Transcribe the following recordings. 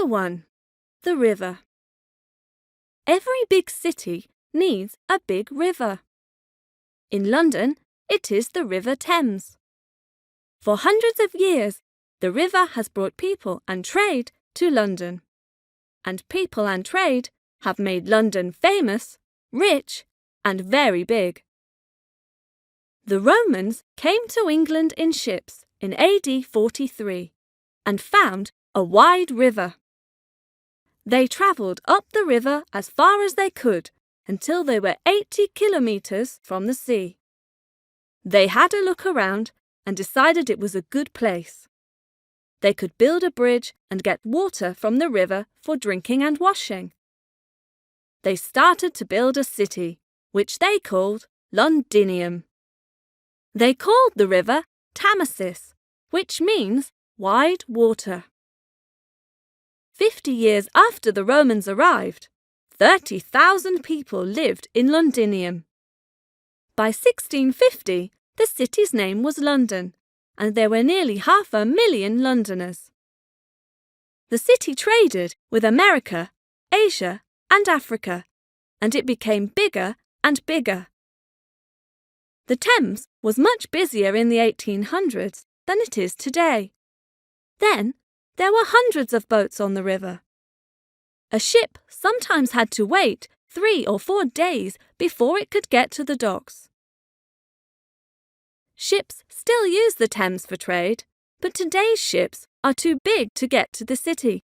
Chapter 1. The River. Every big city needs a big river. In London, it is the River Thames. For hundreds of years, the river has brought people and trade to London. And people and trade have made London famous, rich, and very big. The Romans came to England in ships in AD 43 and found a wide river. They travelled up the river as far as they could until they were 80 kilometres from the sea. They had a look around and decided it was a good place. They could build a bridge and get water from the river for drinking and washing. They started to build a city, which they called Londinium. They called the river Thamesis, which means wide water. 50 years after the Romans arrived, 30,000 people lived in Londinium. By 1650, the city's name was London, and there were nearly 500,000 Londoners. The city traded with America, Asia, and Africa, and it became bigger and bigger. The Thames was much busier in the 1800s than it is today. Then, there were hundreds of boats on the river. A ship sometimes had to wait 3 or 4 days before it could get to the docks. Ships still use the Thames for trade, but today's ships are too big to get to the city.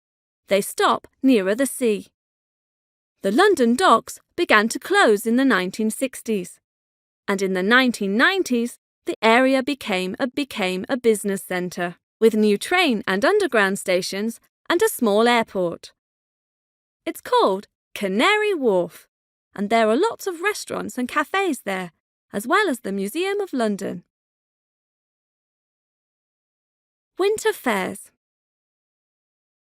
They stop nearer the sea. The London docks began to close in the 1960s, and in the 1990s, the area became a business centre, with new train and underground stations and a small airport. It's called Canary Wharf, and there are lots of restaurants and cafes there, as well as the Museum of London. Winter fairs.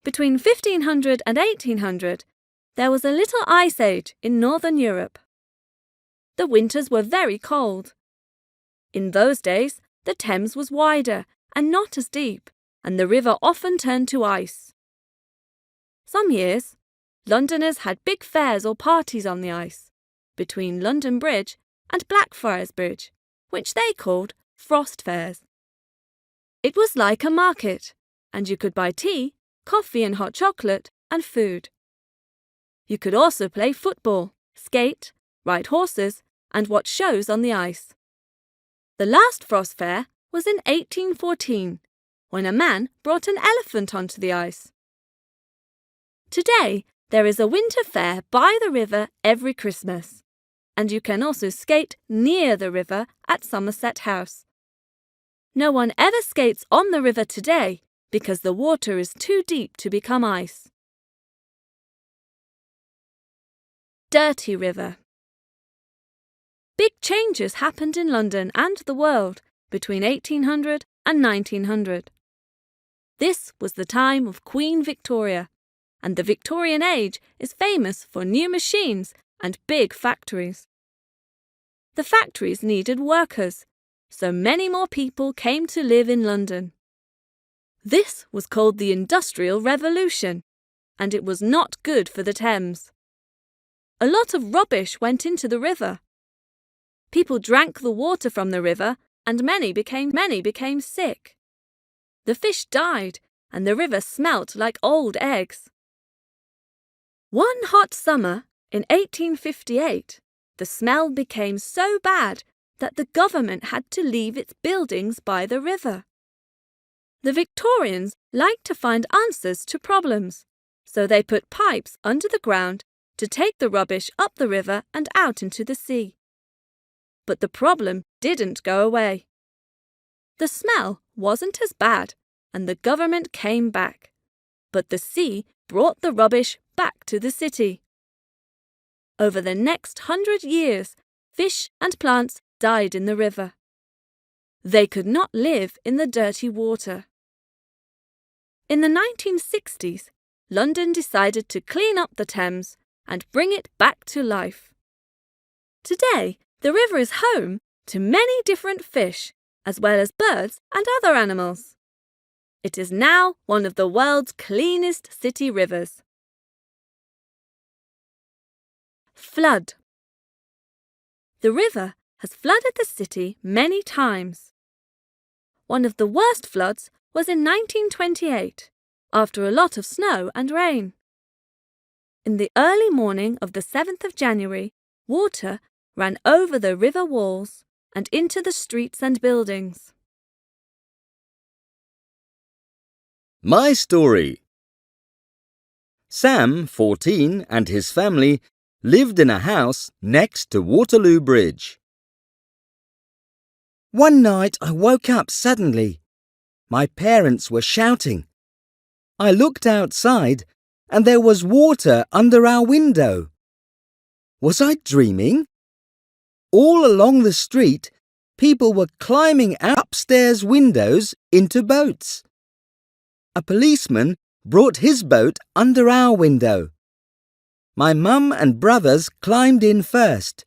Between 1500 and 1800, there was a little ice age in northern Europe. The winters were very cold. In those days, the Thames was wider and not as deep, and the river often turned to ice. Some years, Londoners had big fairs or parties on the ice, between London Bridge and Blackfriars Bridge, which they called frost fairs. It was like a market, and you could buy tea, coffee and hot chocolate, and food. You could also play football, skate, ride horses, and watch shows on the ice. The last frost fair was in 1814, when a man brought an elephant onto the ice. Today, there is a winter fair by the river every Christmas, and you can also skate near the river at Somerset House. No one ever skates on the river today because the water is too deep to become ice. Dirty River. Big changes happened in London and the world between 1800 and 1900. This was the time of Queen Victoria, and the Victorian age is famous for new machines and big factories. The factories needed workers, so many more people came to live in London. This was called the Industrial Revolution, and it was not good for the Thames. A lot of rubbish went into the river. People drank the water from the river, and many became sick. The fish died, and the river smelt like old eggs. One hot summer in 1858, the smell became so bad that the government had to leave its buildings by the river. The Victorians liked to find answers to problems, so they put pipes under the ground to take the rubbish up the river and out into the sea. But the problem didn't go away. The smell wasn't as bad, and the government came back, but the sea brought the rubbish back to the city. Over the next 100 years, fish and plants died in the river. They could not live in the dirty water. In the 1960s, London decided to clean up the Thames and bring it back to life. Today, the river is home to many different fish, as well as birds and other animals. It is now one of the world's cleanest city rivers. Flood. The river has flooded the city many times. One of the worst floods was in 1928, after a lot of snow and rain. In the early morning of the 7th of January, water ran over the river walls and into the streets and buildings. My story. Sam, 14, and his family lived in a house next to Waterloo Bridge. One night I woke up suddenly. My parents were shouting. I looked outside and there was water under our window. Was I dreaming? All along the street, people were climbing out upstairs windows into boats. A policeman brought his boat under our window. My mum and brothers climbed in first.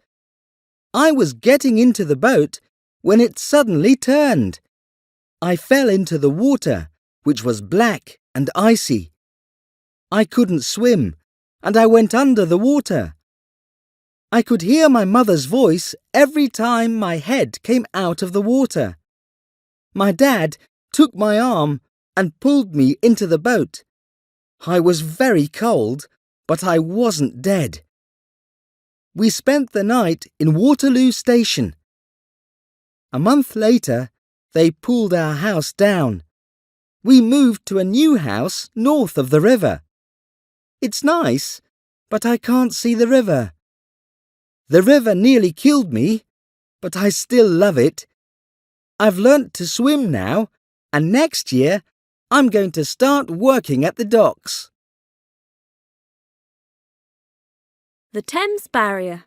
I was getting into the boat when it suddenly turned. I fell into the water, which was black and icy. I couldn't swim, and I went under the water. I could hear my mother's voice every time my head came out of the water. My dad took my arm and pulled me into the boat. I was very cold, but I wasn't dead. We spent the night in Waterloo Station. A month later, they pulled our house down. We moved to a new house north of the river. It's nice, but I can't see the river. The river nearly killed me, but I still love it. I've learnt to swim now, and next year I'm going to start working at the docks. The Thames Barrier.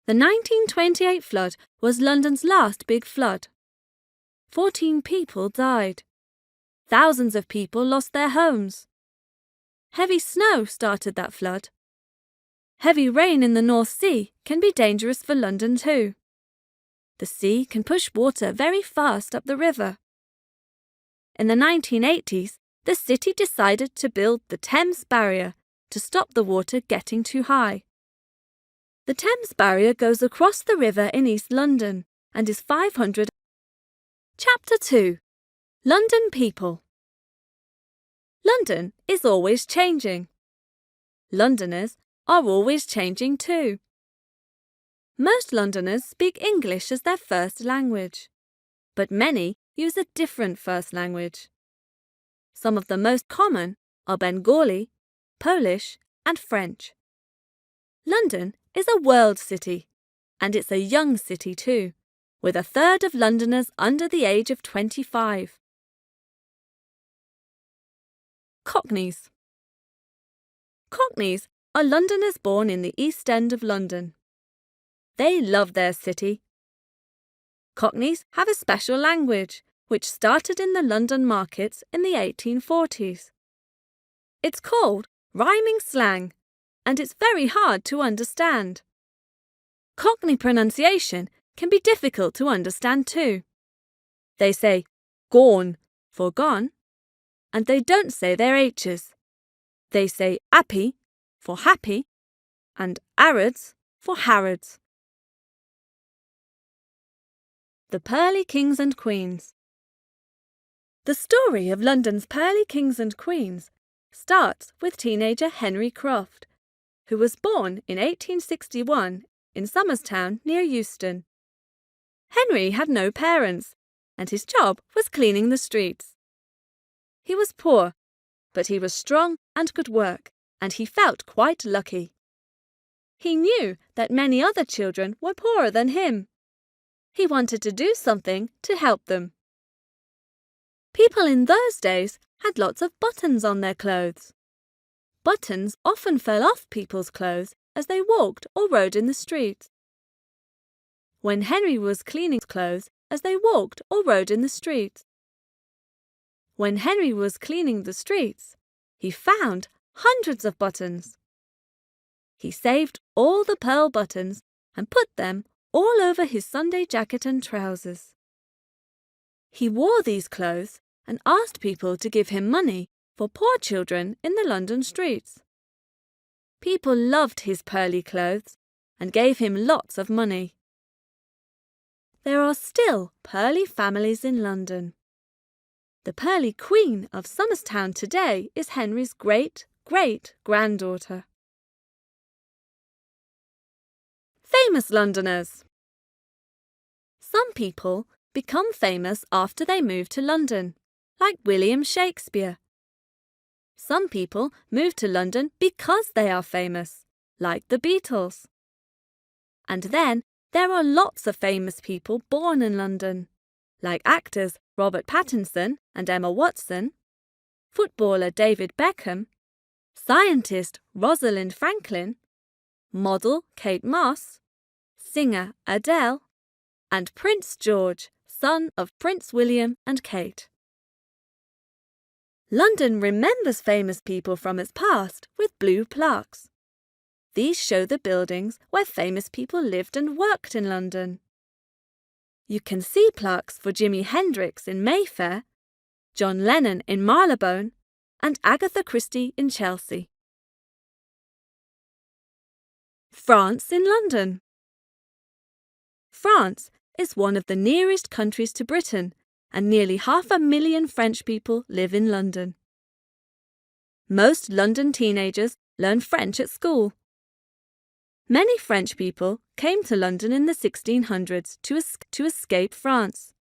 The 1928 flood was London's last big flood. 14 people died. Thousands of people lost their homes. Heavy snow started that flood. Heavy rain in the North Sea can be dangerous for London too. The sea can push water very fast up the river. In the 1980s, the city decided to build the Thames Barrier to stop the water getting too high. The Thames Barrier goes across the river in East London and is 500. Chapter 2. London People. London is always changing. Londoners are always changing too. Most Londoners speak English as their first language, but many use a different first language. Some of the most common are Bengali, Polish, and French. London is a world city, and it's a young city too, with a third of Londoners under the age of 25. Cockneys. Cockneys are Londoners born in the East End of London. They love their city. Cockneys have a special language, which started in the London markets in the 1840s. It's called rhyming slang, and it's very hard to understand. Cockney pronunciation can be difficult to understand too. They say gone for gone, and they don't say their H's. They say appy for happy, and Harrods for Harrods. The Pearly Kings and Queens. The story of London's pearly kings and queens starts with teenager Henry Croft, who was born in 1861 in Somerstown near Euston. Henry had no parents, and his job was cleaning the streets. He was poor, but he was strong and could work, and he felt quite lucky. He knew that many other children were poorer than him. He wanted to do something to help them. People in those days had lots of buttons on their clothes. Buttons often fell off people's clothes as they walked or rode in the streets. When Henry was cleaning clothes as they walked or rode in the streets. When Henry was cleaning the streets, he found hundreds of buttons. He saved all the pearl buttons and put them all over his Sunday jacket and trousers. He wore these clothes and asked people to give him money for poor children in the London streets. People loved his pearly clothes and gave him lots of money. There are still pearly families in London. The pearly queen of Somerstown today is Henry's great-great-granddaughter. Famous Londoners. Some people become famous after they move to London, like William Shakespeare. Some people move to London because they are famous, like the Beatles. And then there are lots of famous people born in London, like actors Robert Pattinson and Emma Watson, footballer David Beckham, scientist Rosalind Franklin, model Kate Moss, singer Adele, and Prince George, son of Prince William and Kate. London remembers famous people from its past with blue plaques. These show the buildings where famous people lived and worked in London. You can see plaques for Jimi Hendrix in Mayfair, John Lennon in Marylebone, and Agatha Christie in Chelsea. France in London. France is one of the nearest countries to Britain, and nearly 500,000 French people live in London. Most London teenagers learn French at school. Many French people came to London in the 1600s to escape France.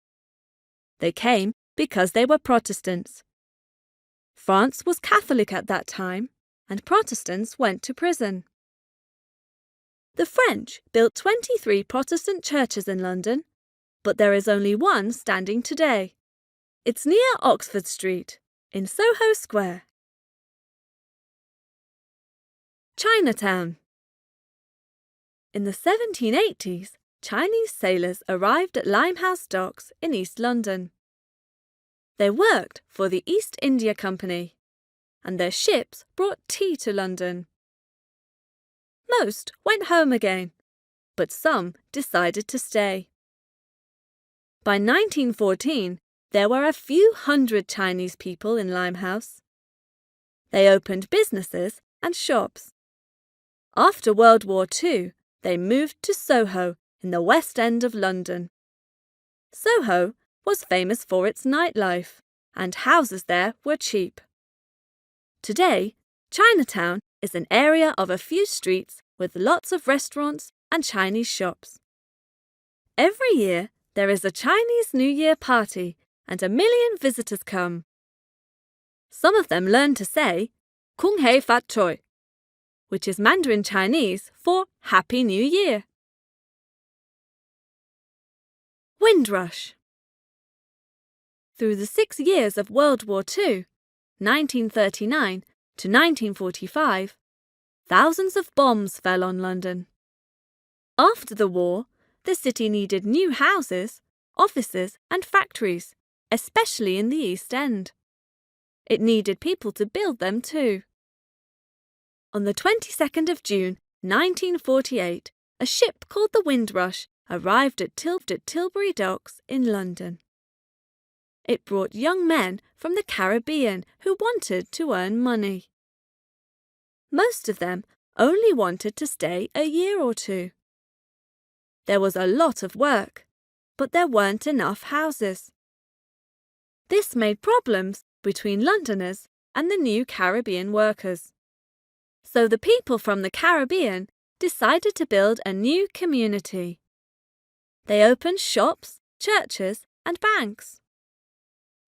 They came because they were Protestants. France was Catholic at that time, and Protestants went to prison. The French built 23 Protestant churches in London, but there is only one standing today. It's near Oxford Street, in Soho Square. Chinatown. In the 1780s, Chinese sailors arrived at Limehouse Docks in East London. They worked for the East India Company, and their ships brought tea to London. Most went home again, but some decided to stay. By 1914, there were a few hundred Chinese people in Limehouse. They opened businesses and shops. After World War II, they moved to Soho in the West End of London. Soho was famous for its nightlife, and houses there were cheap. Today, Chinatown is an area of a few streets with lots of restaurants and Chinese shops. Every year, there is a Chinese New Year party and 1 million visitors come. Some of them learn to say, Kung Hei Fat Choi, which is Mandarin Chinese for Happy New Year. Windrush. Through the 6 years of World War II, 1939 to 1945, thousands of bombs fell on London. After the war, the city needed new houses, offices and factories, especially in the East End. It needed people to build them too. On the 22nd of June, 1948, a ship called the Windrush arrived at Tilbury Docks in London. It brought young men from the Caribbean who wanted to earn money. Most of them only wanted to stay a year or two. There was a lot of work, but there weren't enough houses. This made problems between Londoners and the new Caribbean workers. So the people from the Caribbean decided to build a new community. They opened shops, churches, and banks.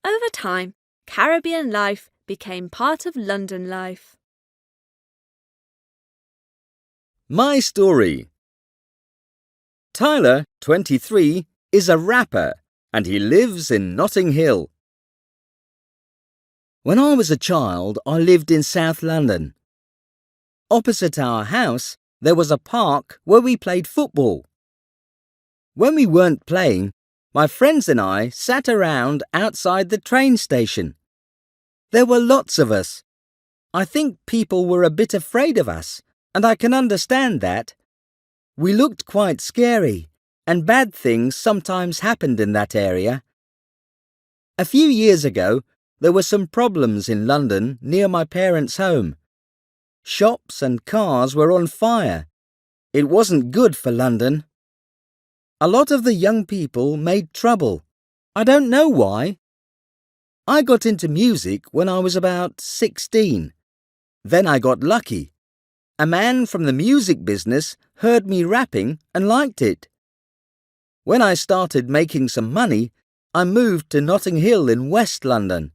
Over time, Caribbean life became part of London life. My story. Tyler, 23, is a rapper and he lives in Notting Hill. When I was a child, I lived in South London. Opposite our house, there was a park where we played football. When we weren't playing, my friends and I sat around outside the train station. There were lots of us. I think people were a bit afraid of us, and I can understand that. We looked quite scary, and bad things sometimes happened in that area. A few years ago, there were some problems in London near my parents' home. Shops and cars were on fire. It wasn't good for London. A lot of the young people made trouble. I don't know why. I got into music when I was about 16. Then I got lucky. A man from the music business heard me rapping and liked it. When I started making some money, I moved to Notting Hill in West London.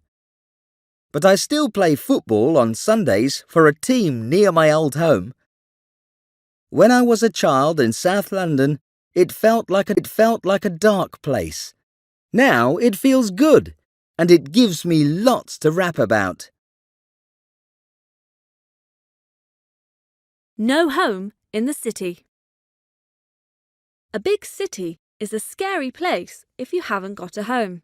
But I still play football on Sundays for a team near my old home. When I was a child in South London, it felt like a dark place. Now it feels good, and it gives me lots to rap about. No home in the city. A big city is a scary place if you haven't got a home.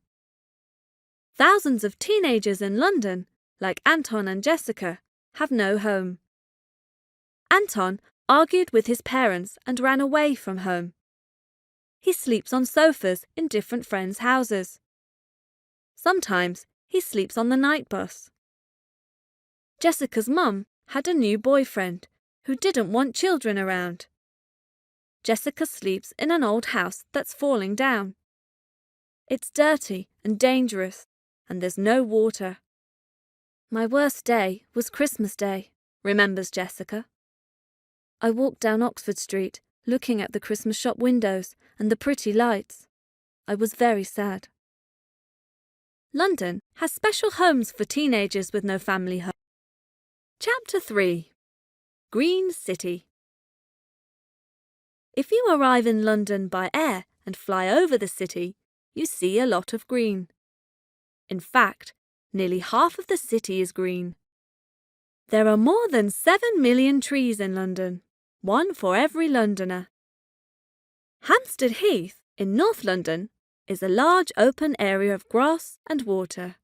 Thousands of teenagers in London, like Anton and Jessica, have no home. Anton argued with his parents and ran away from home. He sleeps on sofas in different friends' houses. Sometimes he sleeps on the night bus. Jessica's mum had a new boyfriend who didn't want children around. Jessica sleeps in an old house that's falling down. It's dirty and dangerous, and there's no water. My worst day was Christmas Day, remembers Jessica. I walked down Oxford Street, looking at the Christmas shop windows and the pretty lights. I was very sad. London has special homes for teenagers with no family home. Chapter 3. Green City. If you arrive in London by air and fly over the city, you see a lot of green. In fact, nearly half of the city is green. There are more than 7 million trees in London, one for every Londoner. Hampstead Heath in North London is a large open area of grass and water,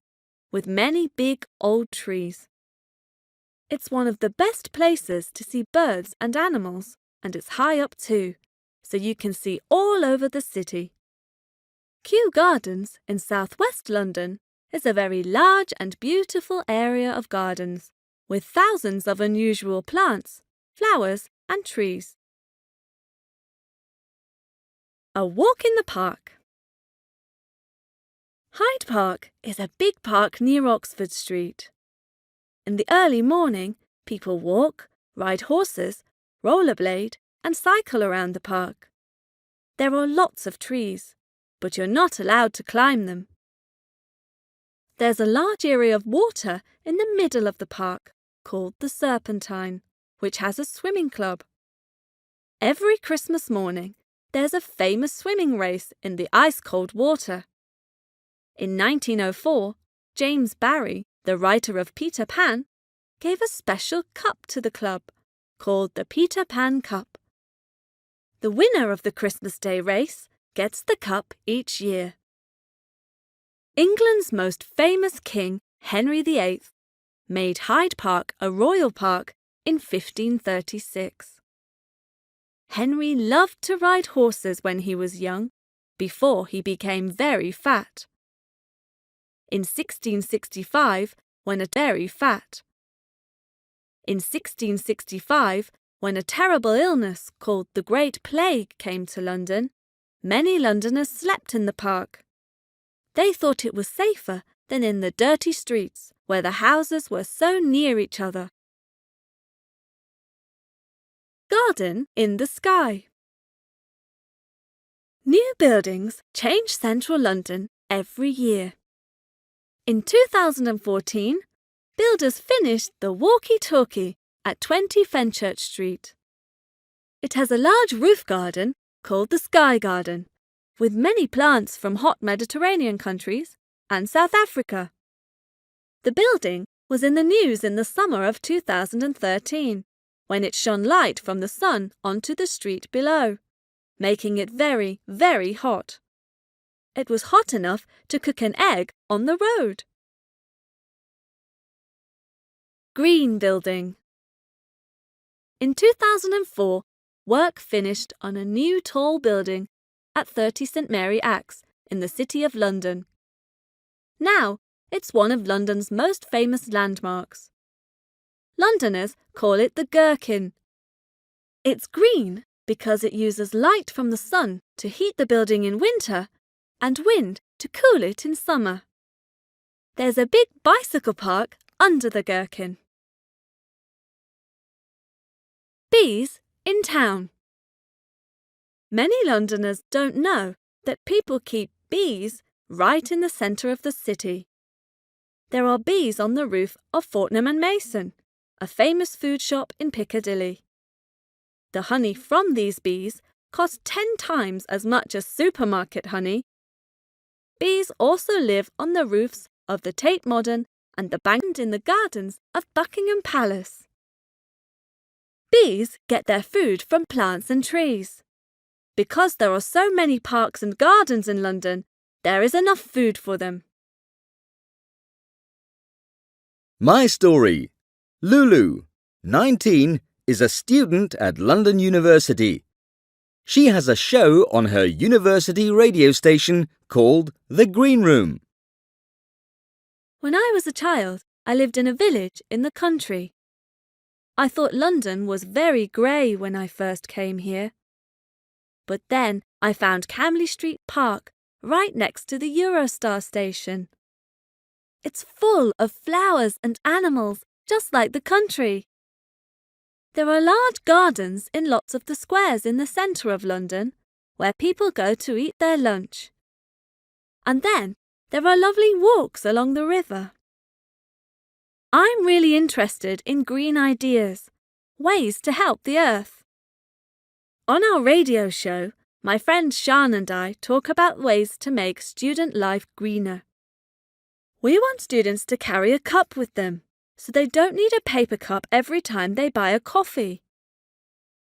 with many big old trees. It's one of the best places to see birds and animals, and it's high up too, so you can see all over the city. Kew Gardens in southwest London is a very large and beautiful area of gardens, with thousands of unusual plants, flowers and trees. A walk in the park. Hyde Park is a big park near Oxford Street. In the early morning, people walk, ride horses, rollerblade, and cycle around the park. There are lots of trees, but you're not allowed to climb them. There's a large area of water in the middle of the park called the Serpentine, which has a swimming club. Every Christmas morning, there's a famous swimming race in the ice-cold water. In 1904, James Barrie, the writer of Peter Pan, gave a special cup to the club, called the Peter Pan Cup. The winner of the Christmas Day race gets the cup each year. England's most famous king, Henry VIII, made Hyde Park a royal park in 1536. Henry loved to ride horses when he was young, before he became very fat. In 1665, when a terrible illness called the Great Plague came to London, many Londoners slept in the park. They thought it was safer than in the dirty streets where the houses were so near each other. Garden in the sky. New buildings change central London every year. In 2014, builders finished the walkie-talkie at 20 Fenchurch Street. It has a large roof garden called the Sky Garden, with many plants from hot Mediterranean countries and South Africa. The building was in the news in the summer of 2013, when it shone light from the sun onto the street below, making it very, very hot. It was hot enough to cook an egg on the road. Green Building. In 2004, work finished on a new tall building at 30 St Mary Axe in the City of London. Now, it's one of London's most famous landmarks. Londoners call it the Gherkin. It's green because it uses light from the sun to heat the building in winter and wind to cool it in summer. There's a big bicycle park under the Gherkin. Bees in town. Many Londoners don't know that people keep bees right in the centre of the city. There are bees on the roof of Fortnum and Mason, a famous food shop in Piccadilly. The honey from these bees costs 10 times as much as supermarket honey. Bees also live on the roofs of the Tate Modern and the bank in the gardens of Buckingham Palace. Bees get their food from plants and trees. Because there are so many parks and gardens in London, there is enough food for them. My story. Lulu, 19, is a student at London University. She has a show on her university radio station called The Green Room. When I was a child, I lived in a village in the country. I thought London was very grey when I first came here. But then I found Camley Street Park right next to the Eurostar station. It's full of flowers and animals, just like the country. There are large gardens in lots of the squares in the centre of London, where people go to eat their lunch. And then there are lovely walks along the river. I'm really interested in green ideas, ways to help the earth. On our radio show, my friend Sian and I talk about ways to make student life greener. We want students to carry a cup with them, so they don't need a paper cup every time they buy a coffee.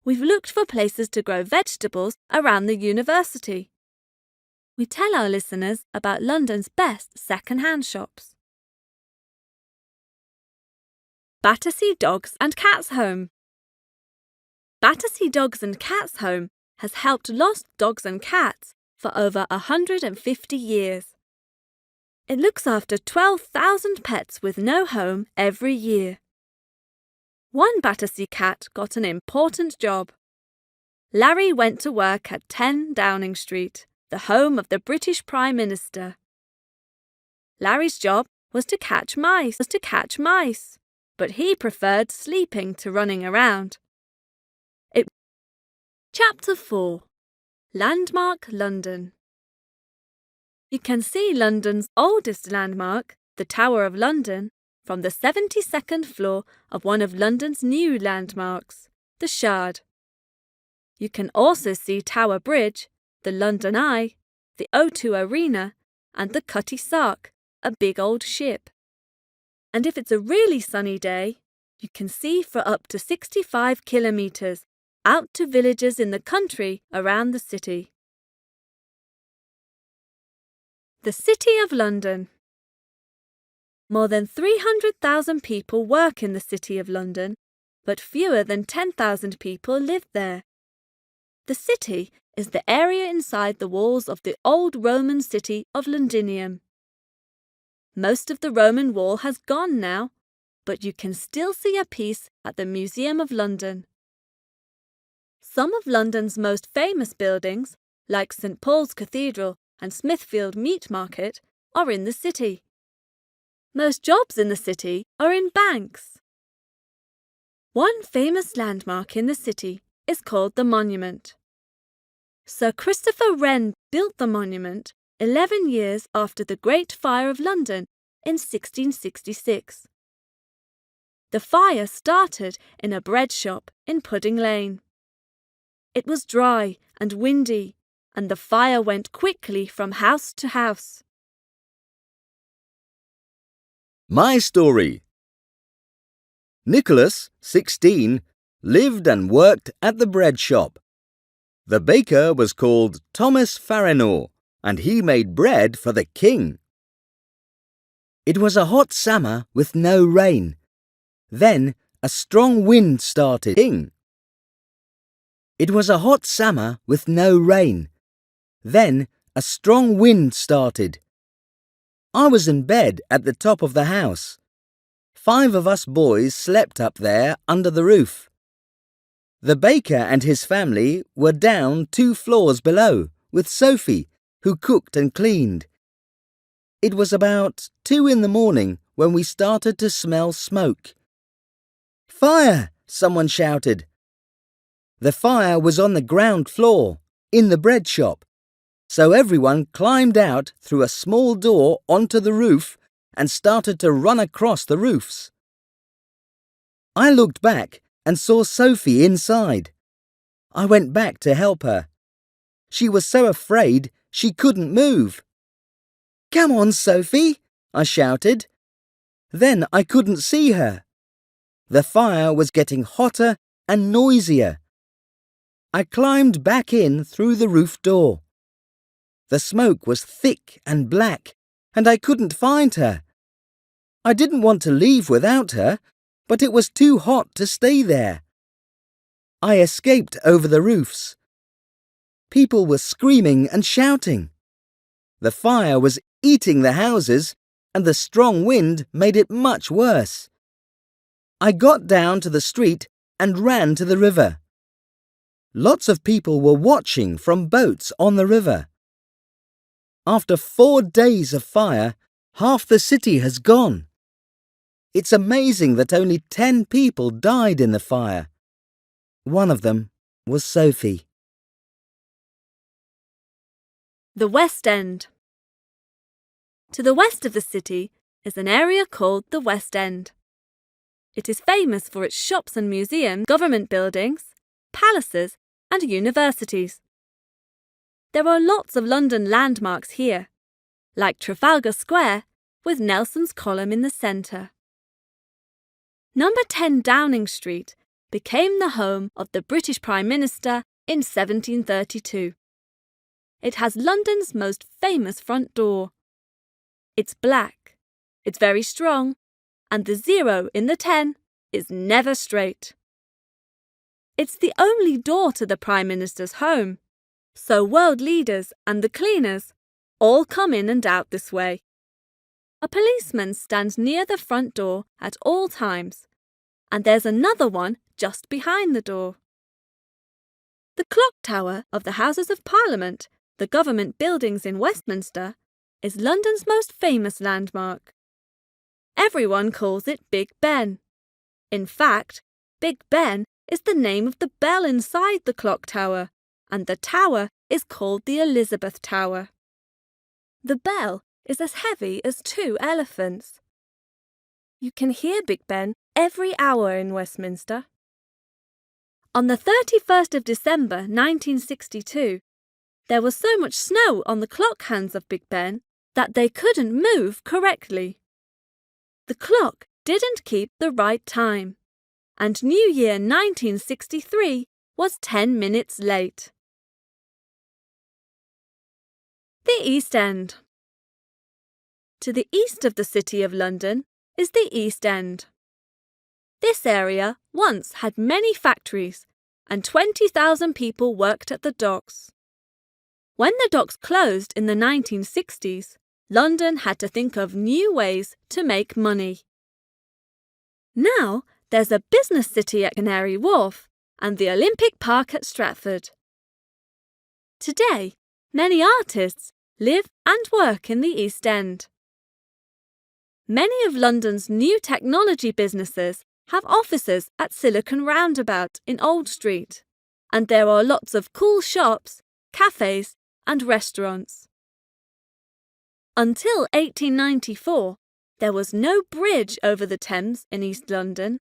We've looked for places to grow vegetables around the university. We tell our listeners about London's best second-hand shops. Battersea Dogs and Cats Home. Battersea Dogs and Cats Home has helped lost dogs and cats for over 150 years. It looks after 12,000 pets with no home every year. One Battersea cat got an important job. Larry went to work at 10 Downing Street, the home of the British Prime Minister. Larry's job was to catch mice, but he preferred sleeping to running around. Chapter 4. Landmark London. You can see London's oldest landmark, the Tower of London, from the 72nd floor of one of London's new landmarks, the Shard. You can also see Tower Bridge, the London Eye, the O2 Arena, and the Cutty Sark, a big old ship. And if it's a really sunny day, you can see for up to 65 kilometres out to villages in the country around the city. The City of London. More than 300,000 people work in the City of London, but fewer than 10,000 people live there. The city is the area inside the walls of the old Roman city of Londinium. Most of the Roman wall has gone now, but you can still see a piece at the Museum of London. Some of London's most famous buildings, like St Paul's Cathedral and Smithfield Meat Market, are in the city. Most jobs in the city are in banks. One famous landmark in the city is called the Monument. Sir Christopher Wren built the monument 11 years after the Great Fire of London in 1666. The fire started in a bread shop in Pudding Lane. It was dry and windy, and the fire went quickly from house to house. My story. Nicholas, 16, lived and worked at the bread shop. The baker was called Thomas Farinor, and he made bread for the king. It was a hot summer with no rain. Then a strong wind started. It was a hot summer with no rain. Then a strong wind started. I was in bed at the top of the house. 5 of us boys slept up there under the roof. The baker and his family were down 2 floors below with Sophie, who cooked and cleaned. It was about 2 in the morning when we started to smell smoke. "Fire!" someone shouted. The fire was on the ground floor, in the bread shop, so everyone climbed out through a small door onto the roof and started to run across the roofs. I looked back and saw Sophie inside. I went back to help her. She was so afraid she couldn't move. "Come on, Sophie," I shouted. Then I couldn't see her. The fire was getting hotter and noisier. I climbed back in through the roof door. The smoke was thick and black, and I couldn't find her. I didn't want to leave without her, but it was too hot to stay there. I escaped over the roofs. People were screaming and shouting. The fire was eating the houses, and the strong wind made it much worse. I got down to the street and ran to the river. Lots of people were watching from boats on the river. After 4 days of fire, half the city has gone. It's amazing that only 10 people died in the fire. One of them was Sophie. The West End. To the west of the city is an area called the West End. It is famous for its shops and museums, government buildings, palaces, and universities. There are lots of London landmarks here, like Trafalgar Square with Nelson's Column in the centre. Number 10 Downing Street became the home of the British Prime Minister in 1732. It has London's most famous front door. It's black, it's very strong, and the 0 in the 10 is never straight. It's the only door to the Prime Minister's home, so world leaders and the cleaners all come in and out this way. A policeman stands near the front door at all times, and there's another one just behind the door. The clock tower of the Houses of Parliament, the government buildings in Westminster, is London's most famous landmark. Everyone calls it Big Ben. In fact, Big Ben is the name of the bell inside the clock tower, and the tower is called the Elizabeth Tower. The bell is as heavy as 2 elephants. You can hear Big Ben every hour in Westminster. On the 31st of December 1962, there was so much snow on the clock hands of Big Ben that they couldn't move correctly. The clock didn't keep the right time, and New Year 1963 was 10 minutes late. The East End. To the east of the City of London is the East End. This area once had many factories, and 20,000 people worked at the docks. When the docks closed in the 1960s, London had to think of new ways to make money. Now there's a business city at Canary Wharf and the Olympic Park at Stratford. Today, many artists live and work in the East End. Many of London's new technology businesses have offices at Silicon Roundabout in Old Street, and there are lots of cool shops, cafes, and restaurants. Until 1894, there was no bridge over the Thames in East London.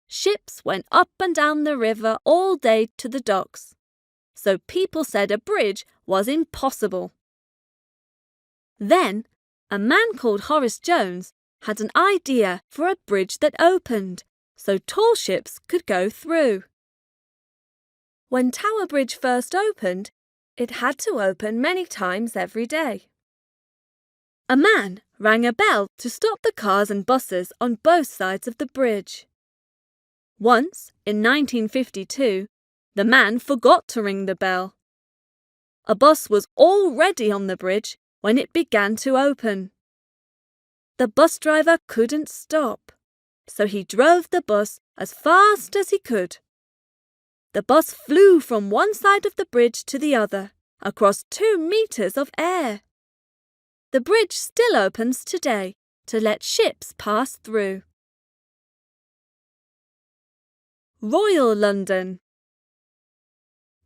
Ships went up and down the river all day to the docks, so people said a bridge was impossible. Then, a man called Horace Jones had an idea for a bridge that opened, so tall ships could go through. When Tower Bridge first opened, it had to open many times every day. A man rang a bell to stop the cars and buses on both sides of the bridge. Once, in 1952, the man forgot to ring the bell. A bus was already on the bridge when it began to open. The bus driver couldn't stop, so he drove the bus as fast as he could. The bus flew from one side of the bridge to the other, across 2 meters of air. The bridge still opens today to let ships pass through. Royal London.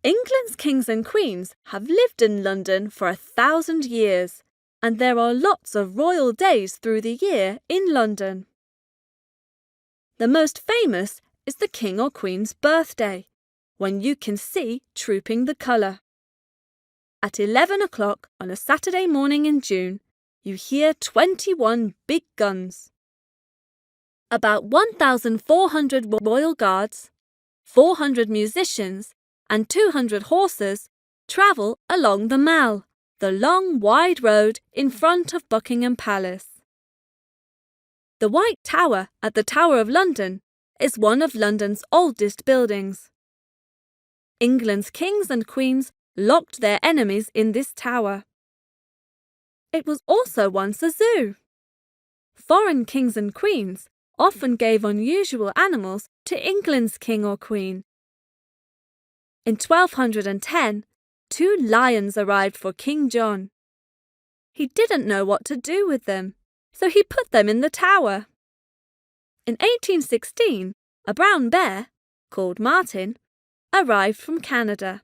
England's kings and queens have lived in London for 1,000 years, and there are lots of royal days through the year in London. The most famous is the king or queen's birthday, when you can see Trooping the Colour. At 11 o'clock on a Saturday morning in June, you hear 21 big guns. About 1,400 royal guards, 400 musicians, and 200 horses travel along the Mall, the long wide road in front of Buckingham Palace. The White Tower at the Tower of London is one of London's oldest buildings. England's kings and queens locked their enemies in this tower. It was also once a zoo. Foreign kings and queens often gave unusual animals to England's king or queen. In 1210, 2 lions arrived for King John. He didn't know what to do with them, so he put them in the tower. In 1816, a brown bear, called Martin, arrived from Canada.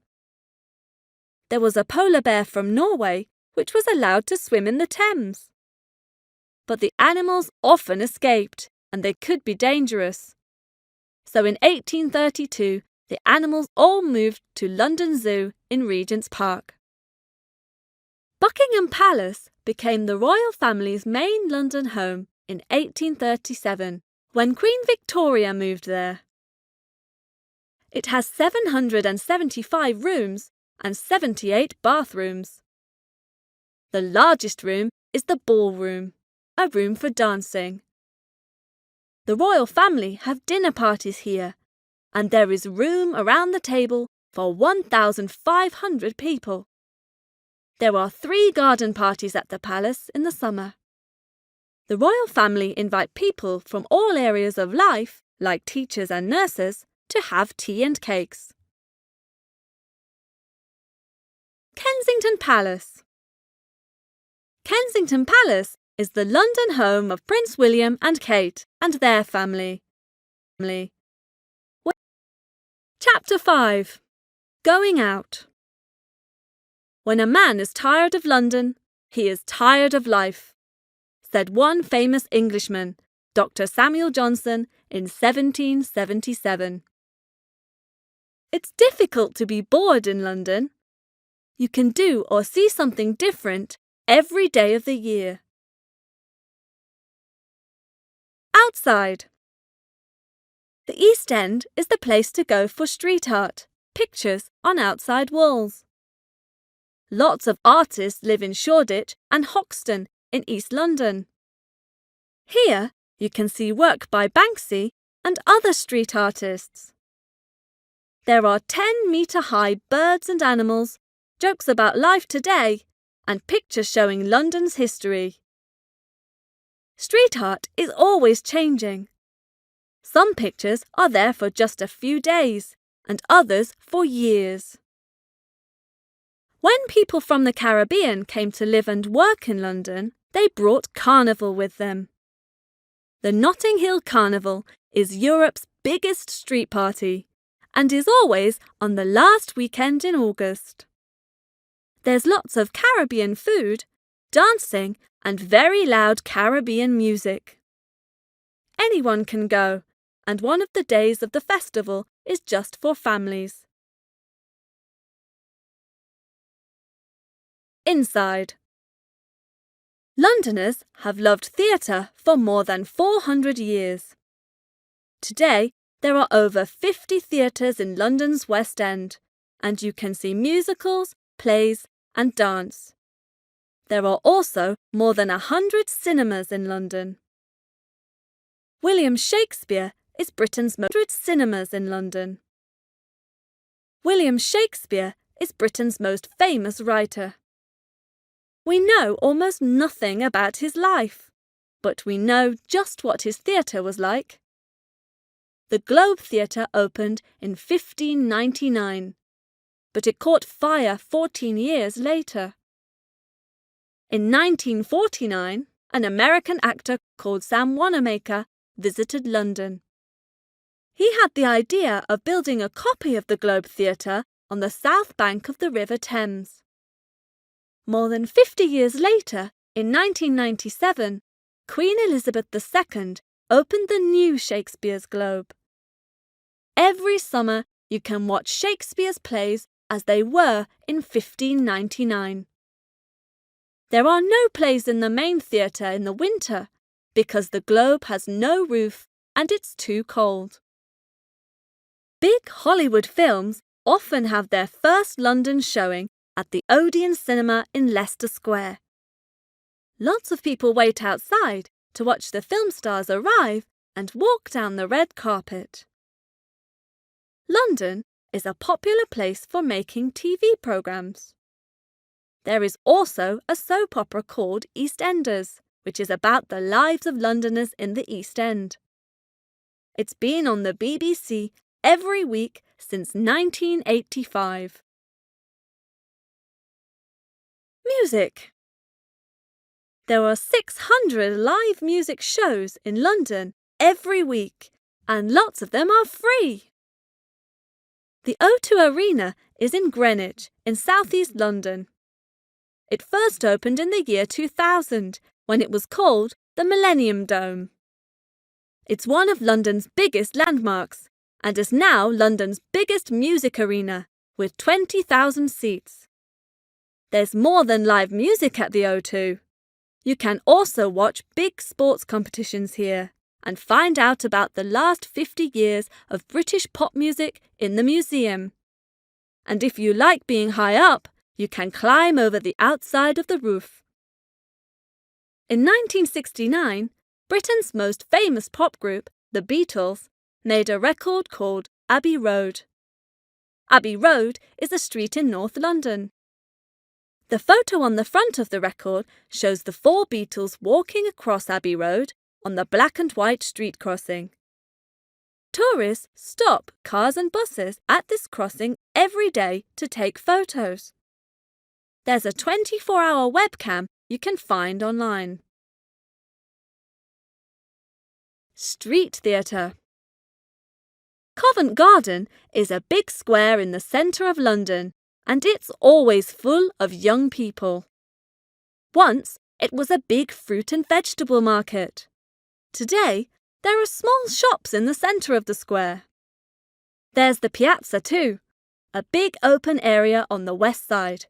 There was a polar bear from Norway which was allowed to swim in the Thames. But the animals often escaped, and they could be dangerous. So in 1832, the animals all moved to London Zoo in Regent's Park. Buckingham Palace became the royal family's main London home in 1837, when Queen Victoria moved there. It has 775 rooms and 78 bathrooms. The largest room is the ballroom, a room for dancing. The royal family have dinner parties here, and there is room around the table for 1,500 people. There are 3 garden parties at the palace in the summer. The royal family invite people from all areas of life, like teachers and nurses, to have tea and cakes. Kensington Palace. Kensington Palace is the London home of Prince William and Kate and their family. Chapter 5. Going Out. When a man is tired of London, he is tired of life, said one famous Englishman, Dr. Samuel Johnson, in 1777. It's difficult to be bored in London. You can do or see something different every day of the year. Outside. The East End is the place to go for street art, pictures on outside walls. Lots of artists live in Shoreditch and Hoxton in East London. Here you can see work by Banksy and other street artists. There are 10-metre-high birds and animals, jokes about life today, and pictures showing London's history. Street art is always changing. Some pictures are there for just a few days, and others for years. When people from the Caribbean came to live and work in London, they brought carnival with them. The Notting Hill Carnival is Europe's biggest street party, and is always on the last weekend in August. There's lots of Caribbean food, dancing, and very loud Caribbean music. Anyone can go, and one of the days of the festival is just for families. Inside. Londoners have loved theatre for more than 400 years. Today, there are over 50 theatres in London's West End, and you can see musicals, plays, and dance. There are also more than 100 cinemas in London. William Shakespeare is Britain's most cinemas in London. William Shakespeare is Britain's most famous writer. We know almost nothing about his life. but we know just what his theatre was like. The Globe Theatre opened in 1599, but it caught fire 14 years later. In 1949, an American actor called Sam Wanamaker visited London. He had the idea of building a copy of the Globe Theatre on the south bank of the River Thames. More than 50 years later, in 1997, Queen Elizabeth II opened the new Shakespeare's Globe. Every summer you can watch Shakespeare's plays as they were in 1599. There are no plays in the main theatre in the winter because the Globe has no roof and it's too cold. Big Hollywood films often have their first London showing at the Odeon Cinema in Leicester Square. Lots of people wait outside to watch the film stars arrive and walk down the red carpet. London is a popular place for making TV programmes. There is also a soap opera called EastEnders, which is about the lives of Londoners in the East End. It's been on the BBC every week since 1985. Music. There are 600 live music shows in London every week, and lots of them are free. The O2 Arena is in Greenwich, in southeast London. It first opened in the year 2000, when it was called the Millennium Dome. It's one of London's biggest landmarks, and is now London's biggest music arena, with 20,000 seats. There's more than live music at the O2. You can also watch big sports competitions here and find out about the last 50 years of British pop music in the museum. And if you like being high up, you can climb over the outside of the roof. In 1969, Britain's most famous pop group, the Beatles, made a record called Abbey Road. Abbey Road is a street in North London. The photo on the front of the record shows the four Beatles walking across Abbey Road on the black and white street crossing. Tourists stop cars and buses at this crossing every day to take photos. There's a 24-hour webcam you can find online. Street theatre. Covent Garden is a big square in the centre of London, and it's always full of young people. Once it was a big fruit and vegetable market. Today, there are small shops in the centre of the square. There's the piazza too, a big open area on the west side.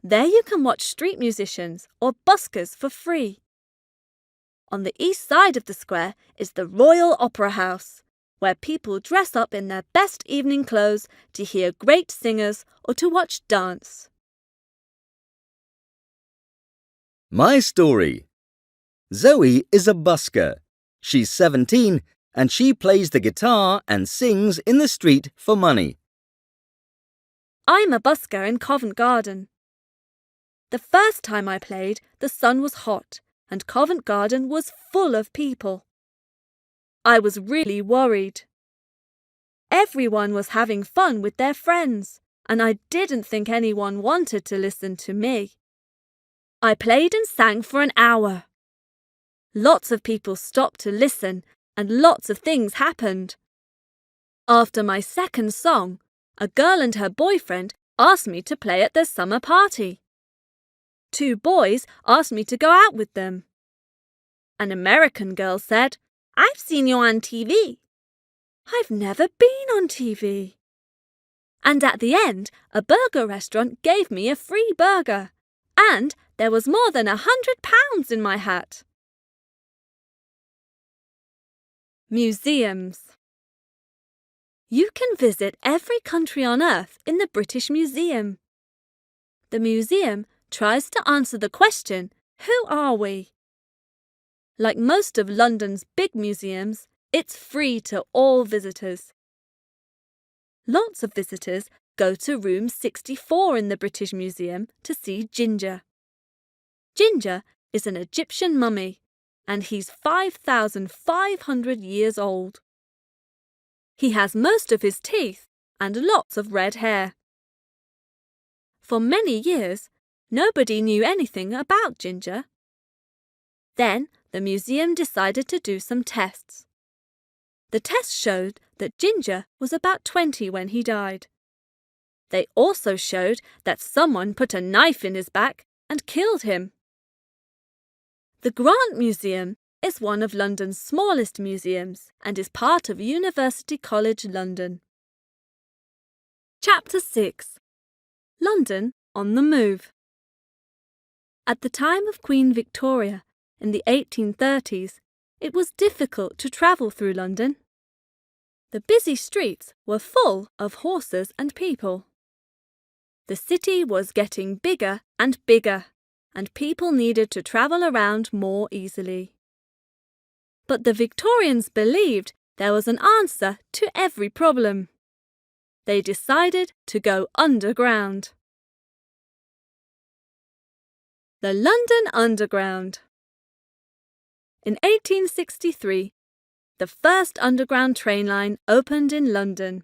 There you can watch street musicians or buskers for free. On the east side of the square is the Royal Opera House, where people dress up in their best evening clothes to hear great singers or to watch dance. My story. Zoe is a busker. She's 17 and she plays the guitar and sings in the street for money. I'm a busker in Covent Garden. The first time I played, the sun was hot and Covent Garden was full of people. I was really worried. Everyone was having fun with their friends, and I didn't think anyone wanted to listen to me. I played and sang for an hour. Lots of people stopped to listen, and lots of things happened. After my second song, a girl and her boyfriend asked me to play at their summer party. 2 boys asked me to go out with them. An American girl said, "I've seen you on TV." I've never been on TV. And at the end, a burger restaurant gave me a free burger. And there was more than £100 in my hat. Museums. You can visit every country on Earth in the British Museum. The museum tries to answer the question, who are we? Like most of London's big museums, it's free to all visitors. Lots of visitors go to room 64 in the British Museum to see Ginger. Ginger is an Egyptian mummy, and he's 5,500 years old. He has most of his teeth and lots of red hair. For many years, nobody knew anything about Ginger. Then the museum decided to do some tests. The tests showed that Ginger was about 20 when he died. They also showed that someone put a knife in his back and killed him. The Grant Museum is one of London's smallest museums and is part of University College London. Chapter 6. London on the Move. At the time of Queen Victoria, in the 1830s, it was difficult to travel through London. The busy streets were full of horses and people. The city was getting bigger and bigger, and people needed to travel around more easily. But the Victorians believed there was an answer to every problem. They decided to go underground. The London Underground. In 1863, the first underground train line opened in London.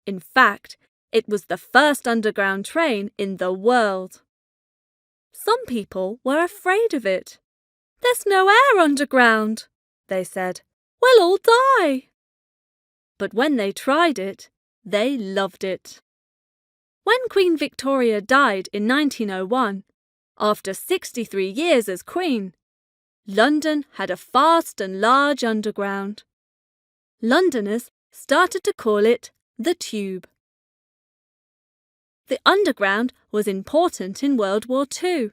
In fact, it was the first underground train in the world. Some people were afraid of it. "There's no air underground," they said. "We'll all die." But when they tried it, they loved it. When Queen Victoria died in 1901, after 63 years as Queen, London had a fast and large underground. Londoners started to call it the Tube. The underground was important in World War II.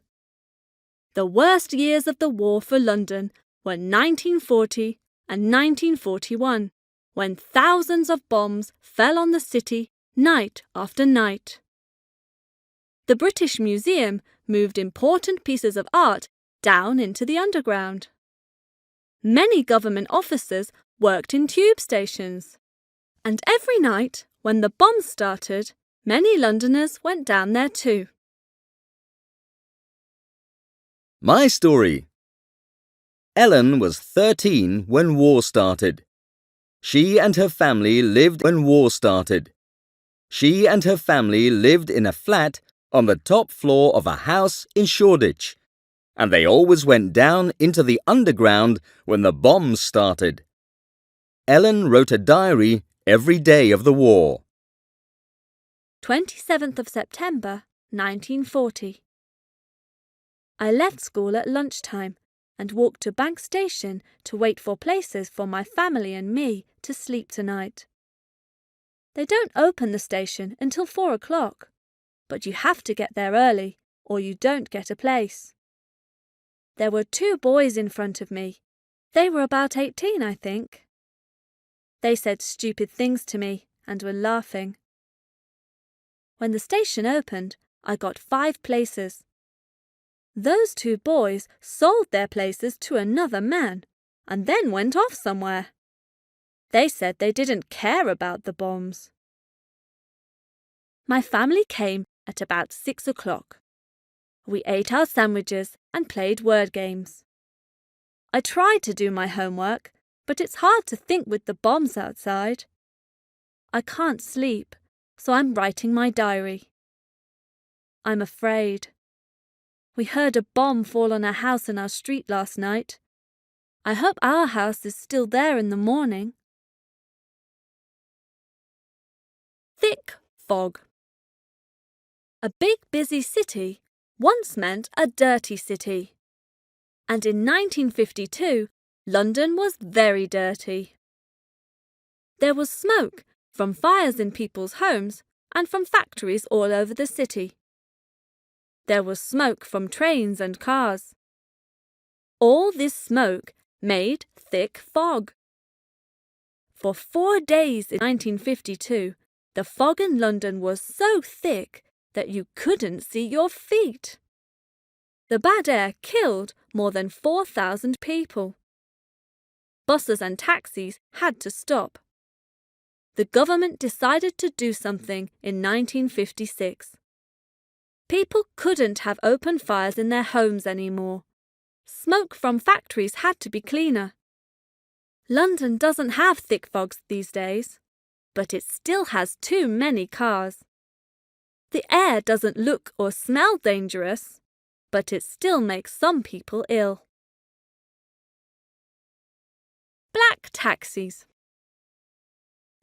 The worst years of the war for London were 1940 and 1941, when thousands of bombs fell on the city night after night. The British Museum moved important pieces of art down into the underground. Many government officers worked in tube stations, and every night when the bombs started, many Londoners went down there too. My story. Ellen was 13 when war started. She and her family lived when war started. She and her family lived in a flat on the top floor of a house in Shoreditch, and they always went down into the underground when the bombs started. Ellen wrote a diary every day of the war. 27th of September, 1940. I left school at lunchtime and walked to Bank Station to wait for places for my family and me to sleep tonight. They don't open the station until 4 o'clock, but you have to get there early or you don't get a place. There were 2 boys in front of me. They were about 18, I think. They said stupid things to me and were laughing. When the station opened, I got 5 places. Those 2 boys sold their places to another man and then went off somewhere. They said they didn't care about the bombs. My family came at about 6 o'clock. We ate our sandwiches and played word games. I tried to do my homework, but it's hard to think with the bombs outside. I can't sleep, so I'm writing my diary. I'm afraid. We heard a bomb fall on a house in our street last night. I hope our house is still there in the morning. Thick fog. A big busy city once meant a dirty city. And in 1952, London was very dirty. There was smoke from fires in people's homes and from factories all over the city. There was smoke from trains and cars. All this smoke made thick fog. For 4 days in 1952, the fog in London was so thick that you couldn't see your feet. The bad air killed more than 4,000 people. Buses and taxis had to stop. The government decided to do something in 1956. People couldn't have open fires in their homes anymore, Smoke from factories had to be cleaner. London doesn't have thick fogs these days, but it still has too many cars. The air doesn't look or smell dangerous, but it still makes some people ill. Black taxis.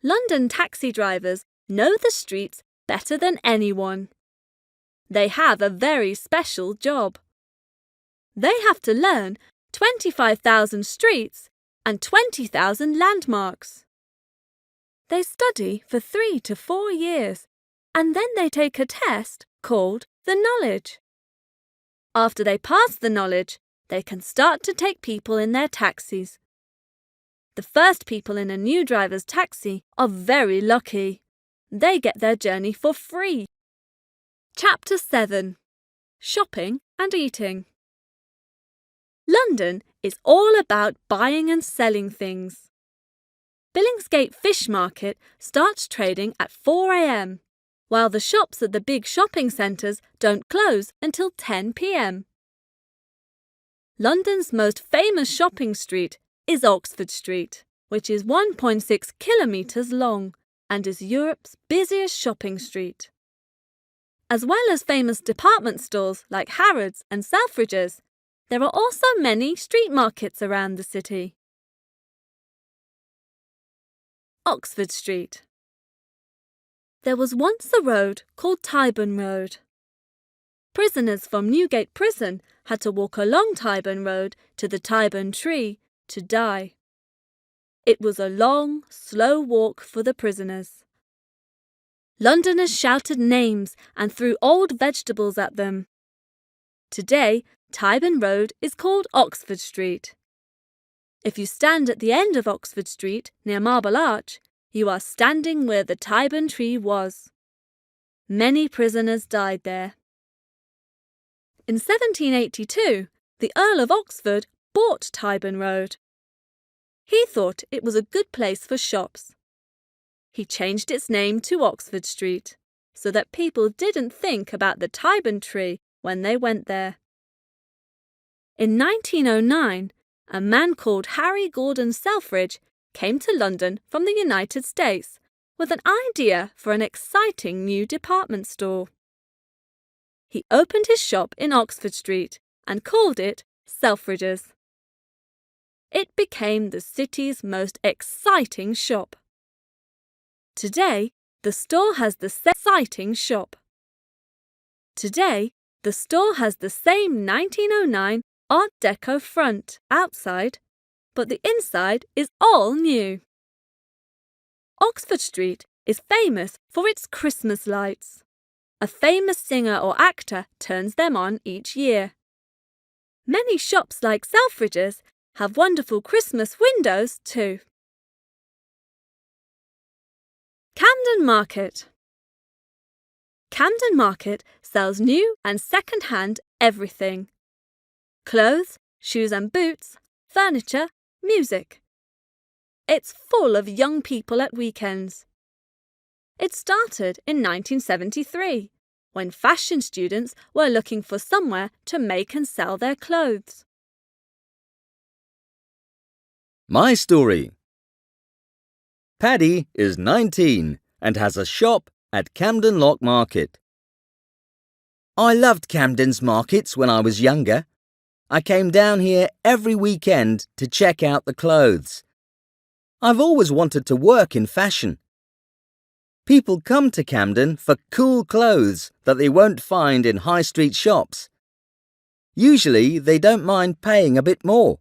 London taxi drivers know the streets better than anyone. They have a very special job. They have to learn 25,000 streets and 20,000 landmarks. They study for 3 to 4 years, and then they take a test called the knowledge. After they pass the knowledge, they can start to take people in their taxis. The first people in a new driver's taxi are very lucky. They get their journey for free. Chapter 7. Shopping and Eating. London is all about buying and selling things. Billingsgate Fish Market starts trading at 4 a.m, while the shops at the big shopping centres don't close until 10 p.m. London's most famous shopping street is Oxford Street, which is 1.6 kilometres long and is Europe's busiest shopping street. As well as famous department stores like Harrods and Selfridges, there are also many street markets around the city. Oxford Street. There was once a road called Tyburn Road. Prisoners from Newgate Prison had to walk along Tyburn Road to the Tyburn Tree to die. It was a long, slow walk for the prisoners. Londoners shouted names and threw old vegetables at them. Today, Tyburn Road is called Oxford Street. If you stand at the end of Oxford Street, near Marble Arch, you are standing where the Tyburn Tree was. Many prisoners died there. In 1782, the Earl of Oxford bought Tyburn Road. He thought it was a good place for shops. He changed its name to Oxford Street, so that people didn't think about the Tyburn Tree when they went there. In 1909, a man called Harry Gordon Selfridge came to London from the United States with an idea for an exciting new department store. He opened his shop in Oxford Street and called it Selfridges. It became the city's most exciting shop. Today, the store has the same 1909 Art Deco front outside, but the inside is all new. Oxford Street is famous for its Christmas lights. A famous singer or actor turns them on each year. Many shops like Selfridges have wonderful Christmas windows too. Camden Market. Camden Market sells new and second-hand everything. Clothes, shoes and boots, furniture, music. It's full of young people at weekends. It started in 1973, when fashion students were looking for somewhere to make and sell their clothes. My story. Paddy is 19 and has a shop at Camden Lock Market. I loved Camden's markets when I was younger. I came down here every weekend to check out the clothes. I've always wanted to work in fashion. People come to Camden for cool clothes that they won't find in high street shops. Usually they don't mind paying a bit more.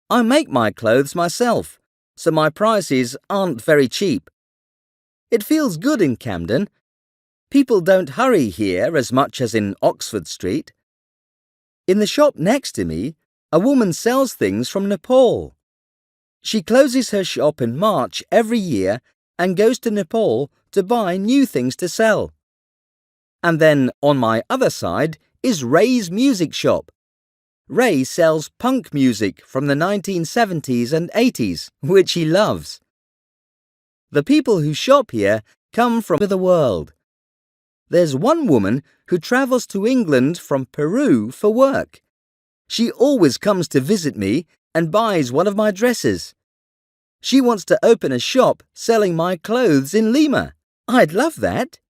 I make my clothes myself, so my prices aren't very cheap. It feels good in Camden. People don't hurry here as much as in Oxford Street. In the shop next to me, a woman sells things from Nepal. She closes her shop in March every year and goes to Nepal to buy new things to sell. And then on my other side is Ray's music shop. Ray sells punk music from the 1970s and 80s, which he loves. The people who shop here come from the world. There's one woman who travels to England from Peru for work. She always comes to visit me and buys one of my dresses. She wants to open a shop selling my clothes in Lima. I'd love that.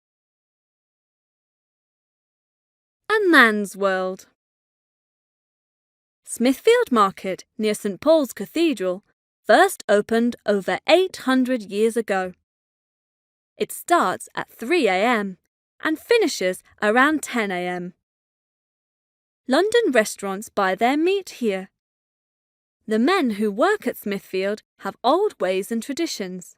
A man's world. Smithfield Market near St Paul's Cathedral first opened over 800 years ago. It starts at 3 a.m. and finishes around 10 a.m. London restaurants buy their meat here. The men who work at Smithfield have old ways and traditions.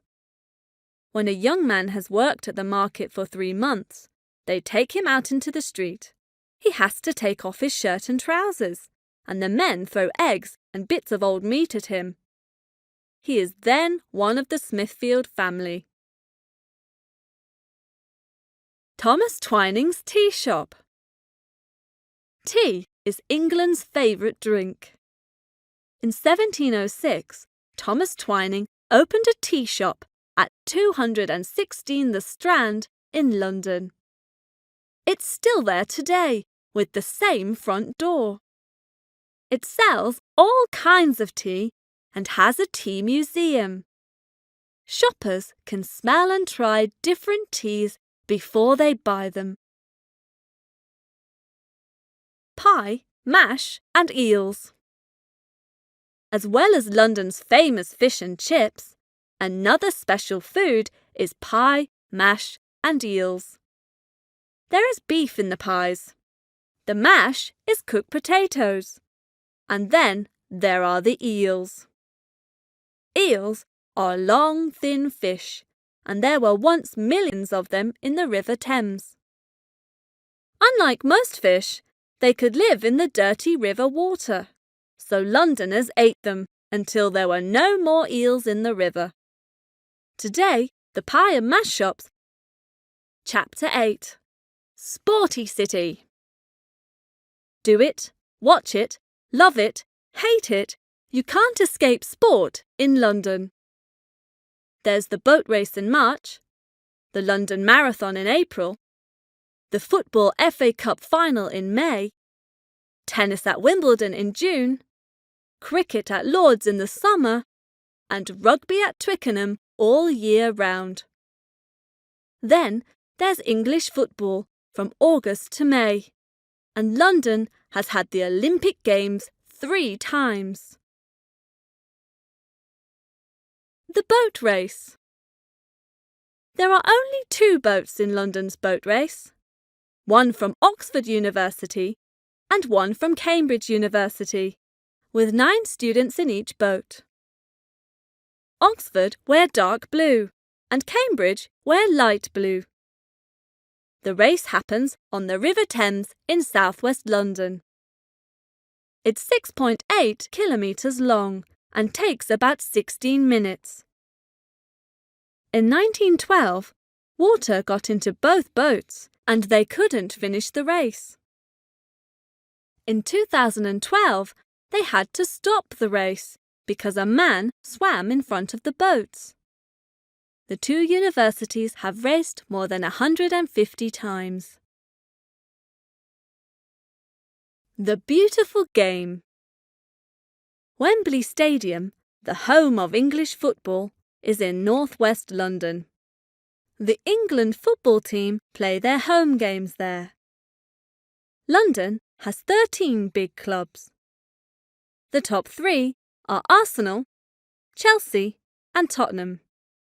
When a young man has worked at the market for 3 months, they take him out into the street. He has to take off his shirt and trousers, and the men throw eggs and bits of old meat at him. He is then one of the Smithfield family. Thomas Twining's Tea Shop. Tea is England's favourite drink. In 1706, Thomas Twining opened a tea shop at 216 The Strand in London. It's still there today, with the same front door. It sells all kinds of tea and has a tea museum. Shoppers can smell and try different teas before they buy them. Pie, mash and eels. As well as London's famous fish and chips, another special food is pie, mash and eels. There is beef in the pies. The mash is cooked potatoes. And then there are the eels. Eels are long, thin fish, and there were once millions of them in the River Thames. Unlike most fish, they could live in the dirty river water, so Londoners ate them until there were no more eels in the river. Today, the pie and mash shops. Chapter 8. Sporty City. Do it, watch it, love it, hate it, you can't escape sport in London. There's the boat race in March, the London Marathon in April, the Football FA Cup final in May, tennis at Wimbledon in June, cricket at Lord's in the summer, and rugby at Twickenham all year round. Then there's English football from August to May, and London has had the Olympic Games 3 times. The boat race. There are only 2 boats in London's boat race, one from Oxford University and one from Cambridge University, with 9 students in each boat. Oxford wear dark blue and Cambridge wear light blue. The race happens on the River Thames in southwest London. It's 6.8 kilometres long and takes about 16 minutes. In 1912, water got into both boats and they couldn't finish the race. In 2012, they had to stop the race because a man swam in front of the boats. The 2 universities have raced more than 150 times. The beautiful game. Wembley Stadium, the home of English football, is in northwest London. The England football team play their home games there. London has 13 big clubs. The top 3 are Arsenal, Chelsea and Tottenham,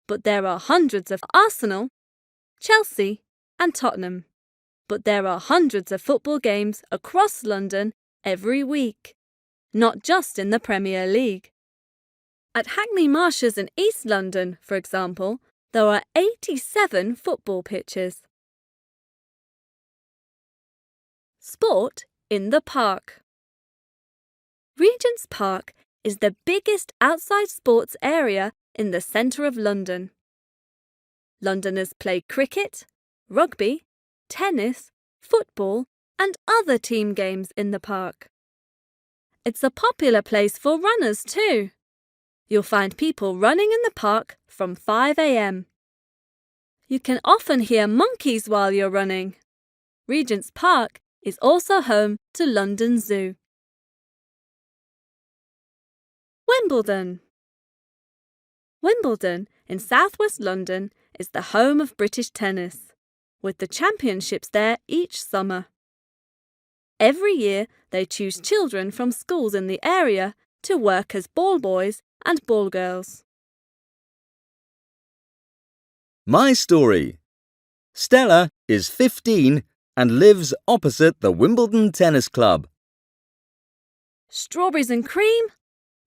but there are hundreds of Arsenal, Chelsea and Tottenham. But there are hundreds of football games across London every week, not just in the Premier League. At Hackney Marshes in East London, for example, there are 87 football pitches. Sport in the park. Regent's Park is the biggest outside sports area in the centre of London. Londoners play cricket, rugby, tennis, football and other team games in the park. It's a popular place for runners too. You'll find people running in the park from 5 a.m. You can often hear monkeys while you're running. Regent's Park is also home to London Zoo. Wimbledon. Wimbledon in southwest London is the home of British tennis, with the championships there each summer. Every year they choose children from schools in the area to work as ball boys and ball girls. My story. Stella is 15 and lives opposite the Wimbledon Tennis Club. Strawberries and cream,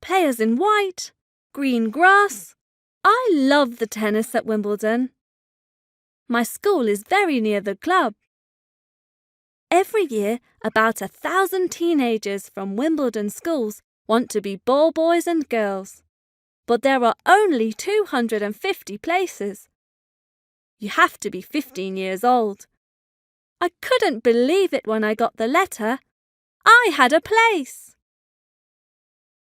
players in white, green grass. I love the tennis at Wimbledon. My school is very near the club. Every year, about 1,000 teenagers from Wimbledon schools want to be ball boys and girls, but there are only 250 places. You have to be 15 years old. I couldn't believe it when I got the letter. I had a place.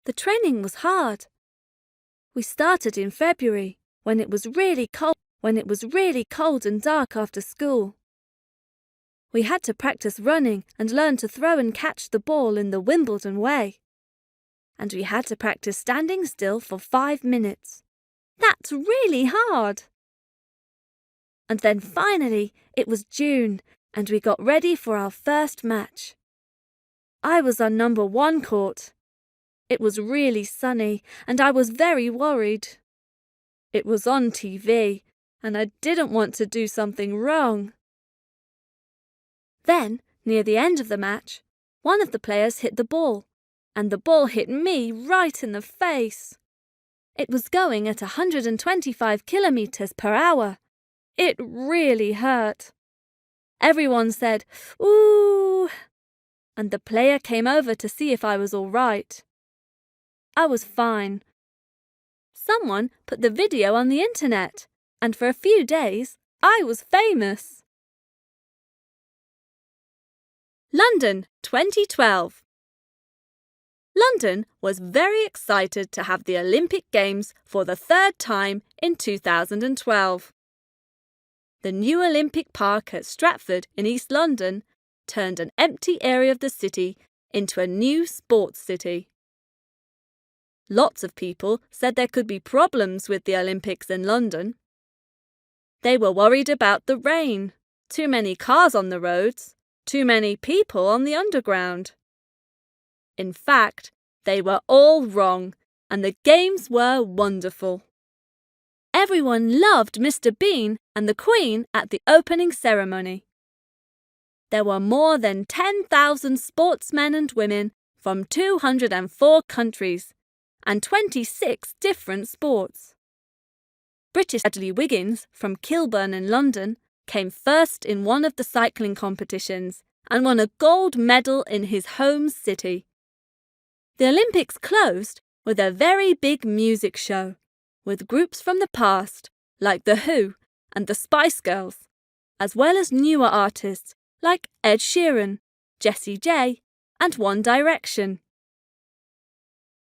The training was hard. We started in February when it was really cold and dark after school. We had to practice running and learn to throw and catch the ball in the Wimbledon way. And we had to practice standing still for 5 minutes. That's really hard. And then finally it was June and we got ready for our first match. I was on number 1 court. It was really sunny and I was very worried. It was on TV and I didn't want to do something wrong. Then, near the end of the match, one of the players hit the ball, and the ball hit me right in the face. It was going at 125 kilometers per hour. It really hurt. Everyone said, "Ooh," and the player came over to see if I was all right. I was fine. Someone put the video on the internet, and for a few days, I was famous. London 2012. London was very excited to have the Olympic Games for the 3rd time in 2012. The new Olympic Park at Stratford in East London turned an empty area of the city into a new sports city. Lots of people said there could be problems with the Olympics in London. They were worried about the rain, too many cars on the roads, too many people on the underground. In fact, they were all wrong, and the games were wonderful. Everyone loved Mr. Bean and the Queen at the opening ceremony. There were more than 10,000 sportsmen and women from 204 countries and 26 different sports. British Bradley Wiggins from Kilburn in London came first in one of the cycling competitions and won a gold medal in his home city. The Olympics closed with a very big music show, with groups from the past like The Who and the Spice Girls, as well as newer artists like Ed Sheeran, Jessie J and One Direction.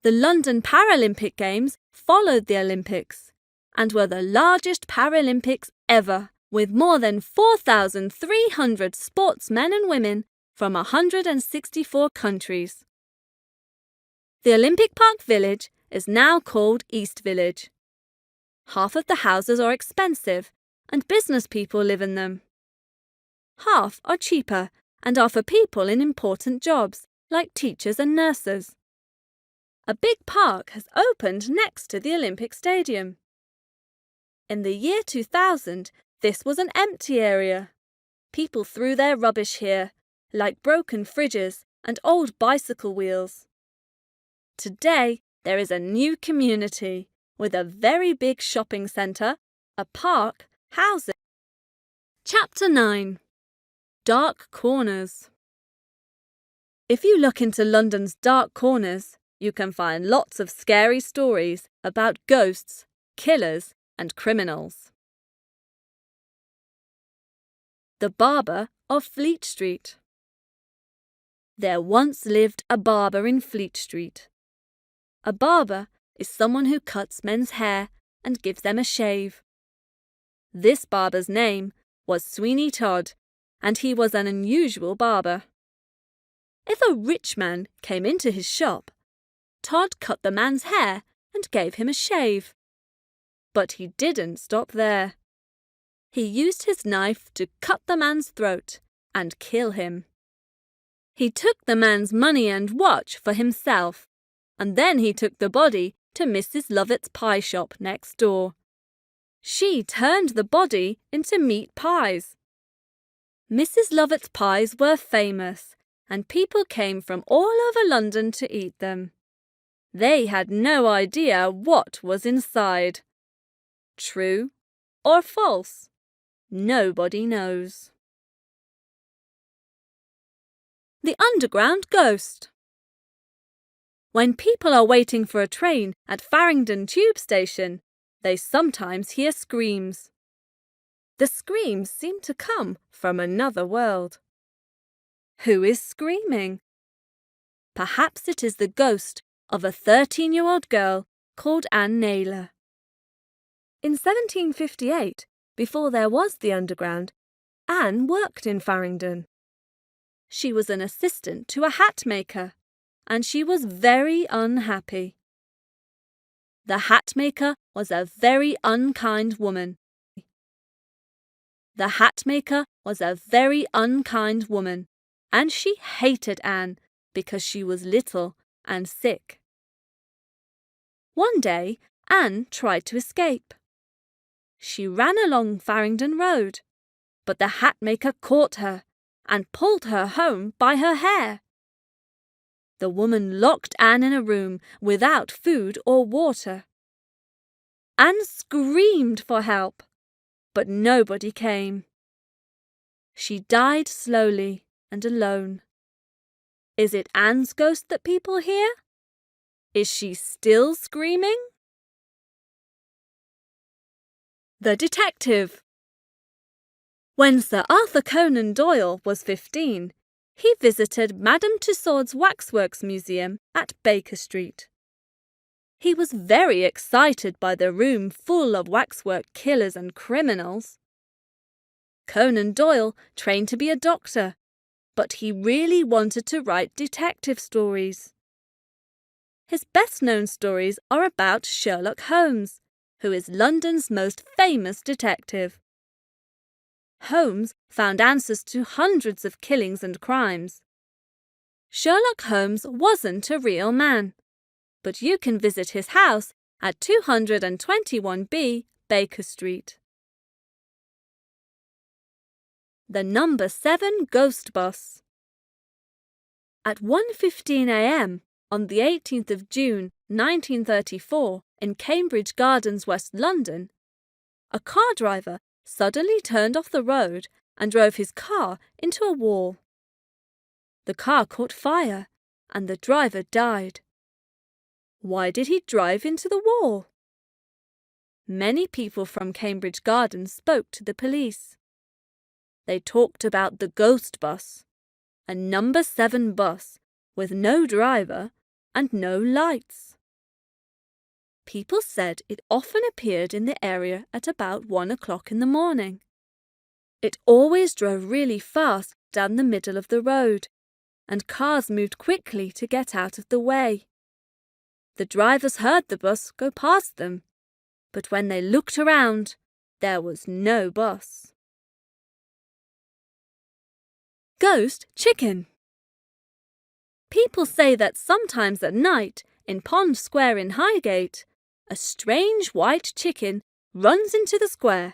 The London Paralympic Games followed the Olympics and were the largest Paralympics ever, with more than 4,300 sportsmen and women from 164 countries. The Olympic Park Village is now called East Village. Half of the houses are expensive and business people live in them. Half are cheaper and are for people in important jobs like teachers and nurses. A big park has opened next to the Olympic Stadium. In the year 2000, this was an empty area. People threw their rubbish here, like broken fridges and old bicycle wheels. Today, there is a new community with a very big shopping centre, a park, houses. Chapter 9. Dark Corners. If you look into London's dark corners, you can find lots of scary stories about ghosts, killers, and criminals. The Barber of Fleet Street. There once lived a barber in Fleet Street. A barber is someone who cuts men's hair and gives them a shave. This barber's name was Sweeney Todd, and he was an unusual barber. If a rich man came into his shop, Todd cut the man's hair and gave him a shave. But he didn't stop there. He used his knife to cut the man's throat and kill him. He took the man's money and watch for himself, and then he took the body to Mrs. Lovett's pie shop next door. She turned the body into meat pies. Mrs. Lovett's pies were famous, and people came from all over London to eat them. They had no idea what was inside. True or false? Nobody knows. The Underground Ghost. When people are waiting for a train at Farringdon Tube Station, they sometimes hear screams. The screams seem to come from another world. Who is screaming? Perhaps it is the ghost of a 13-year-old girl called Anne Naylor. In 1758, before there was the Underground, Anne worked in Farringdon. She was an assistant to a hat maker, and she was very unhappy. The hat maker was a very unkind woman. The hat maker was a very unkind woman, and she hated Anne because she was little and sick. One day, Anne tried to escape. She ran along Farringdon Road, but the hat maker caught her and pulled her home by her hair. The woman locked Anne in a room without food or water. Anne screamed for help, but nobody came. She died slowly and alone. Is it Anne's ghost that people hear? Is she still screaming? The Detective. When Sir Arthur Conan Doyle was 15, he visited Madame Tussaud's Waxworks Museum at Baker Street. He was very excited by the room full of waxwork killers and criminals. Conan Doyle trained to be a doctor, but he really wanted to write detective stories. His best-known stories are about Sherlock Holmes, who is London's most famous detective. Holmes found answers to hundreds of killings and crimes. Sherlock Holmes wasn't a real man, but you can visit his house at 221B Baker Street. The Number 7 Ghost Bus. At 1:15 a.m. on the 18th of June 1934 in Cambridge Gardens, West London, a car driver suddenly turned off the road and drove his car into a wall. The car caught fire and the driver died. Why did he drive into the wall? Many people from Cambridge Gardens spoke to the police. They talked about the ghost bus, a number 7 bus with no driver and no lights. People said it often appeared in the area at about 1 o'clock in the morning. It always drove really fast down the middle of the road, and cars moved quickly to get out of the way. The drivers heard the bus go past them, but when they looked around, there was no bus. Ghost Chicken. People say that sometimes at night, in Pond Square in Highgate, a strange white chicken runs into the square.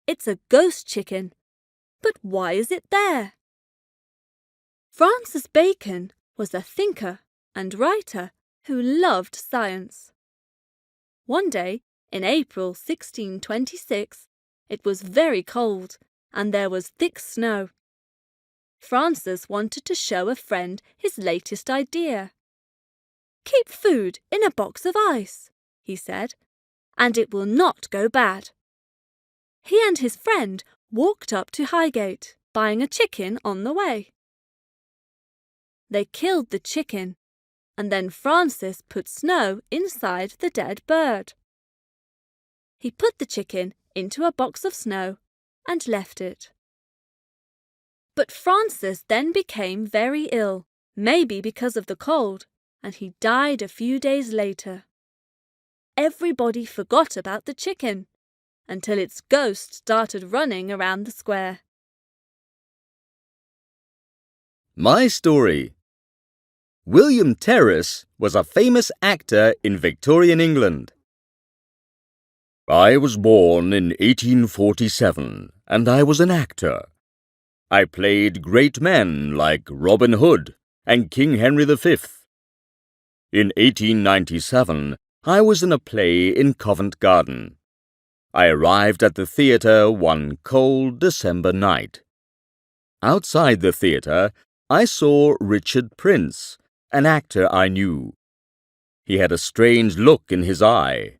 It's a ghost chicken, but why is it there? Francis Bacon was a thinker and writer who loved science. One day, in April 1626, it was very cold and there was thick snow. Francis wanted to show a friend his latest idea. "Keep food in a box of ice," he said, "and it will not go bad." He and his friend walked up to Highgate, buying a chicken on the way. They killed the chicken, and then Francis put snow inside the dead bird. He put the chicken into a box of snow and left it. But Francis then became very ill, maybe because of the cold, and he died a few days later. Everybody forgot about the chicken until its ghost started running around the square. My story. William Terriss was a famous actor in Victorian England. I was born in 1847 and I was an actor. I played great men like Robin Hood and King Henry V. In 1897, I was in a play in Covent Garden. I arrived at the theatre one cold December night. Outside the theatre, I saw Richard Prince, an actor I knew. He had a strange look in his eye.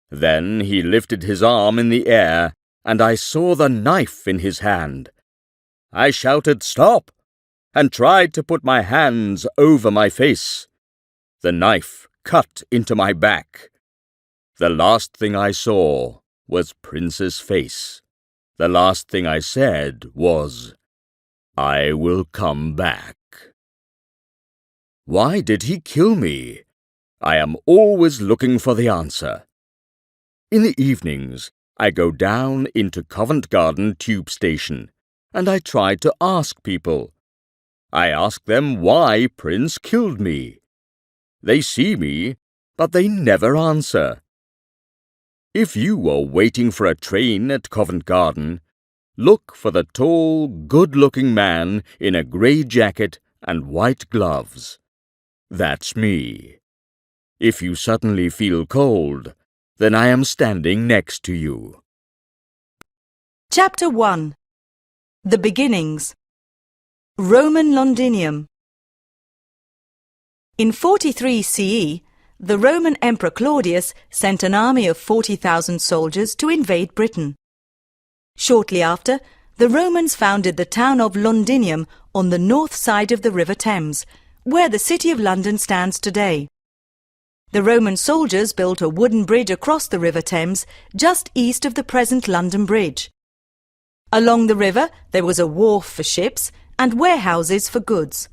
Then he lifted his arm in the air, and I saw the knife in his hand. I shouted, "Stop!" and tried to put my hands over my face. The knife cut into my back. The last thing I saw was Prince's face. The last thing I said was, "I will come back." Why did he kill me? I am always looking for the answer. In the evenings, I go down into Covent Garden Tube Station, and I try to ask people. I ask them why Prince killed me. They see me, but they never answer. If you are waiting for a train at Covent Garden, look for the tall, good-looking man in a grey jacket and white gloves. That's me. If you suddenly feel cold, then I am standing next to you. Chapter 1. The Beginnings. Roman Londinium. In 43 CE, the Roman Emperor Claudius sent an army of 40,000 soldiers to invade Britain. Shortly after, the Romans founded the town of Londinium on the north side of the River Thames, where the city of London stands today. The Roman soldiers built a wooden bridge across the River Thames just east of the present London Bridge. Along the river there was a wharf for ships and warehouses for goods.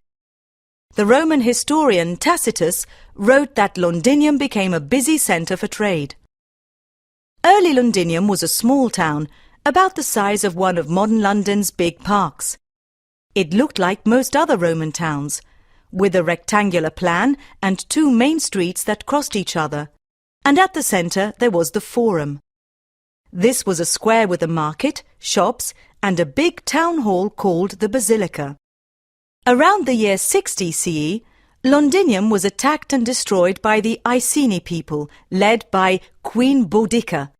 The Roman historian Tacitus wrote that Londinium became a busy centre for trade. Early Londinium was a small town, about the size of one of modern London's big parks. It looked like most other Roman towns, with a rectangular plan and two main streets that crossed each other, and at the centre there was the Forum. This was a square with a market, shops, and a big town hall called the Basilica. Around the year 60 CE, Londinium was attacked and destroyed by the Iceni people, led by Queen Boudicca,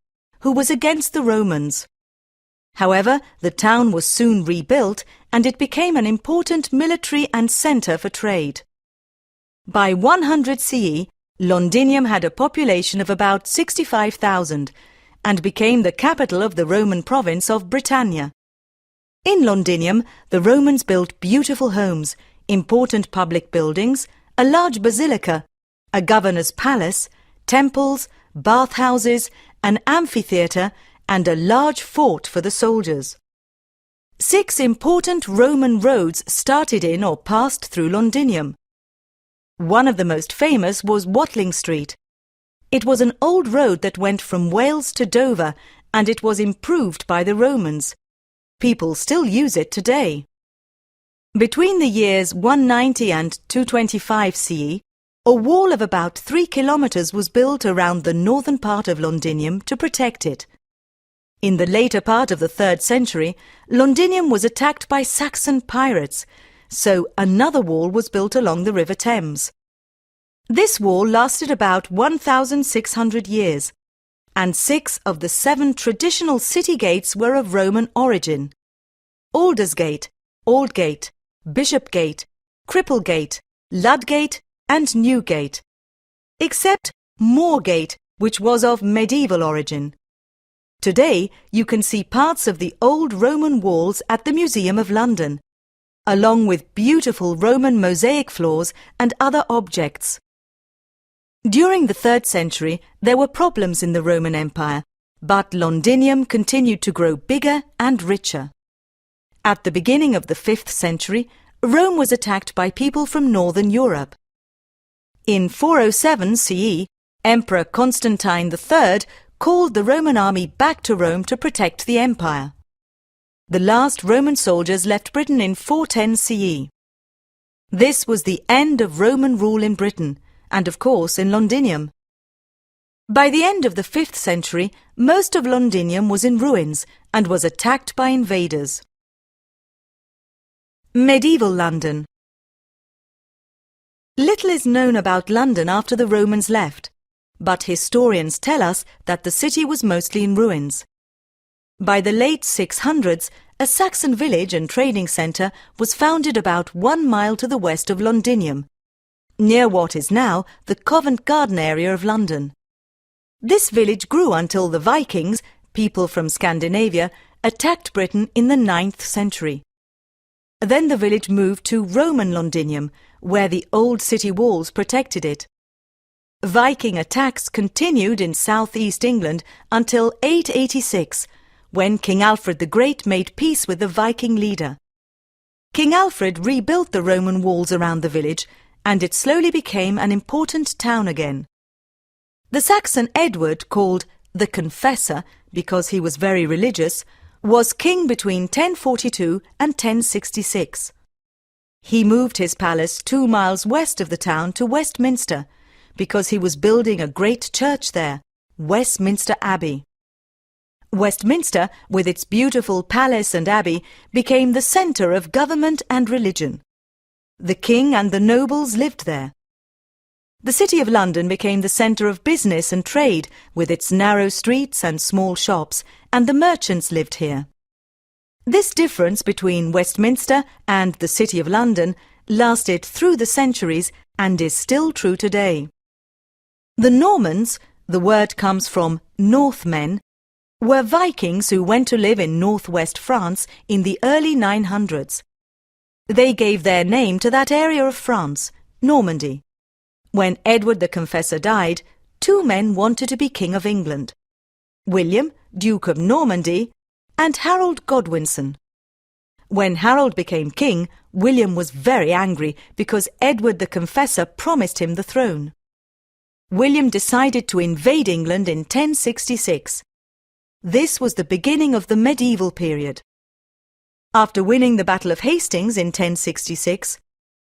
who was against the Romans. However, the town was soon rebuilt and it became an important military and centre for trade. By 100 CE, Londinium had a population of about 65,000 and became the capital of the Roman province of Britannia. In Londinium, the Romans built beautiful homes, important public buildings, a large basilica, a governor's palace, temples, bathhouses, an amphitheatre, and a large fort for the soldiers. 6 important Roman roads started in or passed through Londinium. One of the most famous was Watling Street. It was an old road that went from Wales to Dover, and it was improved by the Romans. People still use it today. Between the years 190 and 225 CE, a wall of about 3 kilometres was built around the northern part of Londinium to protect it. In the later part of the 3rd century, Londinium was attacked by Saxon pirates, so another wall was built along the River Thames. This wall lasted about 1,600 years, and 6 of the 7 traditional city gates were of Roman origin: Aldersgate, Aldgate, Bishopgate, Cripplegate, Ludgate, and Newgate, except Moorgate, which was of medieval origin. Today, you can see parts of the old Roman walls at the Museum of London, along with beautiful Roman mosaic floors and other objects. During the 3rd century, there were problems in the Roman Empire, but Londinium continued to grow bigger and richer. At the beginning of the 5th century, Rome was attacked by people from northern Europe. In 407 CE, Emperor Constantine III called the Roman army back to Rome to protect the empire. The last Roman soldiers left Britain in 410 CE. This was the end of Roman rule in Britain, and of course in Londinium. By the end of the 5th century, most of Londinium was in ruins and was attacked by invaders. Medieval London. Little is known about London after the Romans left, but historians tell us that the city was mostly in ruins. By the late 600s, a Saxon village and trading centre was founded about 1 mile to the west of Londinium, near what is now the Covent Garden area of London. This village grew until the Vikings, people from Scandinavia, attacked Britain in the 9th century. Then the village moved to Roman Londinium, where the old city walls protected it. Viking attacks continued in southeast England until 886, when King Alfred the Great made peace with the Viking leader. King Alfred rebuilt the Roman walls around the village, and it slowly became an important town again. The Saxon Edward, called the Confessor because he was very religious, was king between 1042 and 1066. He moved his palace 2 miles west of the town to Westminster because he was building a great church there, Westminster Abbey. Westminster, with its beautiful palace and abbey, became the centre of government and religion. The king and the nobles lived there. The City of London became the centre of business and trade, with its narrow streets and small shops, and the merchants lived here. This difference between Westminster and the City of London lasted through the centuries and is still true today. The Normans, the word comes from Northmen, were Vikings who went to live in northwest France in the early 900s. They gave their name to that area of France, Normandy. When Edward the Confessor died, 2 men wanted to be King of England: William, Duke of Normandy, and Harold Godwinson. When Harold became king, William was very angry because Edward the Confessor promised him the throne. William decided to invade England in 1066. This was the beginning of the medieval period. After winning the Battle of Hastings in 1066,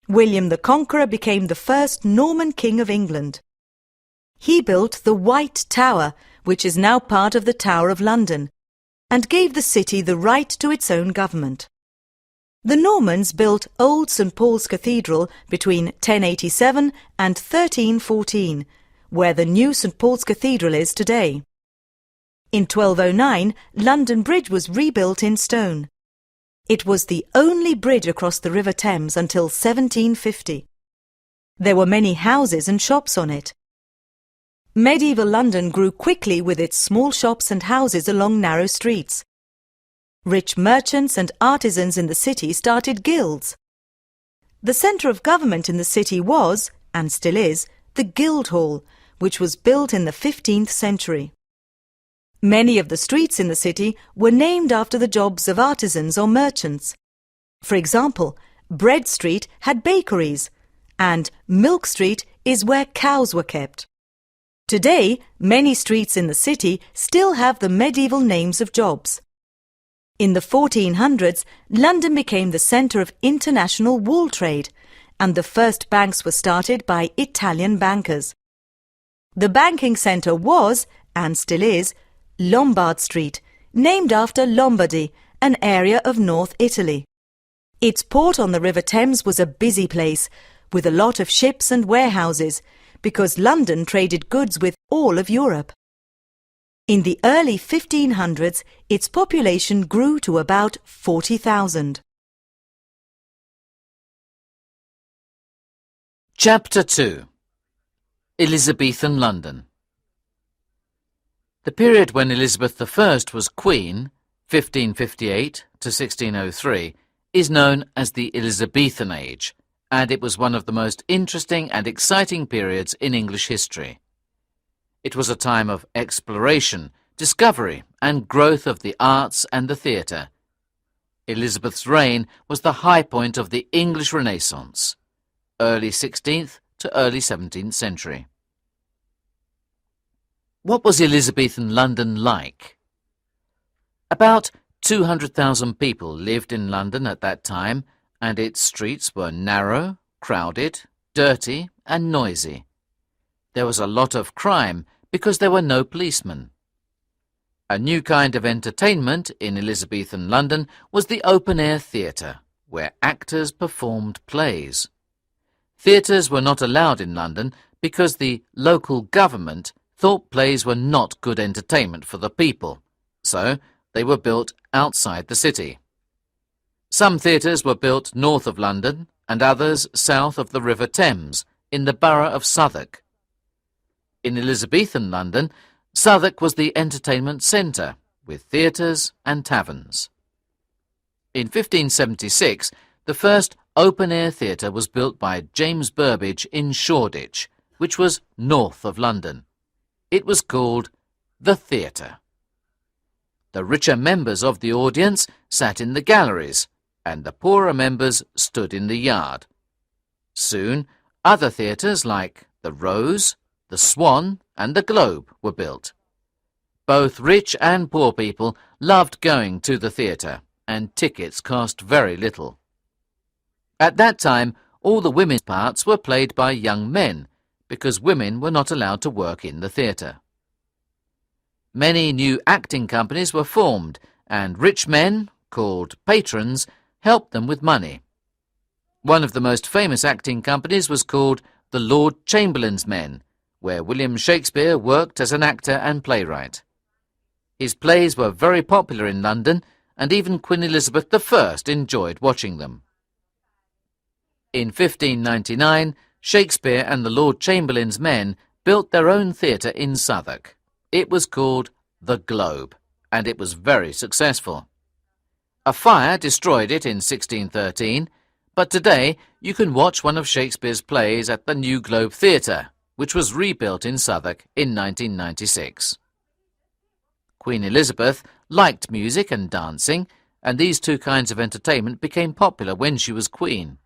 William the Conqueror became the first Norman king of England. He built the White Tower, which is now part of the Tower of London, and gave the city the right to its own government. The Normans built Old St. Paul's Cathedral between 1087 and 1314, where the new St. Paul's Cathedral is today. In 1209, London Bridge was rebuilt in stone. It was the only bridge across the River Thames until 1750. There were many houses and shops on it. Medieval London grew quickly with its small shops and houses along narrow streets. Rich merchants and artisans in the city started guilds. The centre of government in the city was, and still is, the Guildhall, which was built in the 15th century. Many of the streets in the city were named after the jobs of artisans or merchants. For example, Bread Street had bakeries, and Milk Street is where cows were kept. Today, many streets in the city still have the medieval names of jobs. In the 1400s, London became the centre of international wool trade, and the first banks were started by Italian bankers. The banking centre was, and still is, Lombard Street, named after Lombardy, an area of North Italy. Its port on the River Thames was a busy place, with a lot of ships and warehouses, because London traded goods with all of Europe. In the early 1500s, its population grew to about 40,000. Chapter 2. Elizabethan London. The period when Elizabeth I was Queen, 1558 to 1603, is known as the Elizabethan Age, and it was one of the most interesting and exciting periods in English history. It was a time of exploration, discovery, and growth of the arts and the theatre. Elizabeth's reign was the high point of the English Renaissance. Early 16th to early 17th century. What was Elizabethan London like? About 200,000 people lived in London at that time, and its streets were narrow, crowded, dirty and noisy. There was a lot of crime because there were no policemen. A new kind of entertainment in Elizabethan London was the open-air theatre, where actors performed plays. Theatres were not allowed in London because the local government thought plays were not good entertainment for the people, so they were built outside the city. Some theatres were built north of London and others south of the River Thames in the borough of Southwark. In Elizabethan London, Southwark was the entertainment centre, with theatres and taverns. In 1576, the first open-air theatre was built by James Burbage in Shoreditch, which was north of London. It was called the Theatre. The richer members of the audience sat in the galleries, and the poorer members stood in the yard. Soon, other theatres like the Rose, the Swan and the Globe were built. Both rich and poor people loved going to the theatre, and tickets cost very little. At that time, all the women's parts were played by young men, because women were not allowed to work in the theatre. Many new acting companies were formed, and rich men, called patrons, helped them with money. One of the most famous acting companies was called the Lord Chamberlain's Men, where William Shakespeare worked as an actor and playwright. His plays were very popular in London, and even Queen Elizabeth I enjoyed watching them. In 1599, Shakespeare and the Lord Chamberlain's Men built their own theatre in Southwark. It was called the Globe, and it was very successful. A fire destroyed it in 1613, but today you can watch one of Shakespeare's plays at the New Globe Theatre, which was rebuilt in Southwark in 1996. Queen Elizabeth liked music and dancing, and these two kinds of entertainment became popular when she was queen.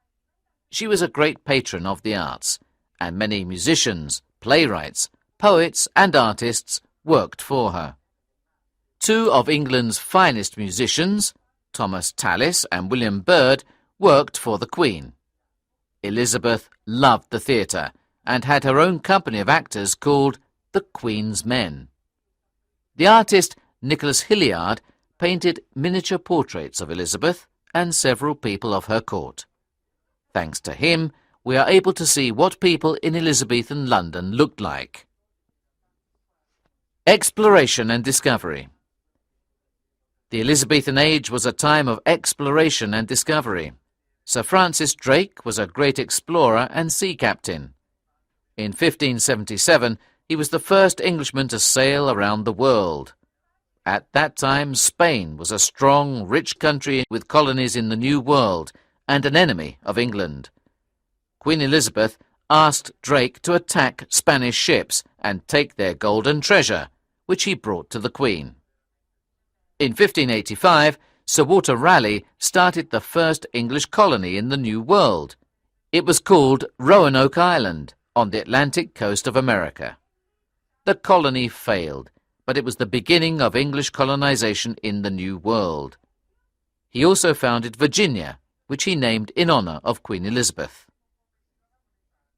She was a great patron of the arts, and many musicians, playwrights, poets and artists worked for her. Two of England's finest musicians, Thomas Tallis and William Byrd, worked for the Queen. Elizabeth loved the theatre and had her own company of actors called the Queen's Men. The artist Nicholas Hilliard painted miniature portraits of Elizabeth and several people of her court. Thanks to him, we are able to see what people in Elizabethan London looked like. Exploration and discovery. The Elizabethan age was a time of exploration and discovery. Sir Francis Drake was a great explorer and sea captain. In 1577, he was the first Englishman to sail around the world. At that time, Spain was a strong, rich country with colonies in the New World and an enemy of England. Queen Elizabeth asked Drake to attack Spanish ships and take their golden treasure, which he brought to the Queen. In 1585, Sir Walter Raleigh started the first English colony in the New World. It was called Roanoke Island, on the Atlantic coast of America. The colony failed, but it was the beginning of English colonization in the New World. He also founded Virginia, which he named in honor of Queen Elizabeth.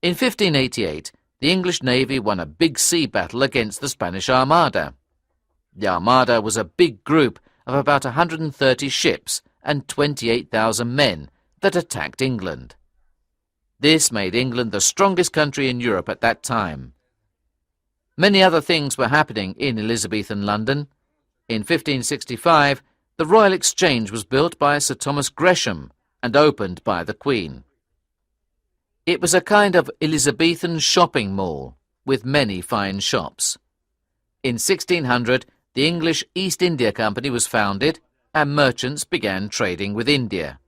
In 1588, the English Navy won a big sea battle against the Spanish Armada. The Armada was a big group of about 130 ships and 28,000 men that attacked England. This made England the strongest country in Europe at that time. Many other things were happening in Elizabethan London. In 1565, the Royal Exchange was built by Sir Thomas Gresham and opened by the Queen. It was a kind of Elizabethan shopping mall with many fine shops. In 1600, the English East India Company was founded and merchants began trading with India.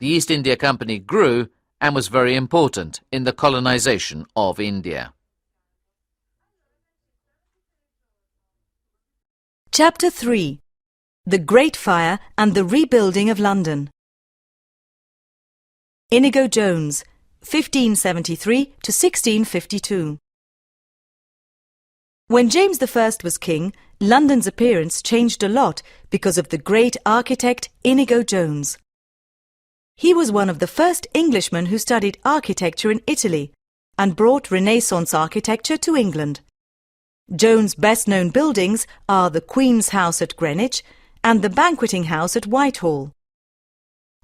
The East India Company grew and was very important in the colonization of India. Chapter 3. The Great Fire and the Rebuilding of London. Inigo Jones, 1573 to 1652. When James I was king, London's appearance changed a lot because of the great architect Inigo Jones. He was one of the first Englishmen who studied architecture in Italy and brought Renaissance architecture to England. Jones' best-known buildings are the Queen's House at Greenwich and the Banqueting House at Whitehall.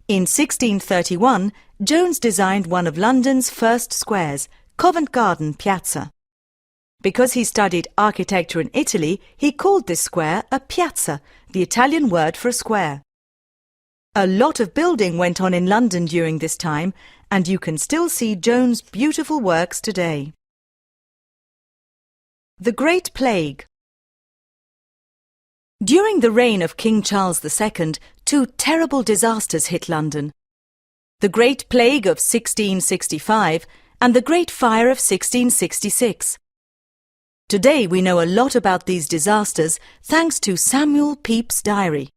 In 1631, Jones designed one of London's first squares, Covent Garden Piazza. Because he studied architecture in Italy, he called this square a piazza, the Italian word for a square. A lot of building went on in London during this time, and you can still see Jones' beautiful works today. The Great Plague. During the reign of King Charles II, two terrible disasters hit London: the Great Plague of 1665 and the Great Fire of 1666. Today we know a lot about these disasters thanks to Samuel Pepys' diary.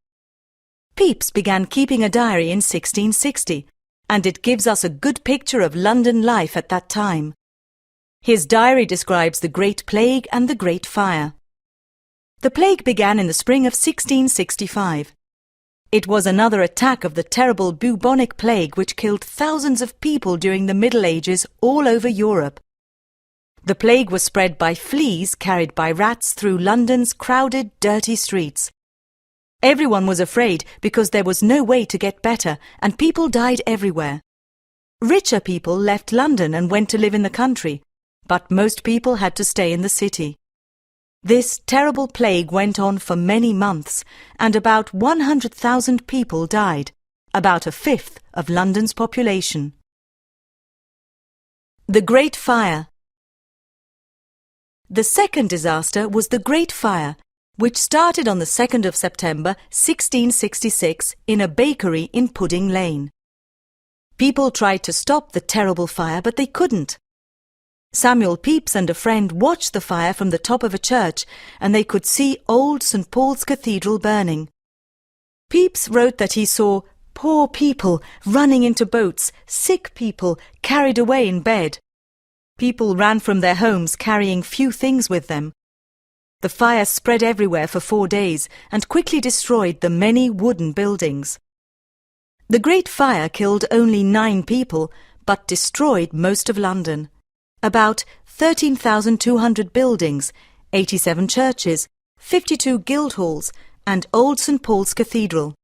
Pepys began keeping a diary in 1660, and it gives us a good picture of London life at that time. His diary describes the Great Plague and the Great Fire. The plague began in the spring of 1665. It was another attack of the terrible bubonic plague which killed thousands of people during the Middle Ages all over Europe. The plague was spread by fleas carried by rats through London's crowded, dirty streets. Everyone was afraid because there was no way to get better, and people died everywhere. Richer people left London and went to live in the country, but most people had to stay in the city. This terrible plague went on for many months, and about 100,000 people died, about a fifth of London's population. The Great Fire. The second disaster was the Great Fire, which started on the 2nd of September 1666 in a bakery in Pudding Lane. People tried to stop the terrible fire, but they couldn't. Samuel Pepys and a friend watched the fire from the top of a church, and they could see old St. Paul's Cathedral burning. Pepys wrote that he saw poor people running into boats, sick people carried away in bed. People ran from their homes carrying few things with them. The fire spread everywhere for 4 days and quickly destroyed the many wooden buildings. The Great Fire killed only 9 people, but destroyed most of London. About 13,200 buildings, 87 churches, 52 guildhalls, and old St. Paul's Cathedral.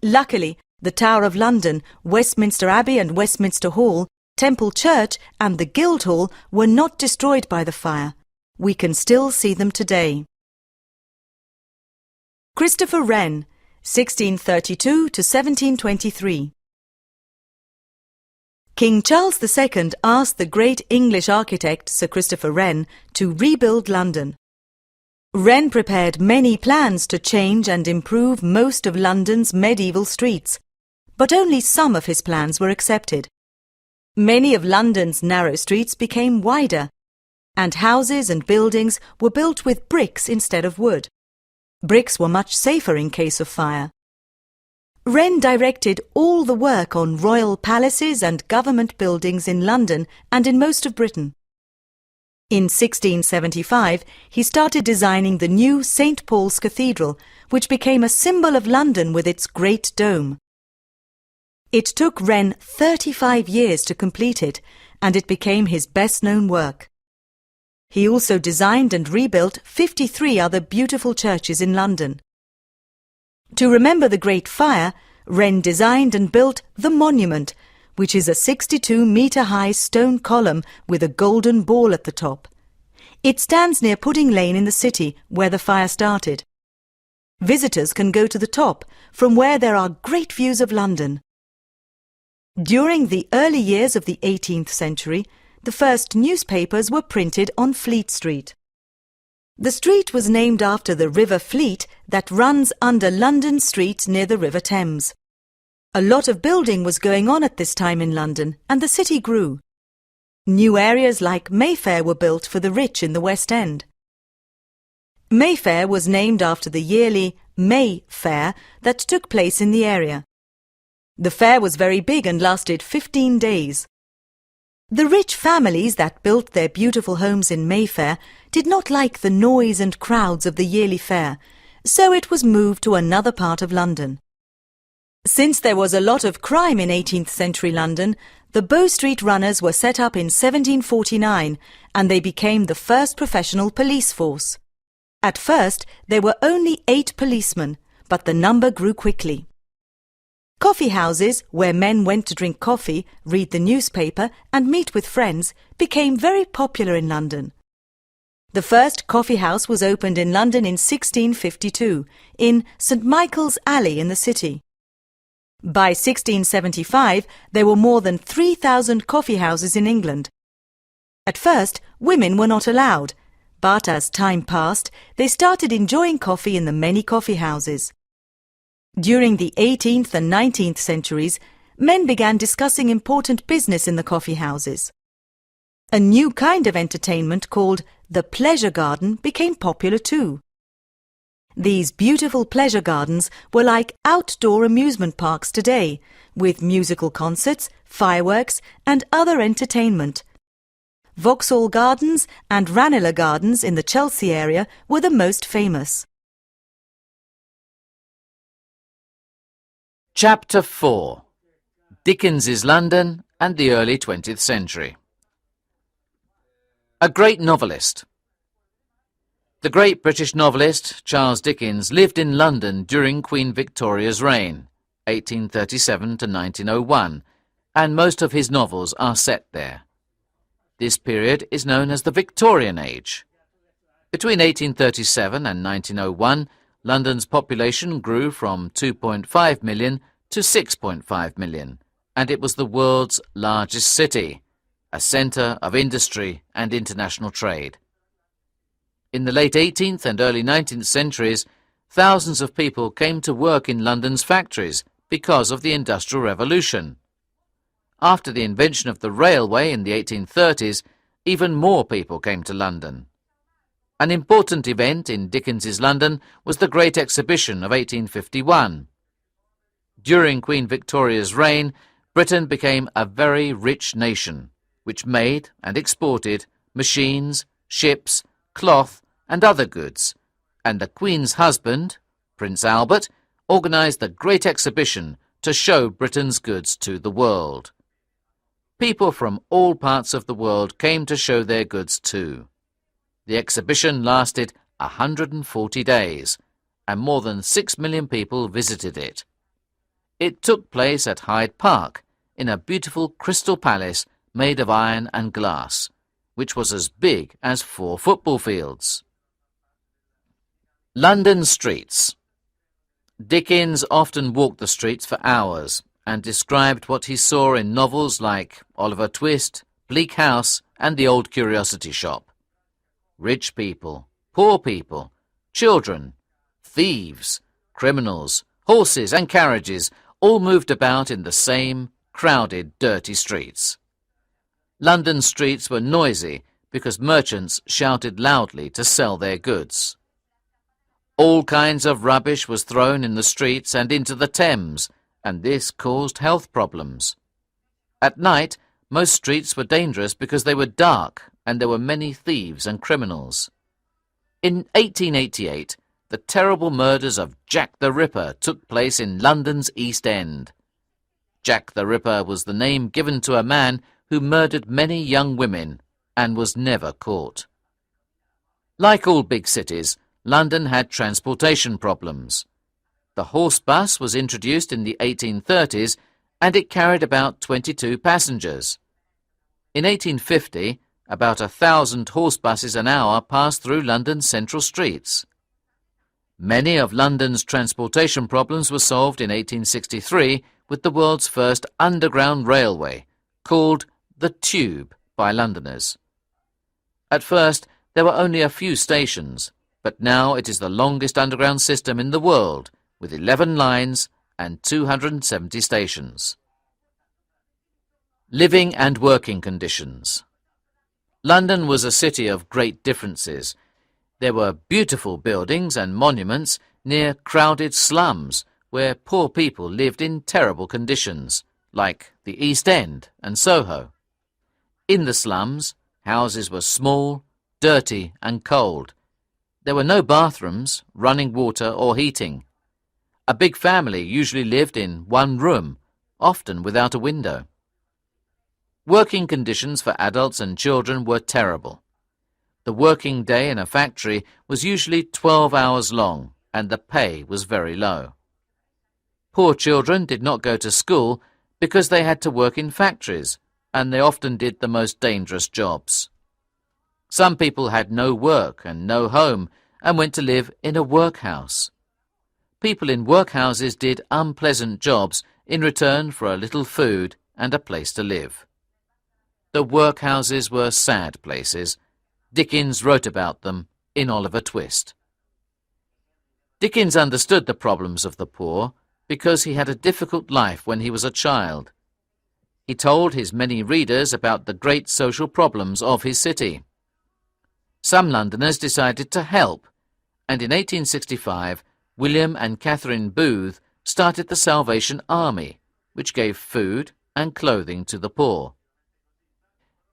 Luckily, the Tower of London, Westminster Abbey and Westminster Hall, Temple Church and the Guildhall were not destroyed by the fire. We can still see them today. Christopher Wren, 1632 to 1723. King Charles II asked the great English architect Sir Christopher Wren to rebuild London. Wren prepared many plans to change and improve most of London's medieval streets, but only some of his plans were accepted. Many of London's narrow streets became wider, and houses and buildings were built with bricks instead of wood. Bricks were much safer in case of fire. Wren directed all the work on royal palaces and government buildings in London and in most of Britain. In 1675, he started designing the new St. Paul's Cathedral, which became a symbol of London with its great dome. It took Wren 35 years to complete it, and it became his best-known work. He also designed and rebuilt 53 other beautiful churches in London. To remember the Great Fire, Wren designed and built the Monument, which is a 62-metre-high stone column with a golden ball at the top. It stands near Pudding Lane in the city, where the fire started. Visitors can go to the top, from where there are great views of London. During the early years of the 18th century, the first newspapers were printed on Fleet Street. The street was named after the River Fleet that runs under London Street near the River Thames. A lot of building was going on at this time in London, and the city grew. New areas like Mayfair were built for the rich in the West End. Mayfair was named after the yearly May Fair that took place in the area. The fair was very big and lasted 15 days. The rich families that built their beautiful homes in Mayfair did not like the noise and crowds of the yearly fair, so it was moved to another part of London. Since there was a lot of crime in 18th century London, the Bow Street Runners were set up in 1749 and they became the first professional police force. At first, there were only 8 policemen, but the number grew quickly. Coffee houses, where men went to drink coffee, read the newspaper and meet with friends, became very popular in London. The first coffee house was opened in London in 1652, in St. Michael's Alley in the city. By 1675, there were more than 3,000 coffee houses in England. At first, women were not allowed, but as time passed, they started enjoying coffee in the many coffee houses. During the 18th and 19th centuries, men began discussing important business in the coffee houses. A new kind of entertainment called the pleasure garden became popular too. These beautiful pleasure gardens were like outdoor amusement parks today, with musical concerts, fireworks and other entertainment. Vauxhall Gardens and Ranelagh Gardens in the Chelsea area were the most famous. Chapter 4. Dickens's London and the Early 20th Century. A great novelist. The great British novelist Charles Dickens lived in London during Queen Victoria's reign, 1837 to 1901, and most of his novels are set there. This period is known as the Victorian Age. Between 1837 and 1901, London's population grew from 2.5 million to 6.5 million, and it was the world's largest city, a centre of industry and international trade. In the late 18th and early 19th centuries, thousands of people came to work in London's factories because of the Industrial Revolution. After the invention of the railway in the 1830s, even more people came to London. An important event in Dickens's London was the Great Exhibition of 1851. During Queen Victoria's reign, Britain became a very rich nation, which made and exported machines, ships, cloth and other goods, and the Queen's husband, Prince Albert, organised the Great Exhibition to show Britain's goods to the world. People from all parts of the world came to show their goods too. The exhibition lasted 140 days, and more than 6 million people visited it. It took place at Hyde Park, in a beautiful crystal palace made of iron and glass, which was as big as 4 football fields. London streets. Dickens often walked the streets for hours and described what he saw in novels like Oliver Twist, Bleak House and The Old Curiosity Shop. Rich people, poor people, children, thieves, criminals, horses and carriages all moved about in the same crowded, dirty streets. London streets were noisy because merchants shouted loudly to sell their goods. All kinds of rubbish was thrown in the streets and into the Thames, and this caused health problems. At night, most streets were dangerous because they were dark and there were many thieves and criminals. In 1888, the terrible murders of Jack the Ripper took place in London's East End. Jack the Ripper was the name given to a man who murdered many young women and was never caught. Like all big cities, London had transportation problems. The horse bus was introduced in the 1830s and it carried about 22 passengers. In 1850, about 1,000 horse buses an hour passed through London's central streets. Many of London's transportation problems were solved in 1863 with the world's first underground railway, called the Tube by Londoners. At first, there were only a few stations, but now it is the longest underground system in the world, with 11 lines and 270 stations. Living and working conditions. London was a city of great differences. There were beautiful buildings and monuments near crowded slums where poor people lived in terrible conditions, like the East End and Soho. In the slums, houses were small, dirty and cold. There were no bathrooms, running water or heating. A big family usually lived in one room, often without a window. Working conditions for adults and children were terrible. The working day in a factory was usually 12 hours long, and the pay was very low. Poor children did not go to school because they had to work in factories, and they often did the most dangerous jobs. Some people had no work and no home and went to live in a workhouse. People in workhouses did unpleasant jobs in return for a little food and a place to live. The workhouses were sad places. Dickens wrote about them in Oliver Twist. Dickens understood the problems of the poor because he had a difficult life when he was a child. He told his many readers about the great social problems of his city. Some Londoners decided to help, and in 1865, William and Catherine Booth started the Salvation Army, which gave food and clothing to the poor.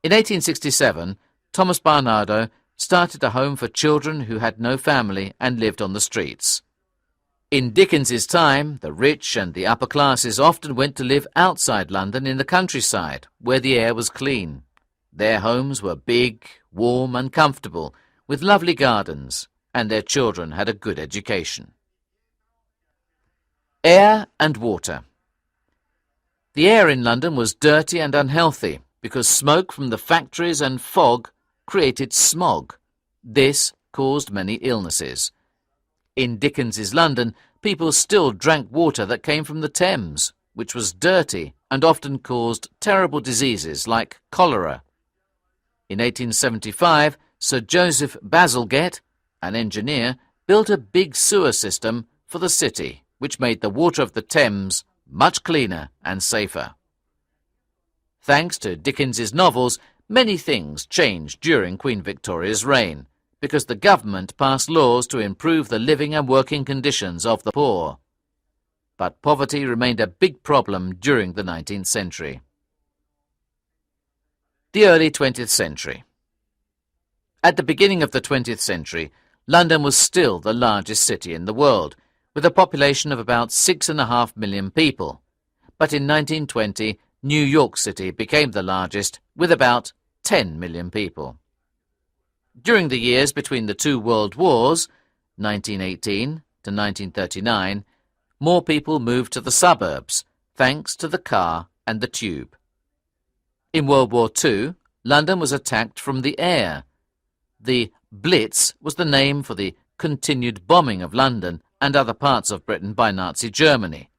In 1867, Thomas Barnardo started a home for children who had no family and lived on the streets. In Dickens's time, the rich and the upper classes often went to live outside London in the countryside, where the air was clean. Their homes were big, warm and comfortable, with lovely gardens, and their children had a good education. Air and water. The air in London was dirty and unhealthy because smoke from the factories and fog created smog. This caused many illnesses. In Dickens's London, people still drank water that came from the Thames, which was dirty and often caused terrible diseases like cholera. In 1875, Sir Joseph Bazalgette, an engineer, built a big sewer system for the city, which made the water of the Thames much cleaner and safer. Thanks to Dickens's novels, many things changed during Queen Victoria's reign, because the government passed laws to improve the living and working conditions of the poor. But poverty remained a big problem during the 19th century. The early 20th century. At the beginning of the 20th century, London was still the largest city in the world, with a population of about 6.5 million people. But in 1920, New York City became the largest, with about 10 million people. During the years between the two world wars, 1918 to 1939, more people moved to the suburbs, thanks to the car and the tube. In World War II, London was attacked from the air. The Blitz was the name for the continued bombing of London and other parts of Britain by Nazi Germany.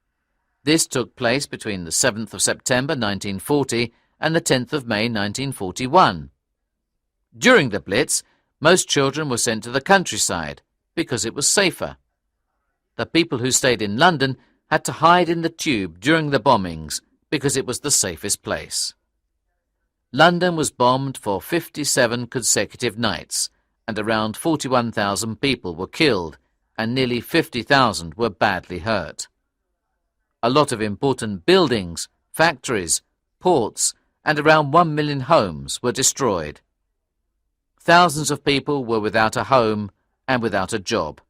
This took place between the 7th of September 1940 and the 10th of May 1941. During the Blitz, most children were sent to the countryside because it was safer. The people who stayed in London had to hide in the tube during the bombings because it was the safest place. London was bombed for 57 consecutive nights, and around 41,000 people were killed, and nearly 50,000 were badly hurt. A lot of important buildings, factories, ports, and around 1 million homes were destroyed. Thousands of people were without a home and without a job.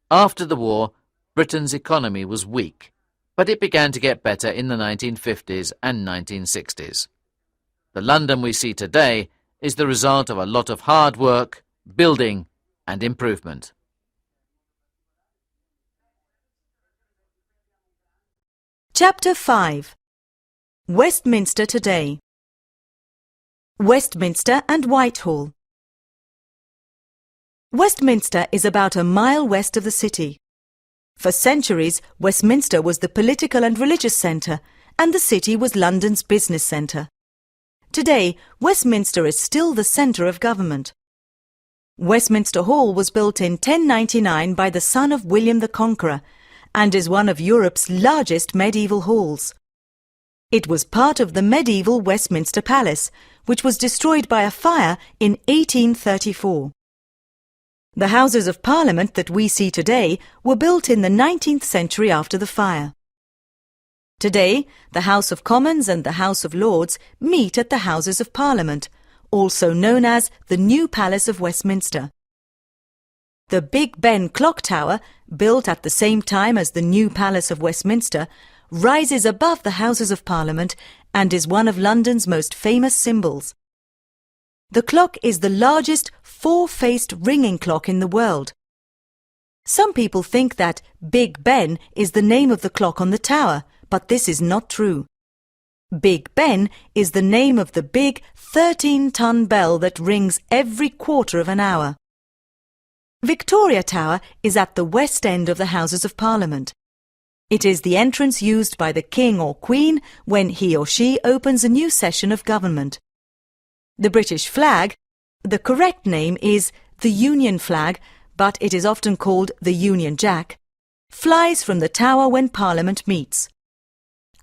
After the war, Britain's economy was weak, but it began to get better in the 1950s and 1960s. The London we see today is the result of a lot of hard work, building and improvement. Chapter 5. Westminster Today. Westminster and Whitehall. Westminster is about a mile west of the city. For centuries, Westminster was the political and religious centre, and the city was London's business centre. Today, Westminster is still the centre of government. Westminster Hall was built in 1099 by the son of William the Conqueror, and is one of Europe's largest medieval halls. It was part of the medieval Westminster Palace, which was destroyed by a fire in 1834. The Houses of Parliament that we see today were built in the 19th century after the fire. Today, the House of Commons and the House of Lords meet at the Houses of Parliament, also known as the New Palace of Westminster. The Big Ben clock tower, built at the same time as the New Palace of Westminster, rises above the Houses of Parliament and is one of London's most famous symbols. The clock is the largest four-faced ringing clock in the world. Some people think that Big Ben is the name of the clock on the tower, but this is not true. Big Ben is the name of the big 13-ton bell that rings every quarter of an hour. Victoria Tower is at the west end of the Houses of Parliament. It is the entrance used by the King or Queen when he or she opens a new session of government. The British flag, the correct name is the Union flag, but it is often called the Union Jack, flies from the tower when Parliament meets.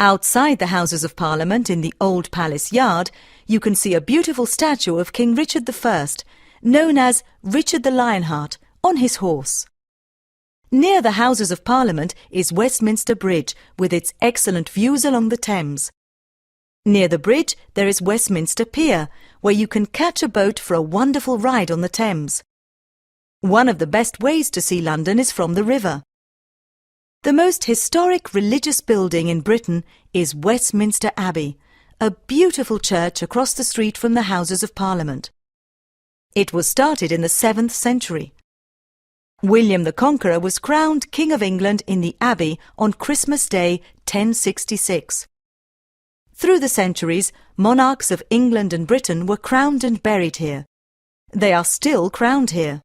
Outside the Houses of Parliament in the Old Palace Yard, you can see a beautiful statue of King Richard I, known as Richard the Lionheart, on his horse. Near the Houses of Parliament is Westminster Bridge with its excellent views along the Thames. Near the bridge there is Westminster Pier, where you can catch a boat for a wonderful ride on the Thames. One of the best ways to see London is from the river. The most historic religious building in Britain is Westminster Abbey, a beautiful church across the street from the Houses of Parliament. It was started in the 7th century. William the Conqueror was crowned King of England in the Abbey on Christmas Day 1066. Through the centuries, monarchs of England and Britain were crowned and buried here. They are still crowned here.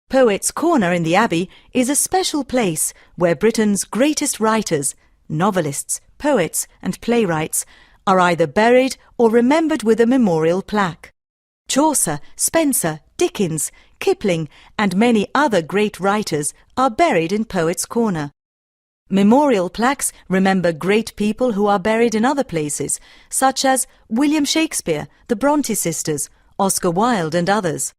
Poets' Corner in the Abbey is a special place where Britain's greatest writers, novelists, poets and playwrights are either buried or remembered with a memorial plaque. Chaucer, Spenser, Dickens, Kipling and many other great writers are buried in Poets' Corner. Memorial plaques remember great people who are buried in other places, such as William Shakespeare, the Bronte sisters, Oscar Wilde and others.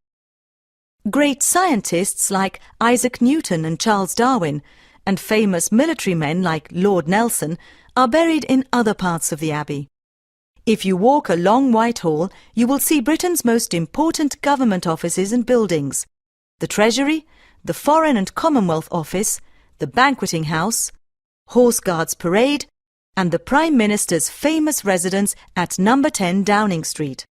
Great scientists like Isaac Newton and Charles Darwin, and famous military men like Lord Nelson, are buried in other parts of the Abbey. If you walk along Whitehall, you will see Britain's most important government offices and buildings: the Treasury, the Foreign and Commonwealth Office, the Banqueting House, Horse Guards Parade, and the Prime Minister's famous residence at No. 10 Downing Street.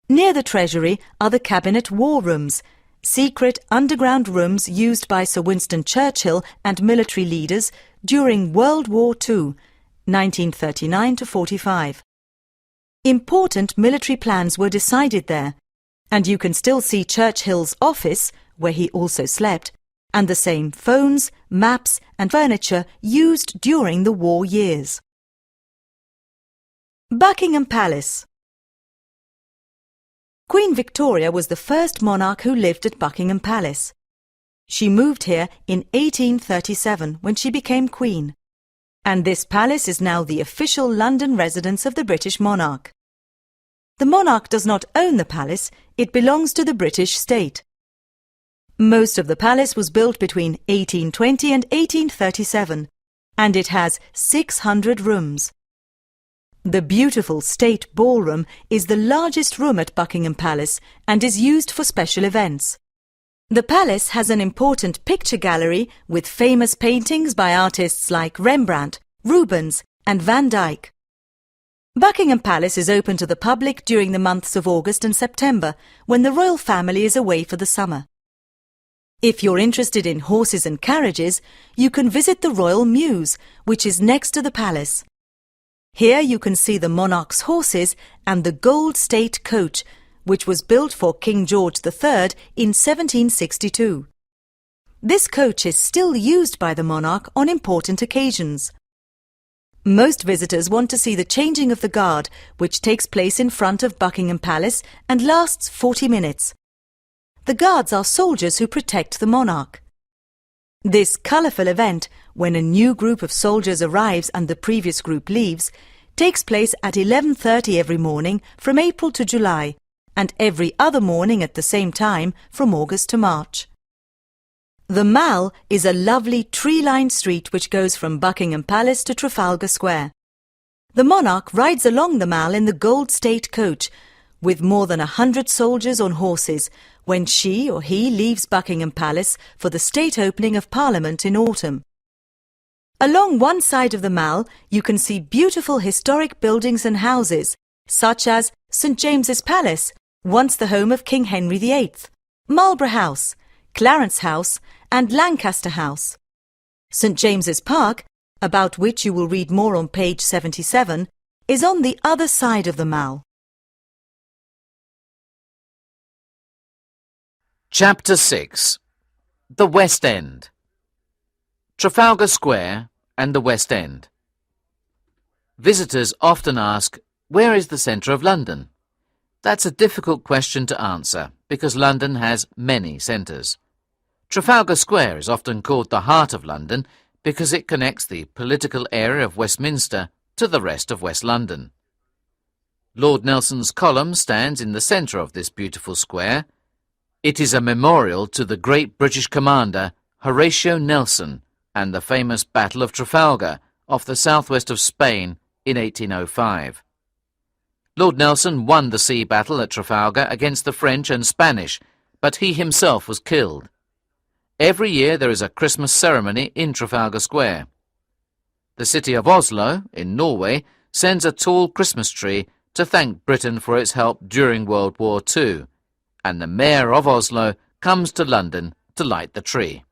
Near the Treasury are the Cabinet War Rooms, secret underground rooms used by Sir Winston Churchill and military leaders during World War II, 1939–45. Important military plans were decided there, and you can still see Churchill's office, where he also slept, and the same phones, maps and furniture used during the war years. Buckingham Palace. Queen Victoria was the first monarch who lived at Buckingham Palace. She moved here in 1837 when she became Queen, and this palace is now the official London residence of the British monarch. The monarch does not own the palace, it belongs to the British state. Most of the palace was built between 1820 and 1837, and it has 600 rooms. The beautiful State Ballroom is the largest room at Buckingham Palace and is used for special events. The palace has an important picture gallery with famous paintings by artists like Rembrandt, Rubens and Van Dyck. Buckingham Palace is open to the public during the months of August and September, when the royal family is away for the summer. If you're interested in horses and carriages, you can visit the Royal Mews, which is next to the palace. Here you can see the monarch's horses and the Gold State Coach, which was built for King George III in 1762. This coach is still used by the monarch on important occasions. Most visitors want to see the changing of the guard, which takes place in front of Buckingham Palace and lasts 40 minutes. The guards are soldiers who protect the monarch. This colourful event, when a new group of soldiers arrives and the previous group leaves, takes place at 11:30 every morning from April to July, and every other morning at the same time from August to March. The Mall is a lovely tree-lined street which goes from Buckingham Palace to Trafalgar Square. The monarch rides along the Mall in the Gold State Coach, with more than 100 soldiers on horses, when she or he leaves Buckingham Palace for the state opening of Parliament in autumn. Along one side of the Mall, you can see beautiful historic buildings and houses, such as St James's Palace, once the home of King Henry VIII, Marlborough House, Clarence House, and Lancaster House. St James's Park, about which you will read more on page 77, is on the other side of the Mall. Chapter 6. The West End. Trafalgar Square and the West End. Visitors often ask, where is the centre of London? That's a difficult question to answer because London has many centres. Trafalgar Square is often called the heart of London because it connects the political area of Westminster to the rest of West London. Lord Nelson's column stands in the centre of this beautiful square. It is a memorial to the great British commander Horatio Nelson and the famous Battle of Trafalgar off the southwest of Spain in 1805. Lord Nelson won the sea battle at Trafalgar against the French and Spanish, but he himself was killed. Every year there is a Christmas ceremony in Trafalgar Square. The city of Oslo, in Norway, sends a tall Christmas tree to thank Britain for its help during World War II, and the mayor of Oslo comes to London to light the tree.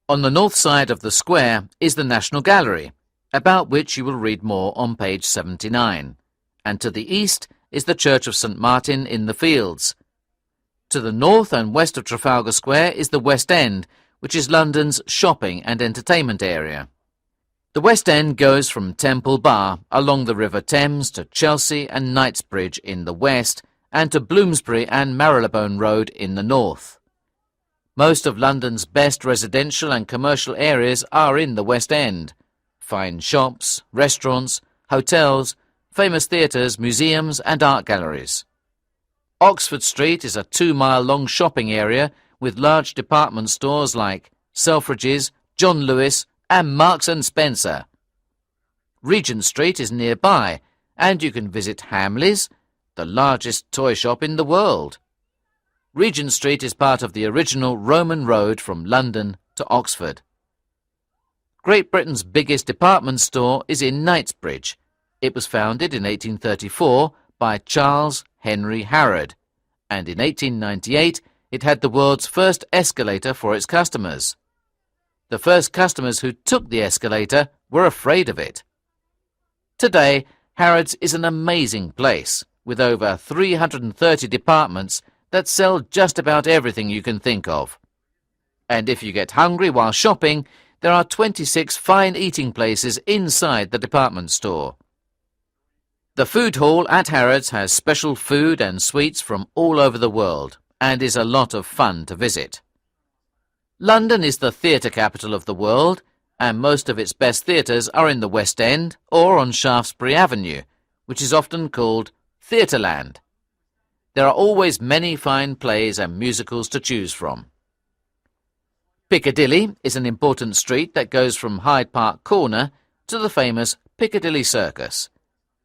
On the north side of the square is the National Gallery, about which you will read more on page 79, and to the east is the Church of St Martin in the Fields. To the north and west of Trafalgar Square is the West End, which is London's shopping and entertainment area. The West End goes from Temple Bar along the River Thames to Chelsea and Knightsbridge in the west, and to Bloomsbury and Marylebone Road in the north. Most of London's best residential and commercial areas are in the West End. Fine shops, restaurants, hotels, famous theatres, museums and art galleries. Oxford Street is a 2-mile-long shopping area with large department stores like Selfridges, John Lewis and Marks and Spencer. Regent Street is nearby, and you can visit Hamleys, the largest toy shop in the world. Regent Street is part of the original Roman road from London to Oxford. Great Britain's biggest department store is in Knightsbridge. It was founded in 1834 by Charles Henry Harrod, and in 1898 it had the world's first escalator for its customers. The first customers who took the escalator were afraid of it. Today, Harrods is an amazing place, with over 330 departments that sell just about everything you can think of. And if you get hungry while shopping, there are 26 fine eating places inside the department store. The food hall at Harrods has special food and sweets from all over the world and is a lot of fun to visit. London is the theatre capital of the world, and most of its best theatres are in the West End or on Shaftesbury Avenue, which is often called Theatreland. There are always many fine plays and musicals to choose from. Piccadilly is an important street that goes from Hyde Park Corner to the famous Piccadilly Circus.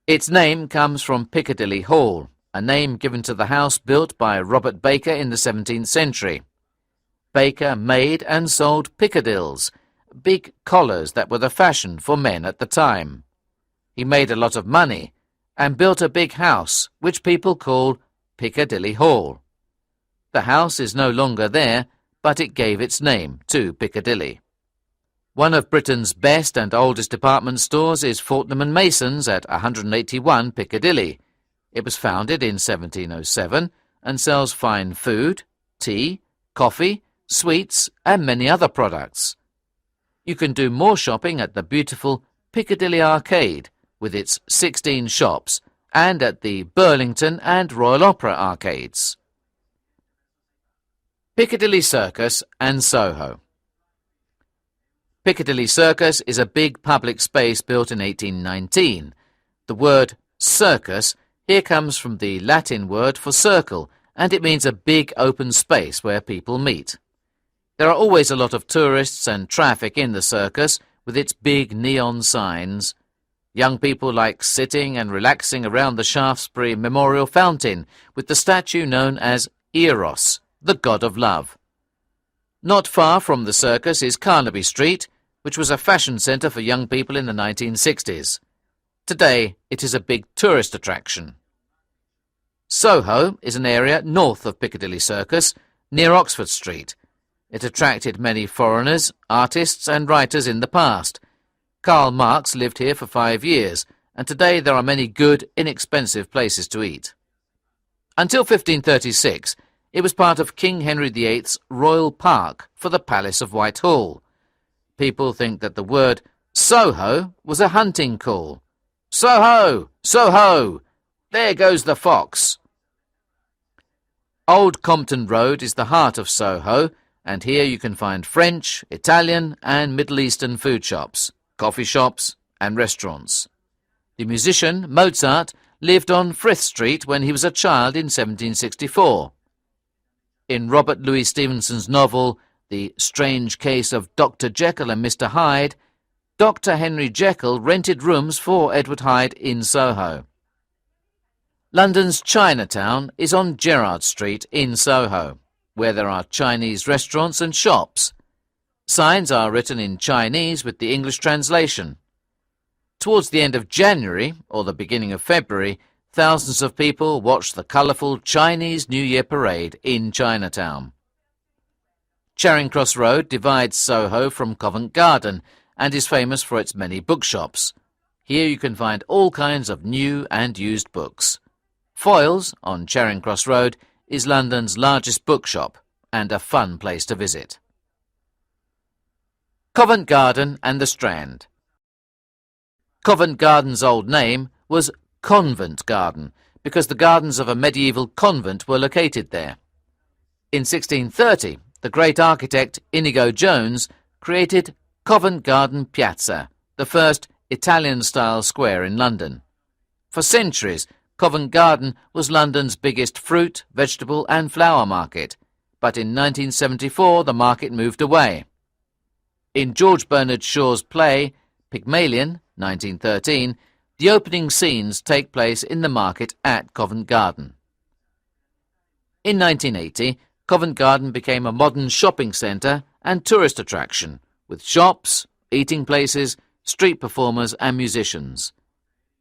Its name comes from Piccadilly Hall, a name given to the house built by Robert Baker in the 17th century. Baker made and sold piccadilles, big collars that were the fashion for men at the time. He made a lot of money and built a big house, which people call Piccadilly Hall. The house is no longer there, but it gave its name to Piccadilly. One of Britain's best and oldest department stores is Fortnum & Mason's at 181 Piccadilly. It was founded in 1707 and sells fine food, tea, coffee, sweets and many other products. You can do more shopping at the beautiful Piccadilly Arcade with its 16 shops and at the Burlington and Royal Opera arcades. Piccadilly Circus and Soho. Piccadilly Circus is a big public space built in 1819. The word circus here comes from the Latin word for circle, and it means a big open space where people meet. There are always a lot of tourists and traffic in the circus with its big neon signs. Young people like sitting and relaxing around the Shaftesbury Memorial Fountain with the statue known as Eros, the god of love. Not far from the circus is Carnaby Street, which was a fashion centre for young people in the 1960s. Today, it is a big tourist attraction. Soho is an area north of Piccadilly Circus, near Oxford Street. It attracted many foreigners, artists and writers in the past. Karl Marx lived here for 5 years, and today there are many good, inexpensive places to eat. Until 1536, it was part of King Henry VIII's Royal Park for the Palace of Whitehall. People think that the word Soho was a hunting call. Soho! Soho! There goes the fox! Old Compton Road is the heart of Soho, and here you can find French, Italian and Middle Eastern food shops, coffee shops and restaurants. The musician Mozart lived on Frith Street when he was a child in 1764. In Robert Louis Stevenson's novel The Strange Case of Dr. Jekyll and Mr. Hyde, Dr. Henry Jekyll rented rooms for Edward Hyde in Soho. London's Chinatown is on Gerrard Street in Soho, where there are Chinese restaurants and shops. Signs are written in Chinese with the English translation. Towards the end of January, or the beginning of February, thousands of people watch the colourful Chinese New Year parade in Chinatown. Charing Cross Road divides Soho from Covent Garden and is famous for its many bookshops. Here you can find all kinds of new and used books. Foyles, on Charing Cross Road, is London's largest bookshop and a fun place to visit. Covent Garden and the Strand. Covent Garden's old name was Convent Garden because the gardens of a medieval convent were located there. In 1630, the great architect Inigo Jones created Covent Garden Piazza, the first Italian-style square in London. For centuries, Covent Garden was London's biggest fruit, vegetable and flower market, but in 1974 the market moved away. In George Bernard Shaw's play Pygmalion, 1913, the opening scenes take place in the market at Covent Garden. In 1980, Covent Garden became a modern shopping centre and tourist attraction, with shops, eating places, street performers and musicians.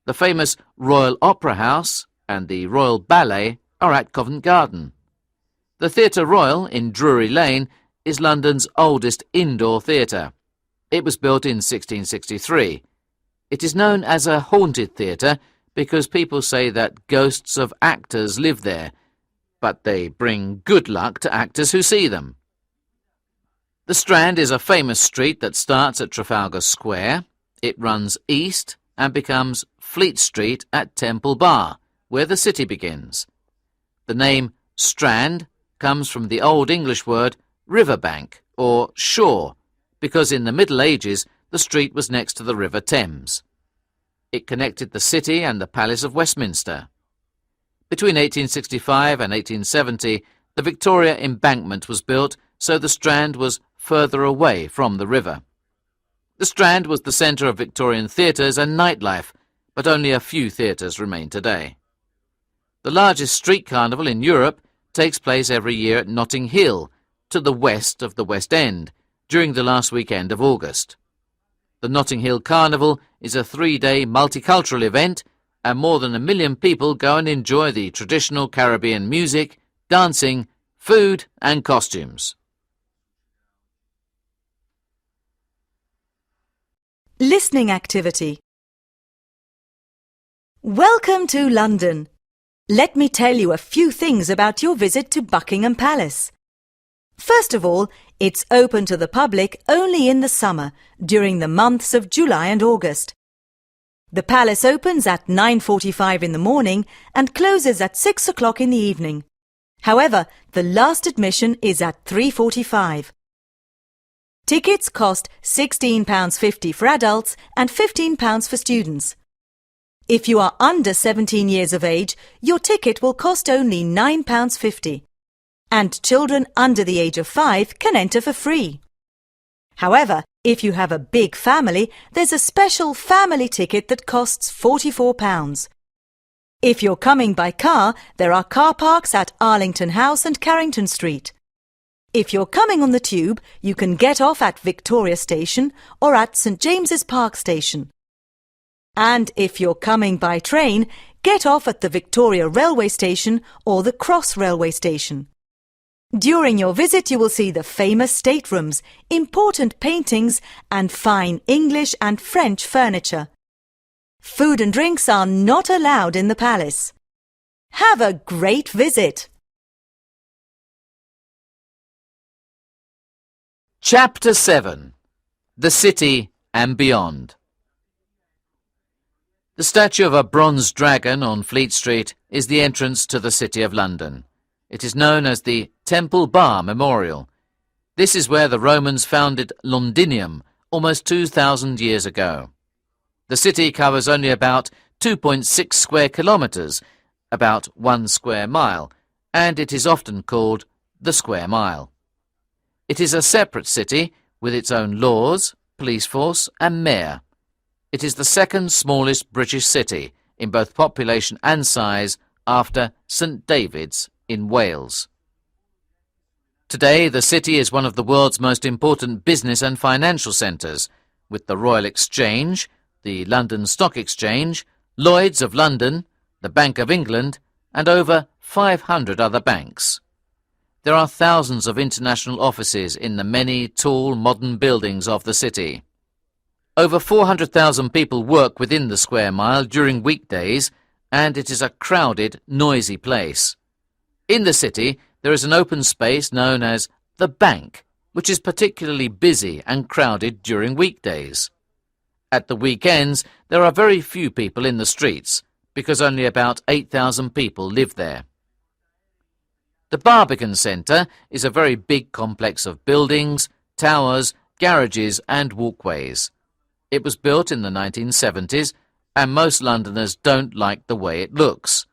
The famous Royal Opera House and the Royal Ballet are at Covent Garden. The Theatre Royal in Drury Lane is London's oldest indoor theatre. It was built in 1663. It is known as a haunted theatre because people say that ghosts of actors live there, but they bring good luck to actors who see them. The Strand is a famous street that starts at Trafalgar Square. It runs east and becomes Fleet Street at Temple Bar, where the city begins. The name Strand comes from the Old English word riverbank or shore, because in the Middle Ages the street was next to the River Thames. It connected the city and the Palace of Westminster. Between 1865 and 1870, the Victoria Embankment was built, so the Strand was further away from the river. The Strand was the centre of Victorian theatres and nightlife, but only a few theatres remain today. The largest street carnival in Europe takes place every year at Notting Hill, to the west of the West End, during the last weekend of August. The Notting Hill Carnival is a 3-day multicultural event, and more than 1 million people go and enjoy the traditional Caribbean music, dancing, food and costumes. Listening activity. Welcome to London. Let me tell you a few things about your visit to Buckingham Palace. First of all, it's open to the public only in the summer, during the months of July and August. The palace opens at 9:45 in the morning and closes at 6 o'clock in the evening. However, the last admission is at 3:45. Tickets cost £16.50 for adults and £15 for students. If you are under 17 years of age, your ticket will cost only £9.50. and children under the age of 5 can enter for free. However, if you have a big family, there's a special family ticket that costs £44. If you're coming by car, there are car parks at Arlington House and Carrington Street. If you're coming on the tube, you can get off at Victoria Station or at St James's Park Station. And if you're coming by train, get off at the Victoria Railway Station or the Cross Railway Station. During your visit, you will see the famous staterooms, important paintings, and fine English and French furniture. Food and drinks are not allowed in the palace. Have a great visit! Chapter 7. The City and Beyond. The statue of a bronze dragon on Fleet Street is the entrance to the City of London. It is known as the Temple Bar Memorial. This is where the Romans founded Londinium almost 2,000 years ago. The city covers only about 2.6 square kilometres, about 1 square mile, and it is often called the Square Mile. It is a separate city with its own laws, police force and mayor. It is the second smallest British city in both population and size after St David's in Wales. Today, the city is one of the world's most important business and financial centres, with the Royal Exchange, the London Stock Exchange, Lloyd's of London, the Bank of England, and over 500 other banks. There are thousands of international offices in the many tall modern buildings of the city. Over 400,000 people work within the Square Mile during weekdays, and it is a crowded, noisy place. In the city, there is an open space known as the Bank, which is particularly busy and crowded during weekdays. At the weekends, there are very few people in the streets, because only about 8,000 people live there. The Barbican Centre is a very big complex of buildings, towers, garages and walkways. It was built in the 1970s, and most Londoners don't like the way it looks.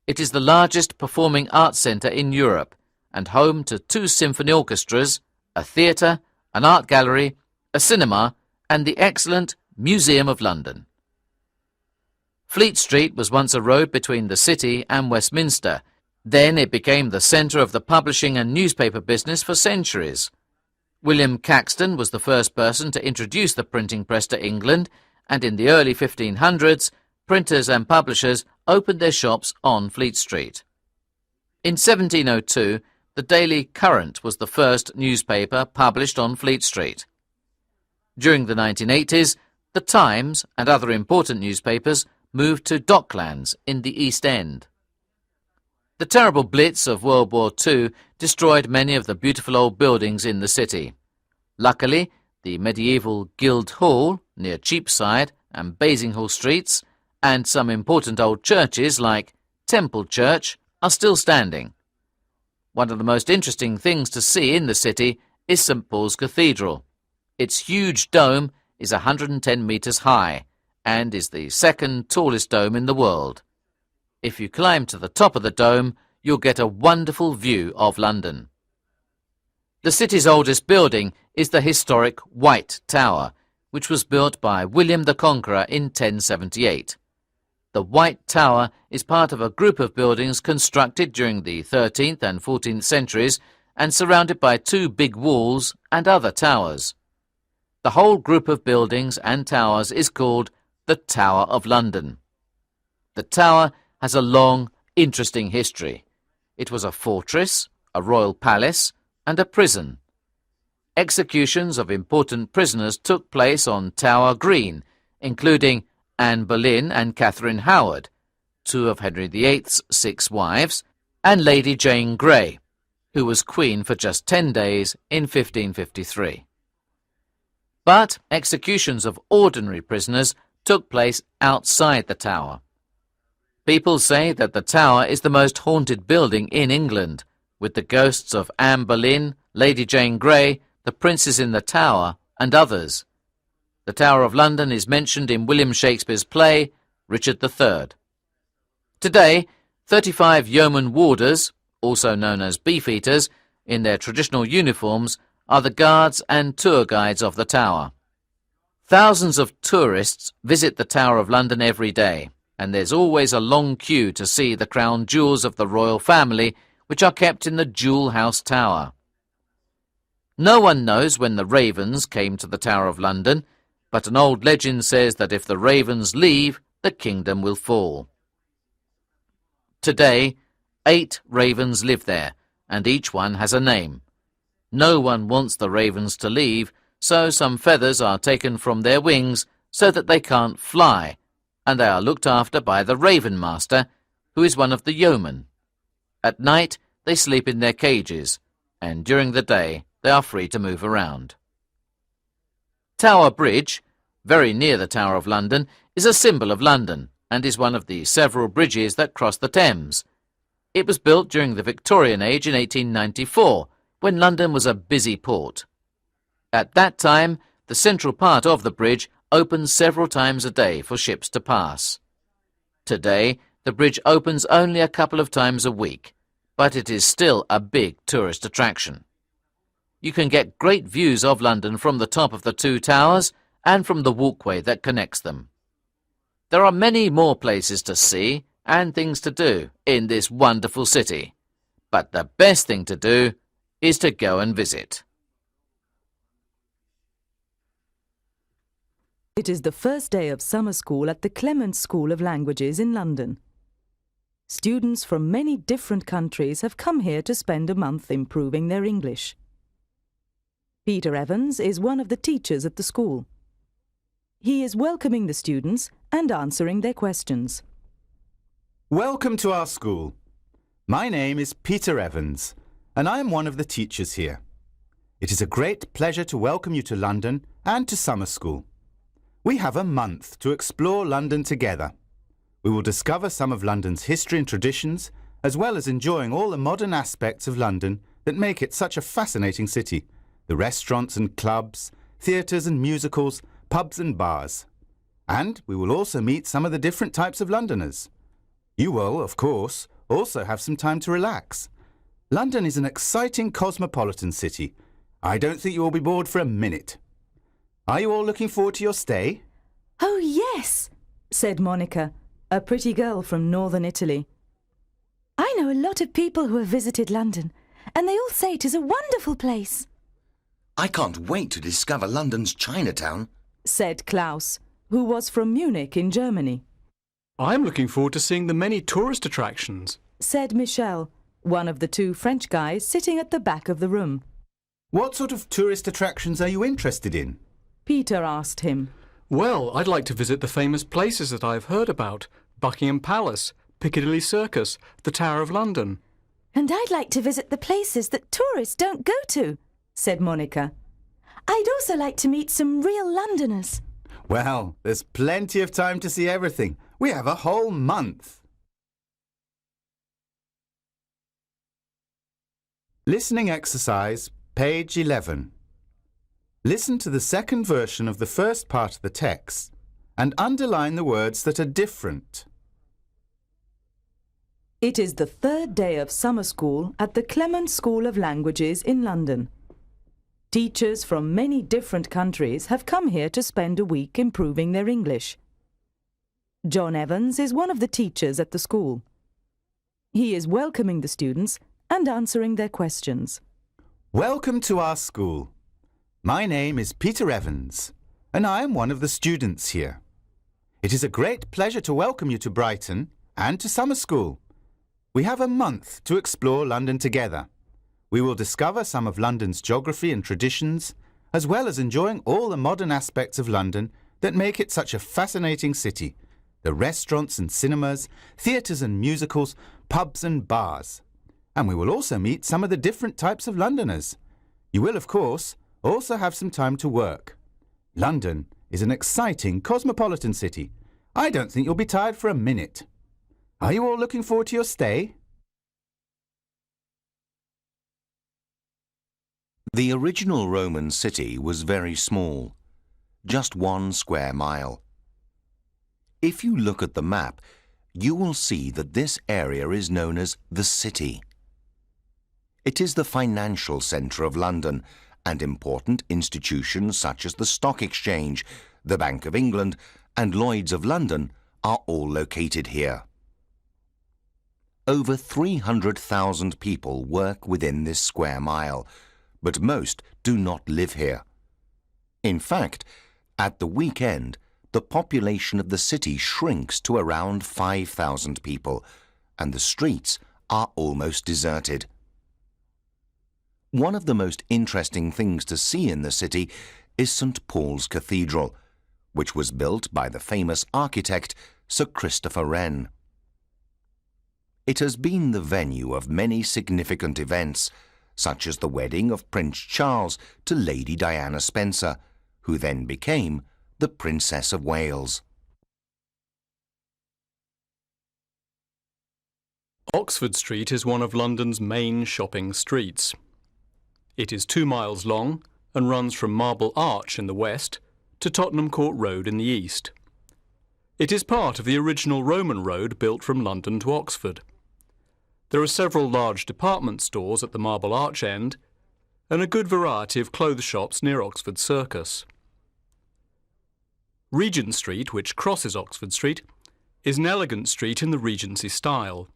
It is the largest performing arts centre in Europe and home to 2 symphony orchestras, a theatre, an art gallery, a cinema and the excellent Museum of London. Fleet Street was once a road between the city and Westminster. Then it became the centre of the publishing and newspaper business for centuries. William Caxton was the first person to introduce the printing press to England, and in the early 1500s, printers and publishers opened their shops on Fleet Street. In 1702, the Daily Courant was the first newspaper published on Fleet Street. During the 1980s, the Times and other important newspapers moved to Docklands in the East End. The terrible Blitz of World War II destroyed many of the beautiful old buildings in the city. Luckily, the medieval Guildhall near Cheapside and Basinghall Streets and some important old churches like Temple Church are still standing. One of the most interesting things to see in the city is St Paul's Cathedral. Its huge dome is 110 metres high and is the second tallest dome in the world. If you climb to the top of the dome, you'll get a wonderful view of London. The city's oldest building is the historic White Tower, which was built by William the Conqueror in 1078. The White Tower is part of a group of buildings constructed during the 13th and 14th centuries and surrounded by 2 big walls and other towers. The whole group of buildings and towers is called the Tower of London. The tower has a long, interesting history. It was a fortress, a royal palace, and a prison. Executions of important prisoners took place on Tower Green, including Anne Boleyn and Catherine Howard, 2 of Henry VIII's 6 wives, and Lady Jane Grey, who was queen for just 10 days in 1553. But executions of ordinary prisoners took place outside the tower. People say that the tower is the most haunted building in England, with the ghosts of Anne Boleyn, Lady Jane Grey, the princes in the tower, and others. The Tower of London is mentioned in William Shakespeare's play, Richard III. Today, 35 yeoman warders, also known as beefeaters, in their traditional uniforms, are the guards and tour guides of the tower. Thousands of tourists visit the Tower of London every day, and there's always a long queue to see the crown jewels of the royal family, which are kept in the Jewel House Tower. No one knows when the ravens came to the Tower of London, but an old legend says that if the ravens leave, the kingdom will fall. Today, 8 ravens live there, and each one has a name. No one wants the ravens to leave, so some feathers are taken from their wings so that they can't fly, and they are looked after by the Raven Master, who is one of the yeomen. At night, they sleep in their cages, and during the day, they are free to move around. Tower Bridge, very near the Tower of London, is a symbol of London and is one of the several bridges that cross the Thames. It was built during the Victorian Age in 1894, when London was a busy port. At that time, the central part of the bridge opened several times a day for ships to pass. Today, the bridge opens only a couple of times a week, but it is still a big tourist attraction. You can get great views of London from the top of the 2 towers and from the walkway that connects them. There are many more places to see and things to do in this wonderful city, but the best thing to do is to go and visit. It is the first day of summer school at the Clement School of Languages in London. Students from many different countries have come here to spend a month improving their English. Peter Evans is one of the teachers at the school. He is welcoming the students and answering their questions. Welcome to our school. My name is Peter Evans, and I am one of the teachers here. It is a great pleasure to welcome you to London and to summer school. We have a month to explore London together. We will discover some of London's history and traditions, as well as enjoying all the modern aspects of London that make it such a fascinating city. The restaurants and clubs, theatres and musicals, pubs and bars. And we will also meet some of the different types of Londoners. You will, of course, also have some time to relax. London is an exciting cosmopolitan city. I don't think you will be bored for a minute. Are you all looking forward to your stay? "Oh, yes," said Monica, a pretty girl from northern Italy. "I know a lot of people who have visited London, and they all say it is a wonderful place," I can't wait to discover London's Chinatown, said Klaus, who was from Munich in Germany. I'm looking forward to seeing the many tourist attractions, Said Michel, one of the 2 French guys sitting at the back of the room. What sort of tourist attractions are you interested in? Peter asked him. Well, I'd like to visit the famous places that I've heard about. Buckingham Palace, Piccadilly Circus, the Tower of London. "And I'd like to visit the places that tourists don't go to," said Monica. "I'd also like to meet some real Londoners." Well, there's plenty of time to see everything. We have a whole month. Listening exercise, page 11. Listen to the second version of the first part of the text and underline the words that are different. It is the 3rd day of summer school at the Clement School of Languages in London. Teachers from many different countries have come here to spend a week improving their English. John Evans is one of the teachers at the school. He is welcoming the students and answering their questions. Welcome to our school. My name is Peter Evans, and I am one of the students here. It is a great pleasure to welcome you to Brighton and to summer school. We have a month to explore London together. We will discover some of London's geography and traditions, as well as enjoying all the modern aspects of London that make it such a fascinating city. The restaurants and cinemas, theatres and musicals, pubs and bars. And we will also meet some of the different types of Londoners. You will, of course, also have some time to work. London is an exciting cosmopolitan city. I don't think you'll be tired for a minute. Are you all looking forward to your stay? The original Roman city was very small, just 1 square mile. If you look at the map, you will see that this area is known as the city. It is the financial centre of London, and important institutions such as the Stock Exchange, the Bank of England, and Lloyd's of London are all located here. Over 300,000 people work within this square mile, but most do not live here. In fact, at the weekend, the population of the city shrinks to around 5,000 people, and the streets are almost deserted. One of the most interesting things to see in the city is St. Paul's Cathedral, which was built by the famous architect Sir Christopher Wren. It has been the venue of many significant events, such as the wedding of Prince Charles to Lady Diana Spencer, who then became the Princess of Wales. Oxford Street is one of London's main shopping streets. It is 2 miles long and runs from Marble Arch in the west to Tottenham Court Road in the east. It is part of the original Roman road built from London to Oxford. There are several large department stores at the Marble Arch end and a good variety of clothes shops near Oxford Circus. Regent Street, which crosses Oxford Street, is an elegant street in the Regency style.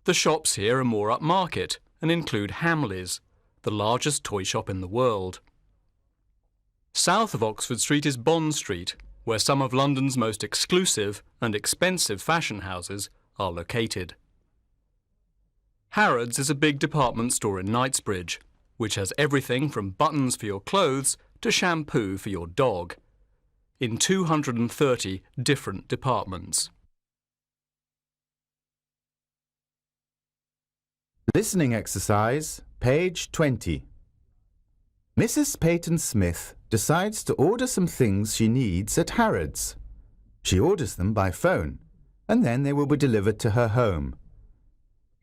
The shops here are more upmarket and include Hamleys, the largest toy shop in the world. South of Oxford Street is Bond Street, where some of London's most exclusive and expensive fashion houses are located. Harrods is a big department store in Knightsbridge, which has everything from buttons for your clothes to shampoo for your dog, in 230 different departments. Listening exercise, page 20. Mrs. Peyton Smith decides to order some things she needs at Harrods. She orders them by phone, and then they will be delivered to her home.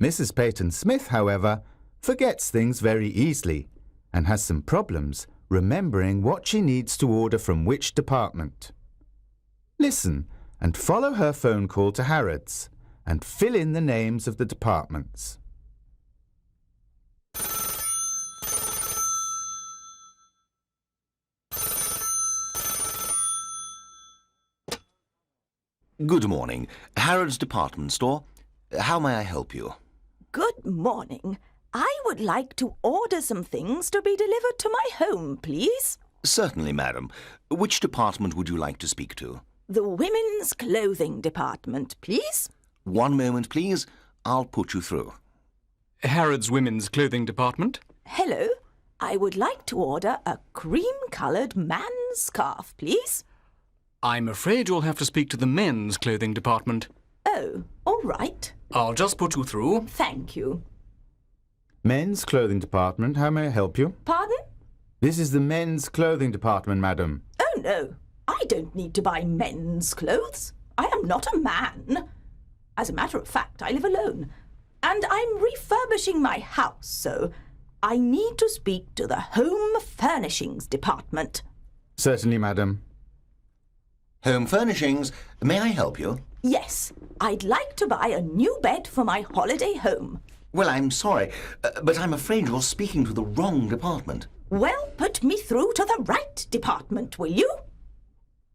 Mrs. Peyton Smith, however, forgets things very easily and has some problems remembering what she needs to order from which department. Listen and follow her phone call to Harrods and fill in the names of the departments. Good morning. Harrods Department Store. How may I help you? Good morning. I would like to order some things to be delivered to my home, please. Certainly, madam. Which department would you like to speak to? The women's clothing department, please. One moment, please. I'll put you through. Harrods Women's Clothing Department. Hello. I would like to order a cream-coloured man's scarf, please. I'm afraid you'll have to speak to the men's clothing department. Oh, all right. I'll just put you through. Thank you. Men's clothing department, how may I help you? Pardon? This is the men's clothing department, madam. Oh, no. I don't need to buy men's clothes. I am not a man. As a matter of fact, I live alone. And I'm refurbishing my house, so I need to speak to the home furnishings department. Certainly, madam. Home Furnishings. May I help you? Yes, I'd like to buy a new bed for my holiday home. Well, I'm sorry, but I'm afraid you're speaking to the wrong department. Well, put me through to the right department, will you?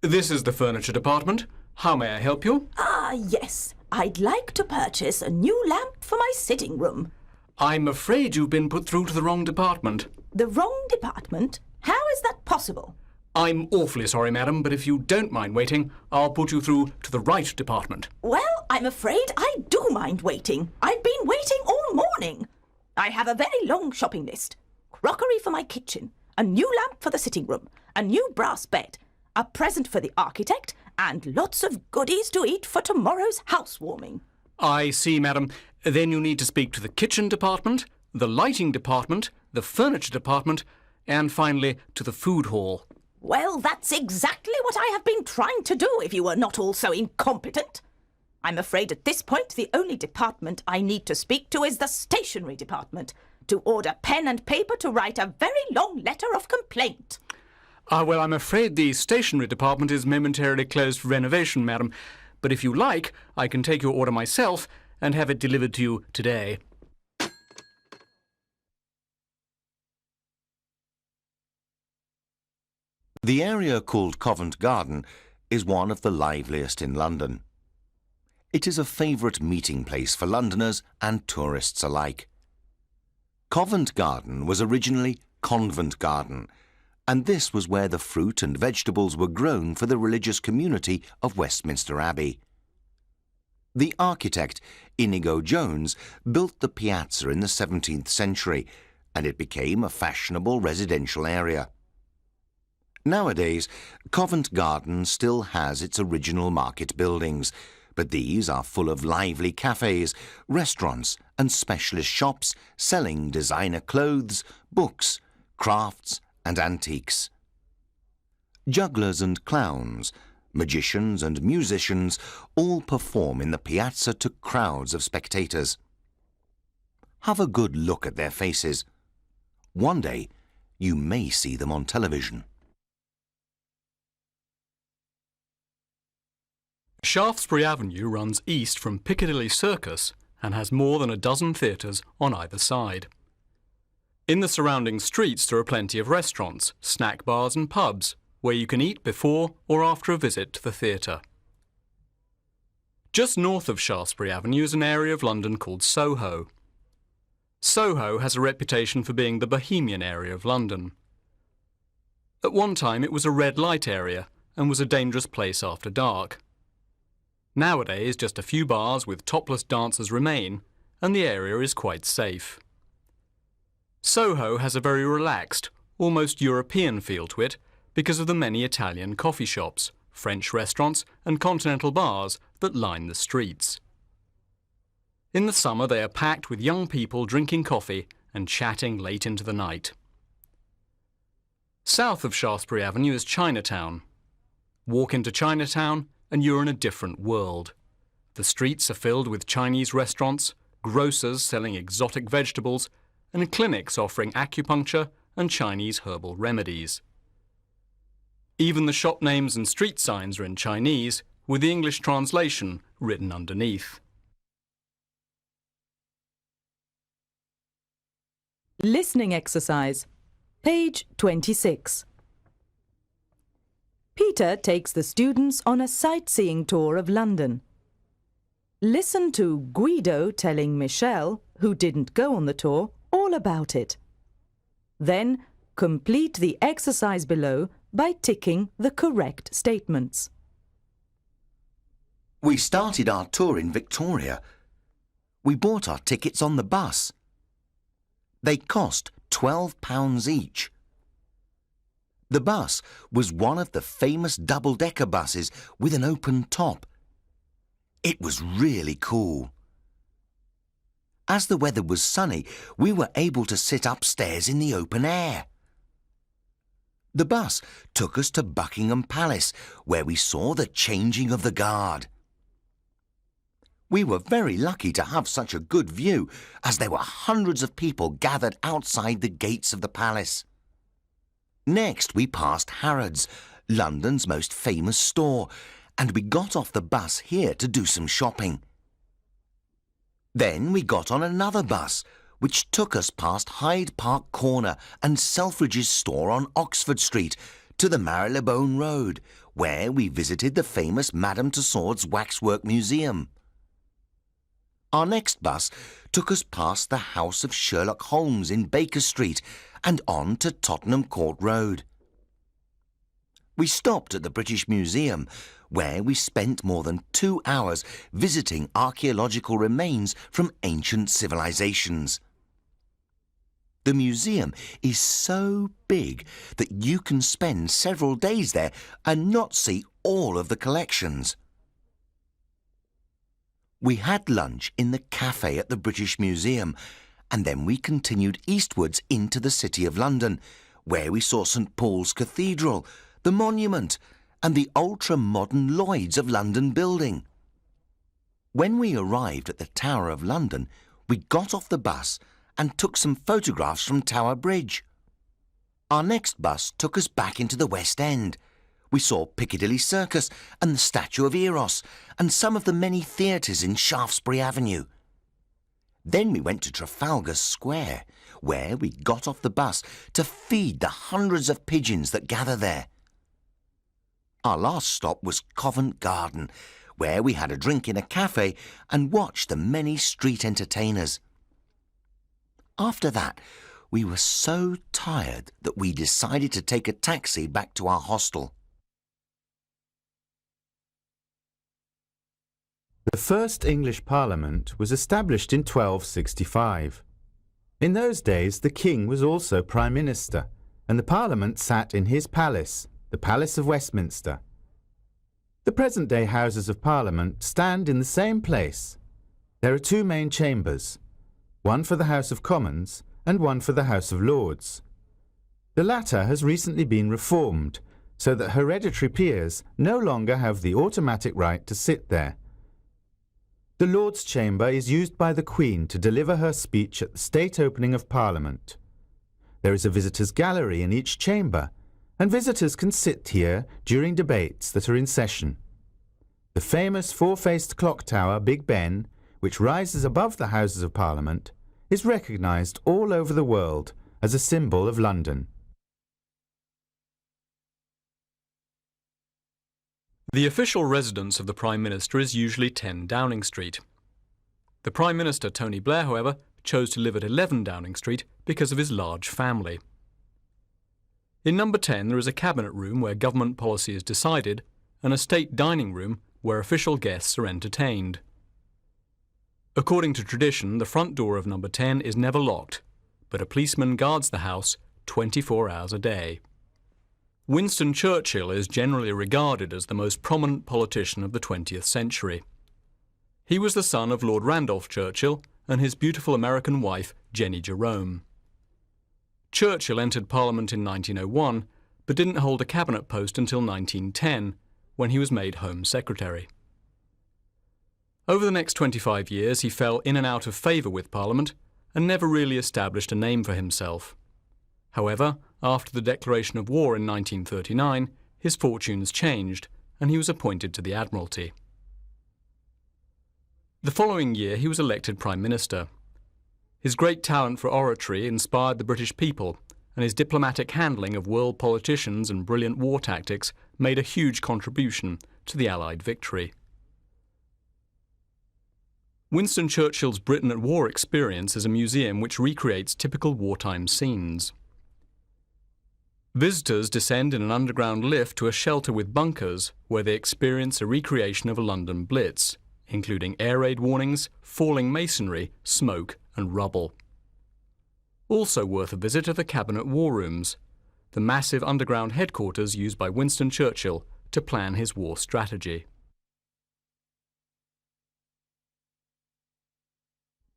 This is the furniture department. How may I help you? Ah, yes. I'd like to purchase a new lamp for my sitting room. I'm afraid you've been put through to the wrong department. The wrong department? How is that possible? I'm awfully sorry, madam, but if you don't mind waiting, I'll put you through to the right department. Well, I'm afraid I do mind waiting. I've been waiting all morning. I have a very long shopping list. Crockery for my kitchen, a new lamp for the sitting room, a new brass bed, a present for the architect, and lots of goodies to eat for tomorrow's housewarming. I see, madam. Then you need to speak to the kitchen department, the lighting department, the furniture department, and finally to the food hall. Well, that's exactly what I have been trying to do if you were not all so incompetent. I'm afraid at this point the only department I need to speak to is the stationery department, to order pen and paper to write a very long letter of complaint. Well, I'm afraid the stationery department is momentarily closed for renovation, madam. But if you like, I can take your order myself and have it delivered to you today. The area called Covent Garden is one of the liveliest in London. It is a favourite meeting place for Londoners and tourists alike. Covent Garden was originally Convent Garden, and this was where the fruit and vegetables were grown for the religious community of Westminster Abbey. The architect Inigo Jones built the piazza in the 17th century, and it became a fashionable residential area. Nowadays, Covent Garden still has its original market buildings, but these are full of lively cafes, restaurants and specialist shops selling designer clothes, books, crafts and antiques. Jugglers and clowns, magicians and musicians all perform in the piazza to crowds of spectators. Have a good look at their faces. One day, you may see them on television. Shaftesbury Avenue runs east from Piccadilly Circus and has more than a dozen theatres on either side. In the surrounding streets there are plenty of restaurants, snack bars and pubs where you can eat before or after a visit to the theatre. Just north of Shaftesbury Avenue is an area of London called Soho. Soho has a reputation for being the bohemian area of London. At one time it was a red light area and was a dangerous place after dark. Nowadays, just a few bars with topless dancers remain, and the area is quite safe. Soho has a very relaxed, almost European feel to it because of the many Italian coffee shops, French restaurants and continental bars that line the streets. In the summer they are packed with young people drinking coffee and chatting late into the night. South of Shaftesbury Avenue is Chinatown. Walk into Chinatown and you're in a different world. The streets are filled with Chinese restaurants, grocers selling exotic vegetables, and clinics offering acupuncture and Chinese herbal remedies. Even the shop names and street signs are in Chinese, with the English translation written underneath. Listening exercise. Page 26. Peter takes the students on a sightseeing tour of London. Listen to Guido telling Michelle, who didn't go on the tour, all about it. Then complete the exercise below by ticking the correct statements. We started our tour in Victoria. We bought our tickets on the bus. They cost £12 each. The bus was one of the famous double-decker buses with an open top. It was really cool. As the weather was sunny, we were able to sit upstairs in the open air. The bus took us to Buckingham Palace, where we saw the changing of the guard. We were very lucky to have such a good view, as there were hundreds of people gathered outside the gates of the palace. Next, we passed Harrods, London's most famous store, and we got off the bus here to do some shopping. Then we got on another bus, which took us past Hyde Park Corner and Selfridge's store on Oxford Street to the Marylebone Road, where we visited the famous Madame Tussauds Waxwork Museum. Our next bus took us past the house of Sherlock Holmes in Baker Street and on to Tottenham Court Road. We stopped at the British Museum, where we spent more than 2 hours visiting archaeological remains from ancient civilizations. The museum is so big that you can spend several days there and not see all of the collections. We had lunch in the cafe at the British Museum, and then we continued eastwards into the City of London, where we saw St Paul's Cathedral, the Monument, and the ultra-modern Lloyd's of London building. When we arrived at the Tower of London, we got off the bus and took some photographs from Tower Bridge. Our next bus took us back into the West End. We saw Piccadilly Circus and the Statue of Eros and some of the many theatres in Shaftesbury Avenue. Then we went to Trafalgar Square, where we got off the bus to feed the hundreds of pigeons that gather there. Our last stop was Covent Garden, where we had a drink in a cafe and watched the many street entertainers. After that, we were so tired that we decided to take a taxi back to our hostel. The first English Parliament was established in 1265. In those days, the King was also Prime Minister, and the Parliament sat in his palace, the Palace of Westminster. The present-day Houses of Parliament stand in the same place. There are two main chambers, one for the House of Commons and one for the House of Lords. The latter has recently been reformed, so that hereditary peers no longer have the automatic right to sit there. The Lords' Chamber is used by the Queen to deliver her speech at the state opening of Parliament. There is a visitors' gallery in each chamber, and visitors can sit here during debates that are in session. The famous four-faced clock tower, Big Ben, which rises above the Houses of Parliament, is recognised all over the world as a symbol of London. The official residence of the Prime Minister is usually 10 Downing Street. The Prime Minister, Tony Blair, however, chose to live at 11 Downing Street because of his large family. In number 10 there is a cabinet room where government policy is decided and a state dining room where official guests are entertained. According to tradition, the front door of number 10 is never locked, but a policeman guards the house 24 hours a day. Winston Churchill is generally regarded as the most prominent politician of the 20th century. He was the son of Lord Randolph Churchill and his beautiful American wife, Jennie Jerome. Churchill entered Parliament in 1901, but didn't hold a cabinet post until 1910, when he was made Home Secretary. Over the next 25 years, he fell in and out of favour with Parliament and never really established a name for himself. However, after the declaration of war in 1939, his fortunes changed and he was appointed to the Admiralty. The following year he was elected Prime Minister. His great talent for oratory inspired the British people, and his diplomatic handling of world politicians and brilliant war tactics made a huge contribution to the Allied victory. Winston Churchill's Britain at War experience is a museum which recreates typical wartime scenes. Visitors descend in an underground lift to a shelter with bunkers where they experience a recreation of a London Blitz, including air raid warnings, falling masonry, smoke and rubble. Also worth a visit are the Cabinet War Rooms, the massive underground headquarters used by Winston Churchill to plan his war strategy.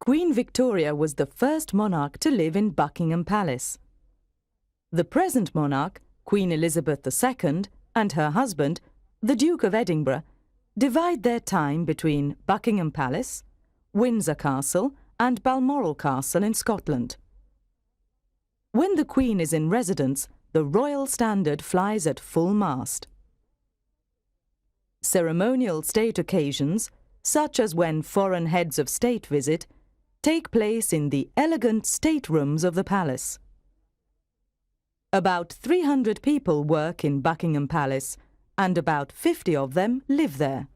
Queen Victoria was the first monarch to live in Buckingham Palace. The present monarch, Queen Elizabeth II, and her husband, the Duke of Edinburgh, divide their time between Buckingham Palace, Windsor Castle, and Balmoral Castle in Scotland. When the Queen is in residence, the royal standard flies at full mast. Ceremonial state occasions, such as when foreign heads of state visit, take place in the elegant staterooms of the palace. About 300 people work in Buckingham Palace, and about 50 of them live there.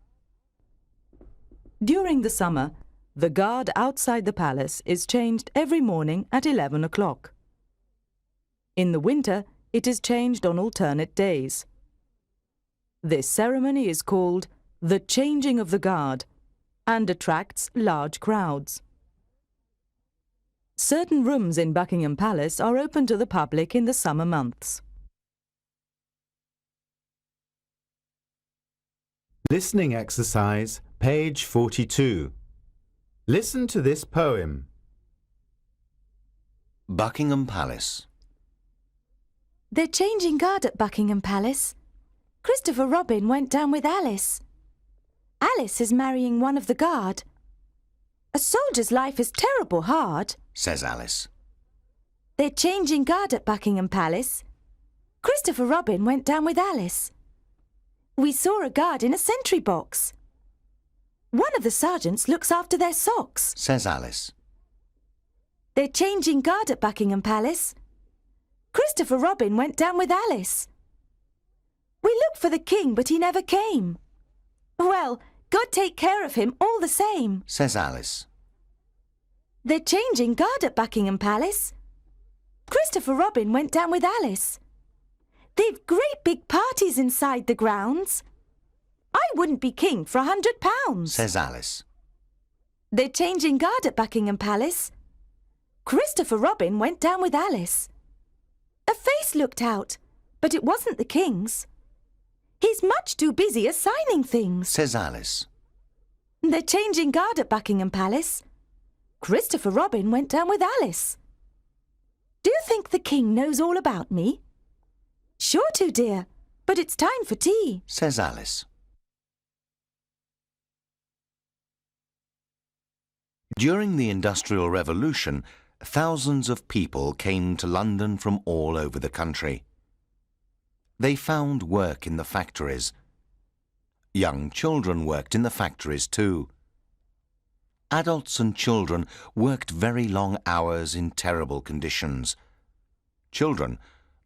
During the summer, the guard outside the palace is changed every morning at 11 o'clock. In the winter, it is changed on alternate days. This ceremony is called the Changing of the Guard and attracts large crowds. Certain rooms in Buckingham Palace are open to the public in the summer months. Listening exercise, page 42. Listen to this poem. Buckingham Palace. They're changing guard at Buckingham Palace. Christopher Robin went down with Alice. Alice is marrying one of the guard. A soldier's life is terrible hard, says Alice. They're changing guard at Buckingham Palace. Christopher Robin went down with Alice. We saw a guard in a sentry box. One of the sergeants looks after their socks, says Alice. They're changing guard at Buckingham Palace. Christopher Robin went down with Alice. We looked for the king, but he never came. Well, God take care of him all the same, says Alice. They're changing guard at Buckingham Palace. Christopher Robin went down with Alice. They've great big parties inside the grounds. I wouldn't be king for £100, says Alice. They're changing guard at Buckingham Palace. Christopher Robin went down with Alice. A face looked out, but it wasn't the king's. He's much too busy assigning things, says Alice. They're changing guard at Buckingham Palace. Christopher Robin went down with Alice. Do you think the king knows all about me? Sure to, dear, but it's time for tea, says Alice. During the Industrial Revolution, thousands of people came to London from all over the country. They found work in the factories. Young children worked in the factories too. Adults and children worked very long hours in terrible conditions. Children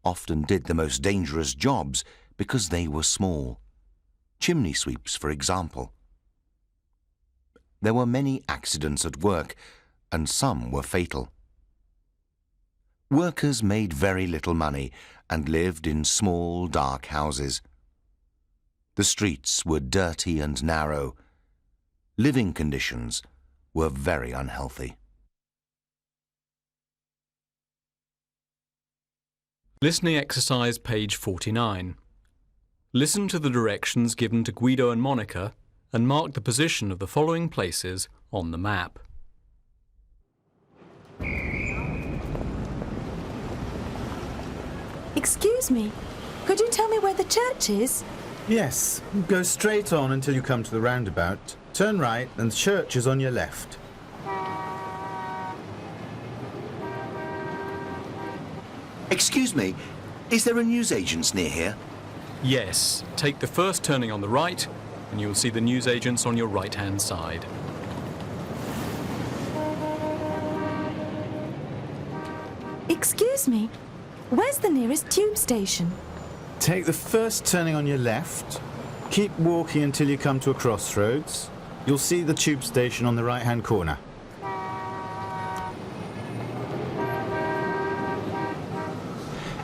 often did the most dangerous jobs because they were small. Chimney sweeps, for example. There were many accidents at work, and some were fatal. Workers made very little money and lived in small, dark houses. The streets were dirty and narrow. Living conditions were very unhealthy. Listening exercise, page 49. Listen to the directions given to Guido and Monica and mark the position of the following places on the map. Excuse me, could you tell me where the church is? Yes, go straight on until you come to the roundabout. Turn right and the church is on your left. Excuse me, is there a newsagent's near here? Yes, take the first turning on the right and you'll see the newsagents on your right-hand side. Excuse me, where's the nearest tube station? Take the first turning on your left. Keep walking until you come to a crossroads. You'll see the tube station on the right-hand corner.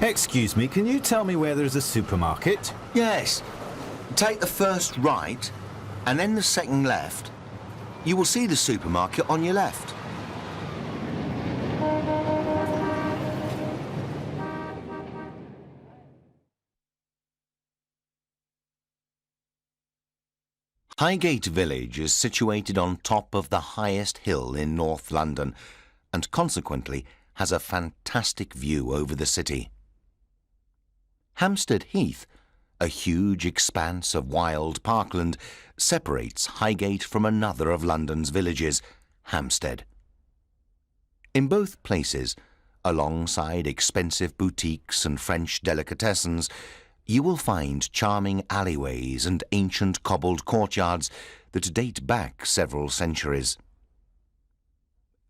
Excuse me, can you tell me where there's a supermarket? Yes. Take the first right and then the second left. You will see the supermarket on your left. Highgate Village is situated on top of the highest hill in North London and consequently has a fantastic view over the city. Hampstead Heath, a huge expanse of wild parkland, separates Highgate from another of London's villages, Hampstead. In both places, alongside expensive boutiques and French delicatessens, you will find charming alleyways and ancient cobbled courtyards that date back several centuries.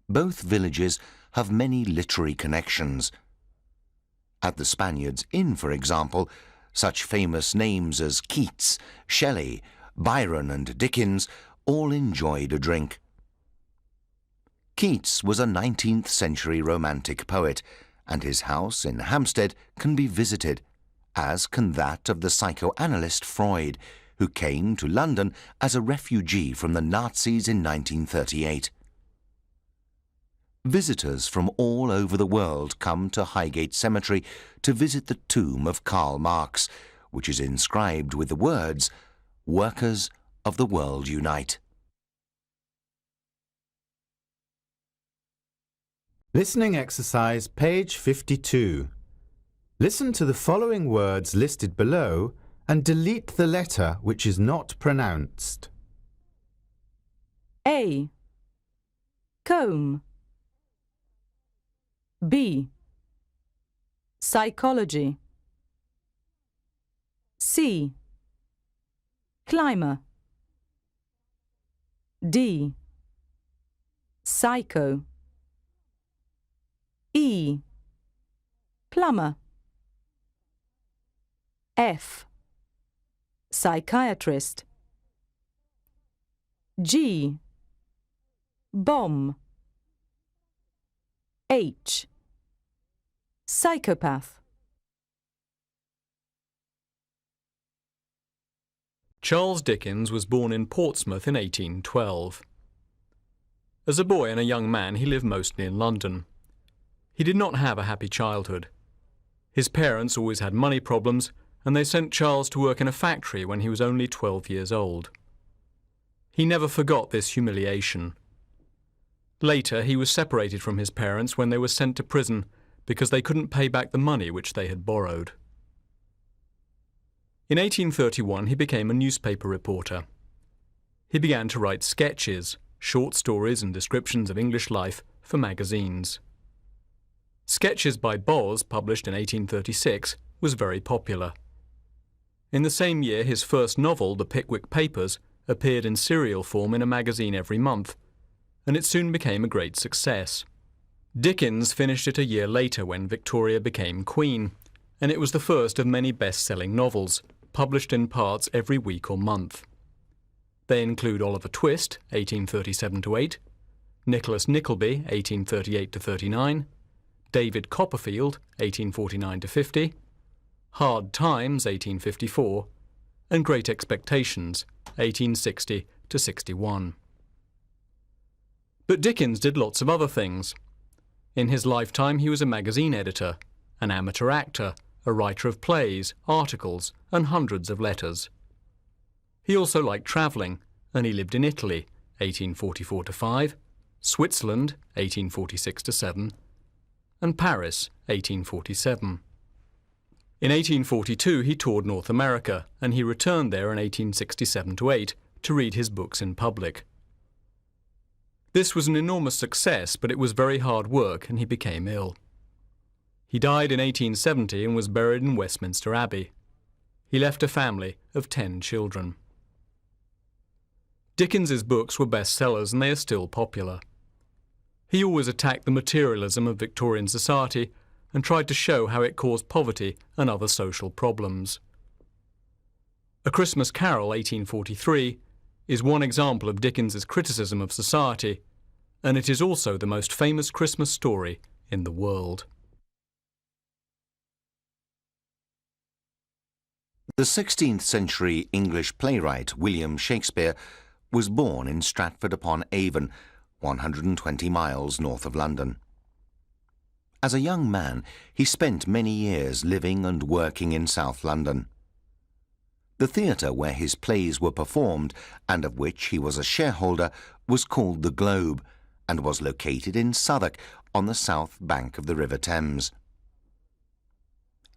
Both villages have many literary connections. At the Spaniards Inn, for example, such famous names as Keats, Shelley, Byron and Dickens all enjoyed a drink. Keats was a 19th century romantic poet, and his house in Hampstead can be visited, as can that of the psychoanalyst Freud, who came to London as a refugee from the Nazis in 1938. Visitors from all over the world come to Highgate Cemetery to visit the tomb of Karl Marx, which is inscribed with the words, "Workers of the world unite." Listening exercise, page 52. Listen to the following words listed below and delete the letter which is not pronounced. A. Comb. B. Psychology. C. Climber. D. Psycho. E. Plumber. F. psychiatrist. G, bomb. H, psychopath. Charles Dickens was born in Portsmouth in 1812. As a boy and a young man, he lived mostly in London. He did not have a happy childhood. His parents always had money problems, and they sent Charles to work in a factory when he was only 12 years old. He never forgot this humiliation. Later, he was separated from his parents when they were sent to prison because they couldn't pay back the money which they had borrowed. In 1831, he became a newspaper reporter. He began to write sketches, short stories and descriptions of English life for magazines. Sketches by Boz, published in 1836, was very popular. In the same year, his first novel, The Pickwick Papers, appeared in serial form in a magazine every month, and it soon became a great success. Dickens finished it a year later when Victoria became Queen, and it was the first of many best-selling novels, published in parts every week or month. They include Oliver Twist, 1837-8, Nicholas Nickleby, 1838-39, David Copperfield, 1849-50, Hard Times, 1854, and Great Expectations, 1860-61. But Dickens did lots of other things. In his lifetime, he was a magazine editor, an amateur actor, a writer of plays, articles, and hundreds of letters. He also liked travelling, and he lived in Italy, 1844-5, Switzerland, 1846-7, and Paris, 1847. In 1842, he toured North America, and he returned there in 1867-8 to read his books in public. This was an enormous success, but it was very hard work, and he became ill. He died in 1870 and was buried in Westminster Abbey. He left a family of 10 children. Dickens's books were bestsellers, and they are still popular. He always attacked the materialism of Victorian society and tried to show how it caused poverty and other social problems. A Christmas Carol, 1843, is one example of Dickens's criticism of society, and it is also the most famous Christmas story in the world. The 16th century English playwright William Shakespeare was born in Stratford-upon-Avon, 120 miles north of London. As a young man, he spent many years living and working in South London. The theatre where his plays were performed, and of which he was a shareholder, was called the Globe, and was located in Southwark on the south bank of the River Thames.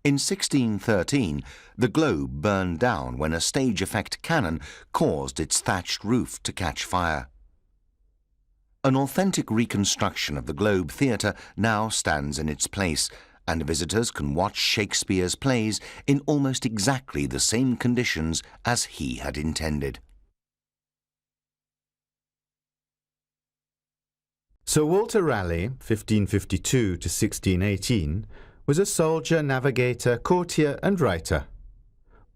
In 1613, the Globe burned down when a stage effect cannon caused its thatched roof to catch fire. An authentic reconstruction of the Globe Theatre now stands in its place, and visitors can watch Shakespeare's plays in almost exactly the same conditions as he had intended. Sir Walter Raleigh, 1552 to 1618, was a soldier, navigator, courtier and writer.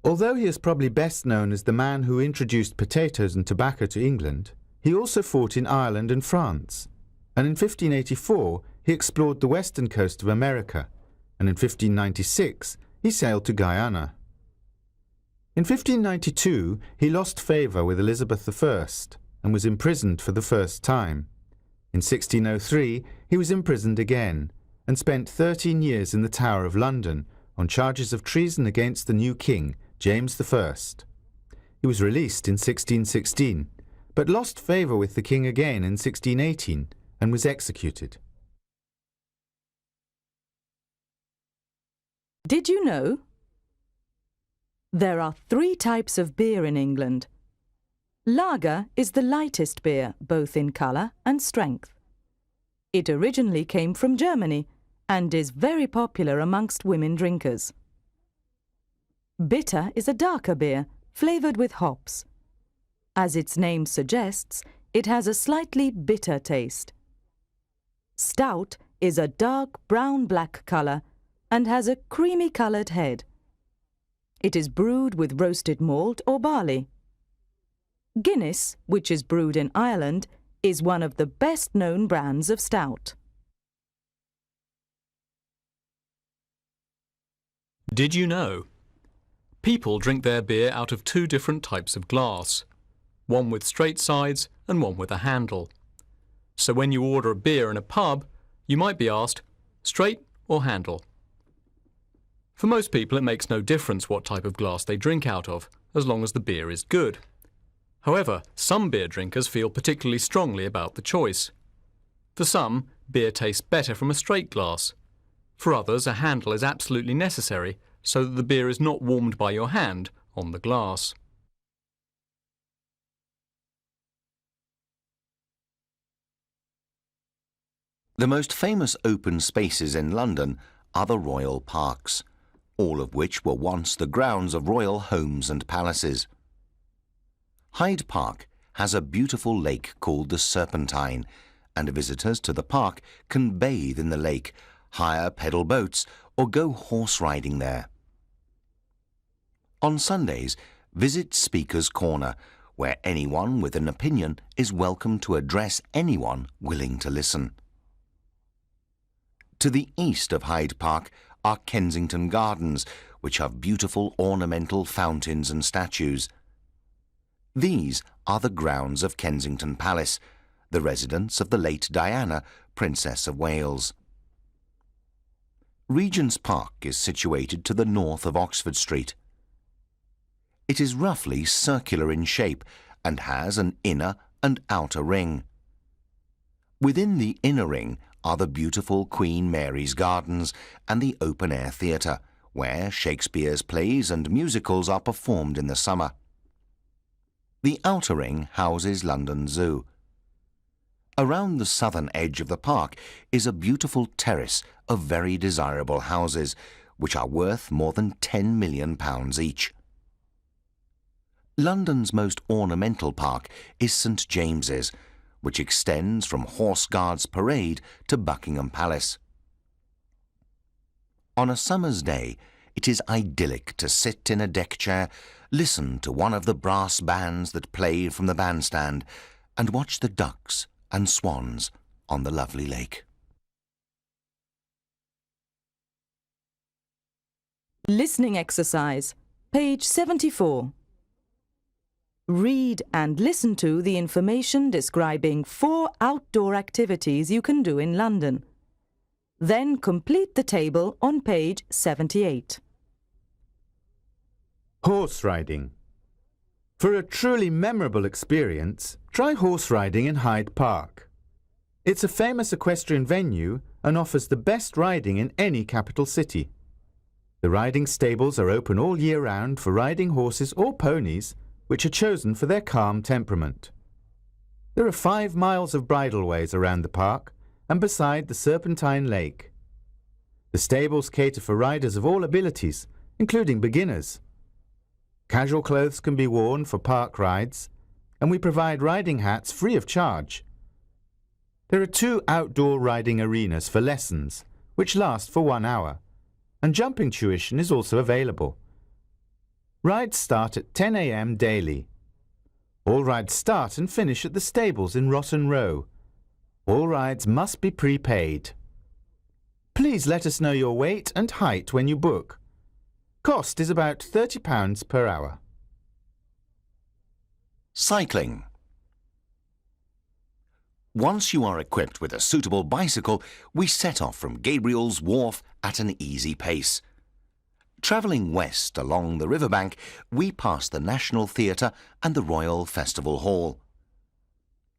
Although he is probably best known as the man who introduced potatoes and tobacco to England, he also fought in Ireland and France, and in 1584 he explored the western coast of America, and in 1596 he sailed to Guyana. In 1592 he lost favour with Elizabeth I and was imprisoned for the first time. In 1603 he was imprisoned again and spent 13 years in the Tower of London on charges of treason against the new king, James I. He was released in 1616, but lost favour with the king again in 1618 and was executed. Did you know? There are 3 types of beer in England. Lager is the lightest beer, both in colour and strength. It originally came from Germany and is very popular amongst women drinkers. Bitter is a darker beer, flavoured with hops. As its name suggests, it has a slightly bitter taste. Stout is a dark brown-black colour and has a creamy-coloured head. It is brewed with roasted malt or barley. Guinness, which is brewed in Ireland, is one of the best-known brands of stout. Did you know? People drink their beer out of two different types of glass, one with straight sides and one with a handle. So when you order a beer in a pub, you might be asked, straight or handle? For most people, it makes no difference what type of glass they drink out of, as long as the beer is good. However, some beer drinkers feel particularly strongly about the choice. For some, beer tastes better from a straight glass. For others, a handle is absolutely necessary so that the beer is not warmed by your hand on the glass. The most famous open spaces in London are the royal parks, all of which were once the grounds of royal homes and palaces. Hyde Park has a beautiful lake called the Serpentine, and visitors to the park can bathe in the lake, hire pedal boats, or go horse riding there. On Sundays, visit Speaker's Corner, where anyone with an opinion is welcome to address anyone willing to listen. To the east of Hyde Park are Kensington Gardens, which have beautiful ornamental fountains and statues. These are the grounds of Kensington Palace, the residence of the late Diana, Princess of Wales. Regent's Park is situated to the north of Oxford Street. It is roughly circular in shape and has an inner and outer ring. Within the inner ring are the beautiful Queen Mary's Gardens and the open-air theatre, where Shakespeare's plays and musicals are performed in the summer. The outer ring houses London Zoo. Around the southern edge of the park is a beautiful terrace of very desirable houses, which are worth more than £10 million each. London's most ornamental park is St James's, which extends from Horse Guards Parade to Buckingham Palace. On a summer's day, it is idyllic to sit in a deck chair, listen to one of the brass bands that play from the bandstand, and watch the ducks and swans on the lovely lake. Listening exercise, page 74. Read and listen to the information describing 4 outdoor activities you can do in London. Then complete the table on page 78. Horse riding. For a truly memorable experience, try horse riding in Hyde Park. It's a famous equestrian venue and offers the best riding in any capital city. The riding stables are open all year round for riding horses or ponies, which are chosen for their calm temperament. There are 5 miles of bridleways around the park and beside the Serpentine Lake. The stables cater for riders of all abilities, including beginners. Casual clothes can be worn for park rides, and we provide riding hats free of charge. There are 2 outdoor riding arenas for lessons, which last for 1 hour, and jumping tuition is also available. Rides start at 10 a.m. daily. All rides start and finish at the stables in Rotten Row. All rides must be prepaid. Please let us know your weight and height when you book. Cost is about £30 per hour. Cycling. Once you are equipped with a suitable bicycle, we set off from Gabriel's Wharf at an easy pace. Travelling west along the riverbank, we pass the National Theatre and the Royal Festival Hall.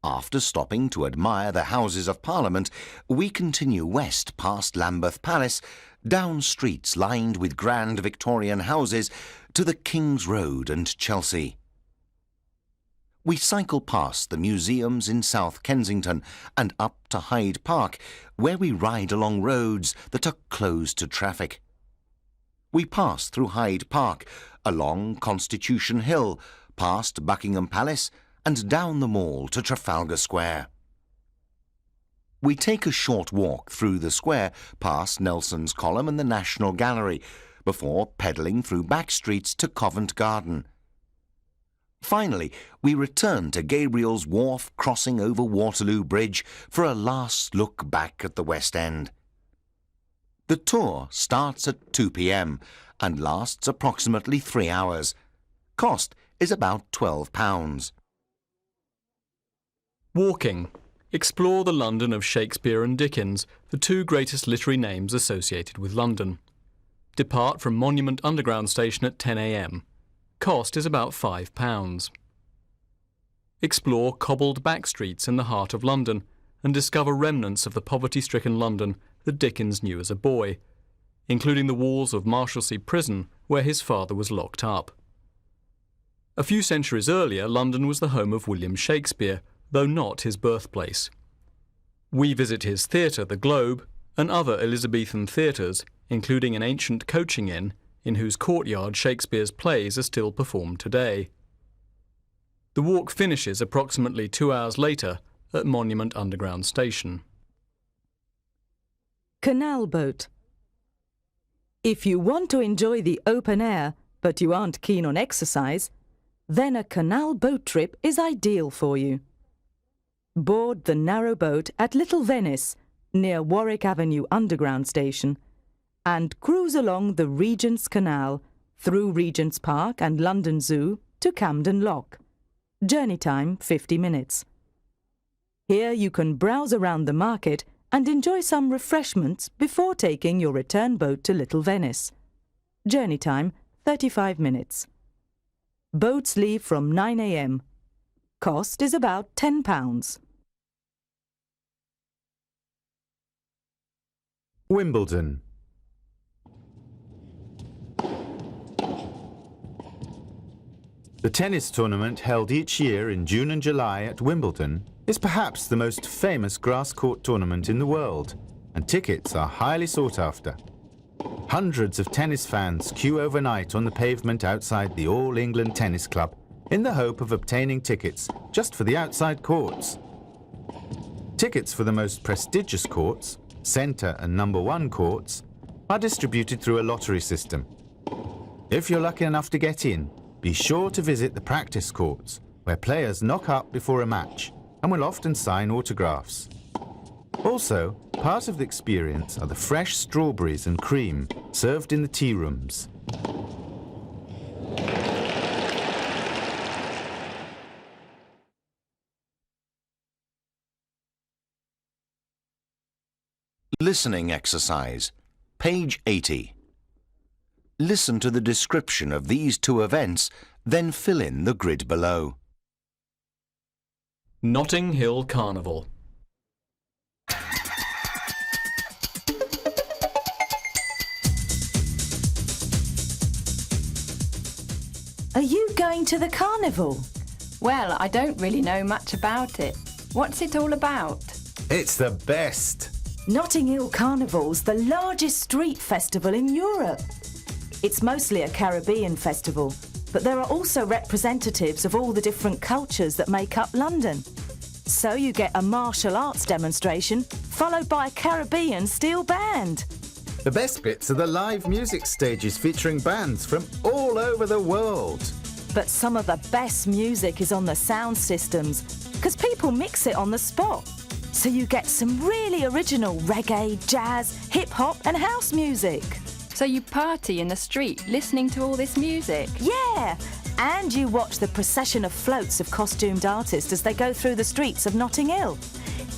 After stopping to admire the Houses of Parliament, we continue west past Lambeth Palace, down streets lined with grand Victorian houses to the King's Road and Chelsea. We cycle past the museums in South Kensington and up to Hyde Park, where we ride along roads that are closed to traffic. We pass through Hyde Park, along Constitution Hill, past Buckingham Palace and down the Mall to Trafalgar Square. We take a short walk through the square, past Nelson's Column and the National Gallery, before pedalling through back streets to Covent Garden. Finally, we returned to Gabriel's Wharf, crossing over Waterloo Bridge for a last look back at the West End. The tour starts at 2 p.m. and lasts approximately 3 hours. Cost is about £12. Walking. Explore the London of Shakespeare and Dickens, the two greatest literary names associated with London. Depart from Monument Underground Station at 10 a.m. Cost is about £5. Explore cobbled back streets in the heart of London and discover remnants of the poverty-stricken London that Dickens knew as a boy, including the walls of Marshalsea Prison where his father was locked up. A few centuries earlier, London was the home of William Shakespeare, though not his birthplace. We visit his theatre, the Globe, and other Elizabethan theatres, including an ancient coaching inn in whose courtyard Shakespeare's plays are still performed today. The walk finishes approximately 2 hours later at Monument Underground Station. Canal boat. If you want to enjoy the open air, but you aren't keen on exercise, then a canal boat trip is ideal for you. Board the narrow boat at Little Venice, near Warwick Avenue Underground Station, and cruise along the Regent's Canal, through Regent's Park and London Zoo to Camden Lock. Journey time 50 minutes. Here you can browse around the market and enjoy some refreshments before taking your return boat to Little Venice. Journey time 35 minutes. Boats leave from 9 a.m. Cost is about £10. Wimbledon. The tennis tournament held each year in June and July at Wimbledon is perhaps the most famous grass court tournament in the world, and tickets are highly sought after. Hundreds of tennis fans queue overnight on the pavement outside the All England Tennis Club in the hope of obtaining tickets just for the outside courts. Tickets for the most prestigious courts, centre and number 1 courts, are distributed through a lottery system. If you're lucky enough to get in, be sure to visit the practice courts, where players knock up before a match and will often sign autographs. Also, part of the experience are the fresh strawberries and cream served in the tea rooms. Listening exercise, page 80. Listen to the description of these two events, then fill in the grid below. Notting Hill Carnival. Are you going to the carnival? Well, I don't really know much about it. What's it all about? It's the best! Notting Hill Carnival's the largest street festival in Europe. It's mostly a Caribbean festival, but there are also representatives of all the different cultures that make up London. So you get a martial arts demonstration, followed by a Caribbean steel band. The best bits are the live music stages featuring bands from all over the world. But some of the best music is on the sound systems, because people mix it on the spot. So you get some really original reggae, jazz, hip-hop and house music. So you party in the street listening to all this music? Yeah, and you watch the procession of floats of costumed artists as they go through the streets of Notting Hill.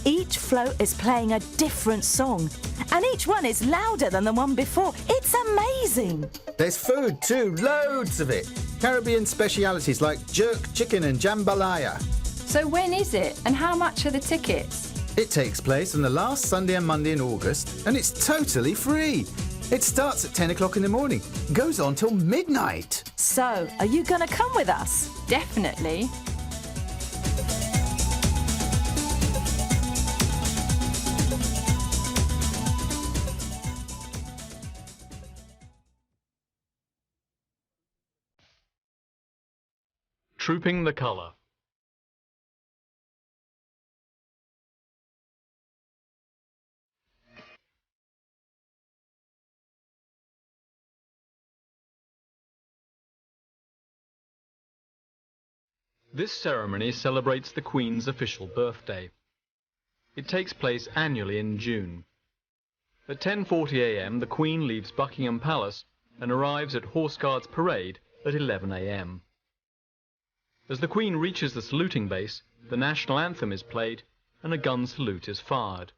Each float is playing a different song, and each one is louder than the one before. It's amazing. There's food too, loads of it. Caribbean specialities like jerk chicken and jambalaya. So when is it, and how much are the tickets? It takes place on the last Sunday and Monday in August, and it's totally free. It starts at 10 o'clock in the morning, goes on till midnight. So, are you going to come with us? Definitely. Trooping the Colour. This ceremony celebrates the Queen's official birthday. It takes place annually in June. At 10:40 a.m. the Queen leaves Buckingham Palace and arrives at Horse Guards Parade at 11 a.m. As the Queen reaches the saluting base, the national anthem is played and a gun salute is fired.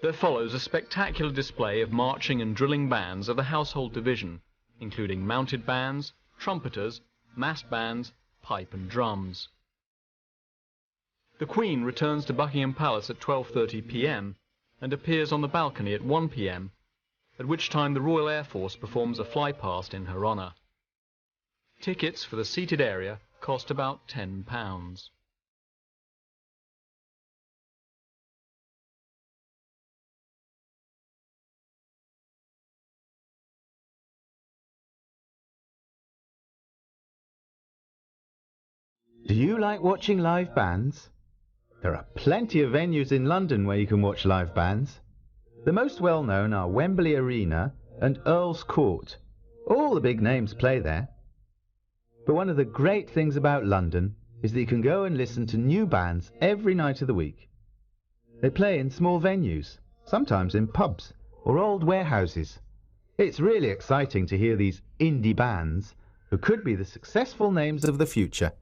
There follows a spectacular display of marching and drilling bands of the Household Division, including mounted bands, trumpeters, massed bands, pipe and drums. The Queen returns to Buckingham Palace at 12:30 p.m. and appears on the balcony at 1 p.m, at which time the Royal Air Force performs a flypast in her honour. Tickets for the seated area cost about £10. Do you like watching live bands? There are plenty of venues in London where you can watch live bands. The most well-known are Wembley Arena and Earl's Court. All the big names play there. But one of the great things about London is that you can go and listen to new bands every night of the week. They play in small venues, sometimes in pubs or old warehouses. It's really exciting to hear these indie bands who could be the successful names of the future.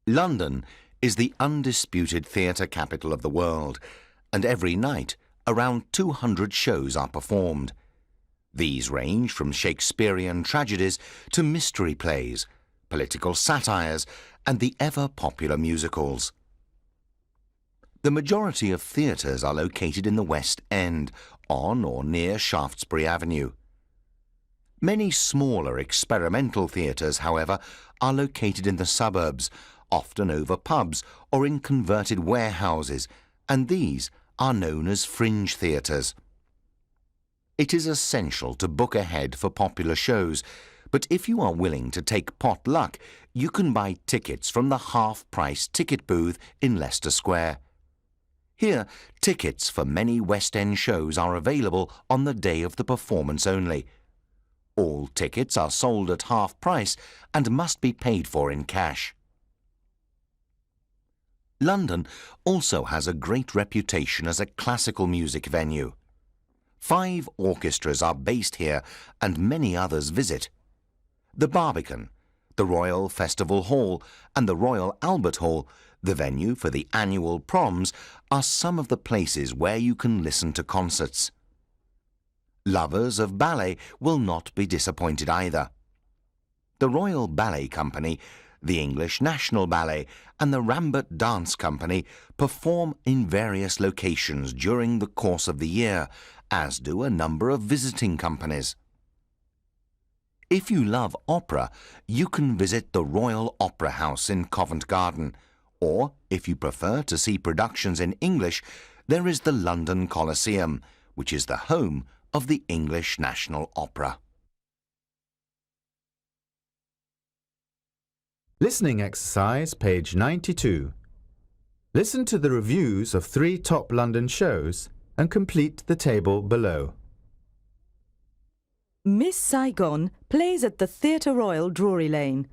London is the undisputed theatre capital of the world, and every night around 200 shows are performed. These range from Shakespearean tragedies to mystery plays, political satires, and the ever-popular musicals. The majority of theatres are located in the West End, on or near Shaftesbury Avenue. Many smaller experimental theatres, however, are located in the suburbs, often over pubs or in converted warehouses, and these are known as fringe theatres. It is essential to book ahead for popular shows, but if you are willing to take pot luck, you can buy tickets from the half-price ticket booth in Leicester Square. Here, tickets for many West End shows are available on the day of the performance only. All tickets are sold at half price and must be paid for in cash. London also has a great reputation as a classical music venue. 5 orchestras are based here and many others visit. The Barbican, the Royal Festival Hall and the Royal Albert Hall, the venue for the annual proms, are some of the places where you can listen to concerts. Lovers of ballet will not be disappointed either. The Royal Ballet Company, the English National Ballet and the Rambert Dance Company perform in various locations during the course of the year, as do a number of visiting companies. If you love opera, you can visit the Royal Opera House in Covent Garden, or if you prefer to see productions in English, there is the London Coliseum, which is the home of the English National Opera. Listening exercise, page 92. Listen to the reviews of 3 top London shows and complete the table below. Miss Saigon plays at the Theatre Royal, Drury Lane.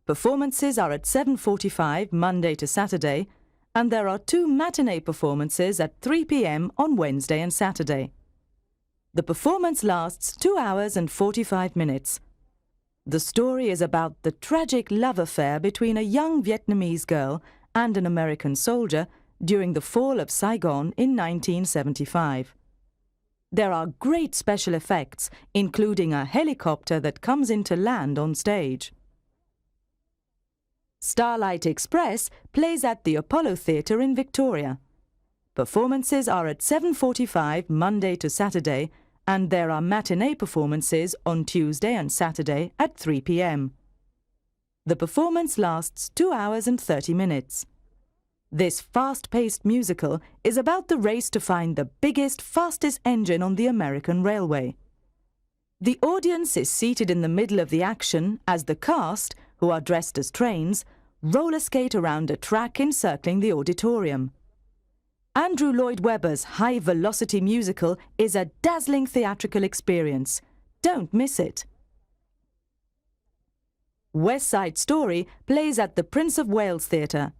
Performances are at 7:45 Monday to Saturday, and there are 2 matinee performances at 3 p.m. on Wednesday and Saturday. The performance lasts 2 hours and 45 minutes. The story is about the tragic love affair between a young Vietnamese girl and an American soldier during the fall of Saigon in 1975. There are great special effects, including a helicopter that comes into land on stage. Starlight Express plays at the Apollo Theatre in Victoria. Performances are at 7:45 Monday to Saturday, and there are matinee performances on Tuesday and Saturday at 3 p.m. The performance lasts 2 hours and 30 minutes. This fast-paced musical is about the race to find the biggest, fastest engine on the American railway. The audience is seated in the middle of the action as the cast, who are dressed as trains, roller skate around a track encircling the auditorium. Andrew Lloyd Webber's high-velocity musical is a dazzling theatrical experience. Don't miss it. West Side Story plays at the Prince of Wales Theatre.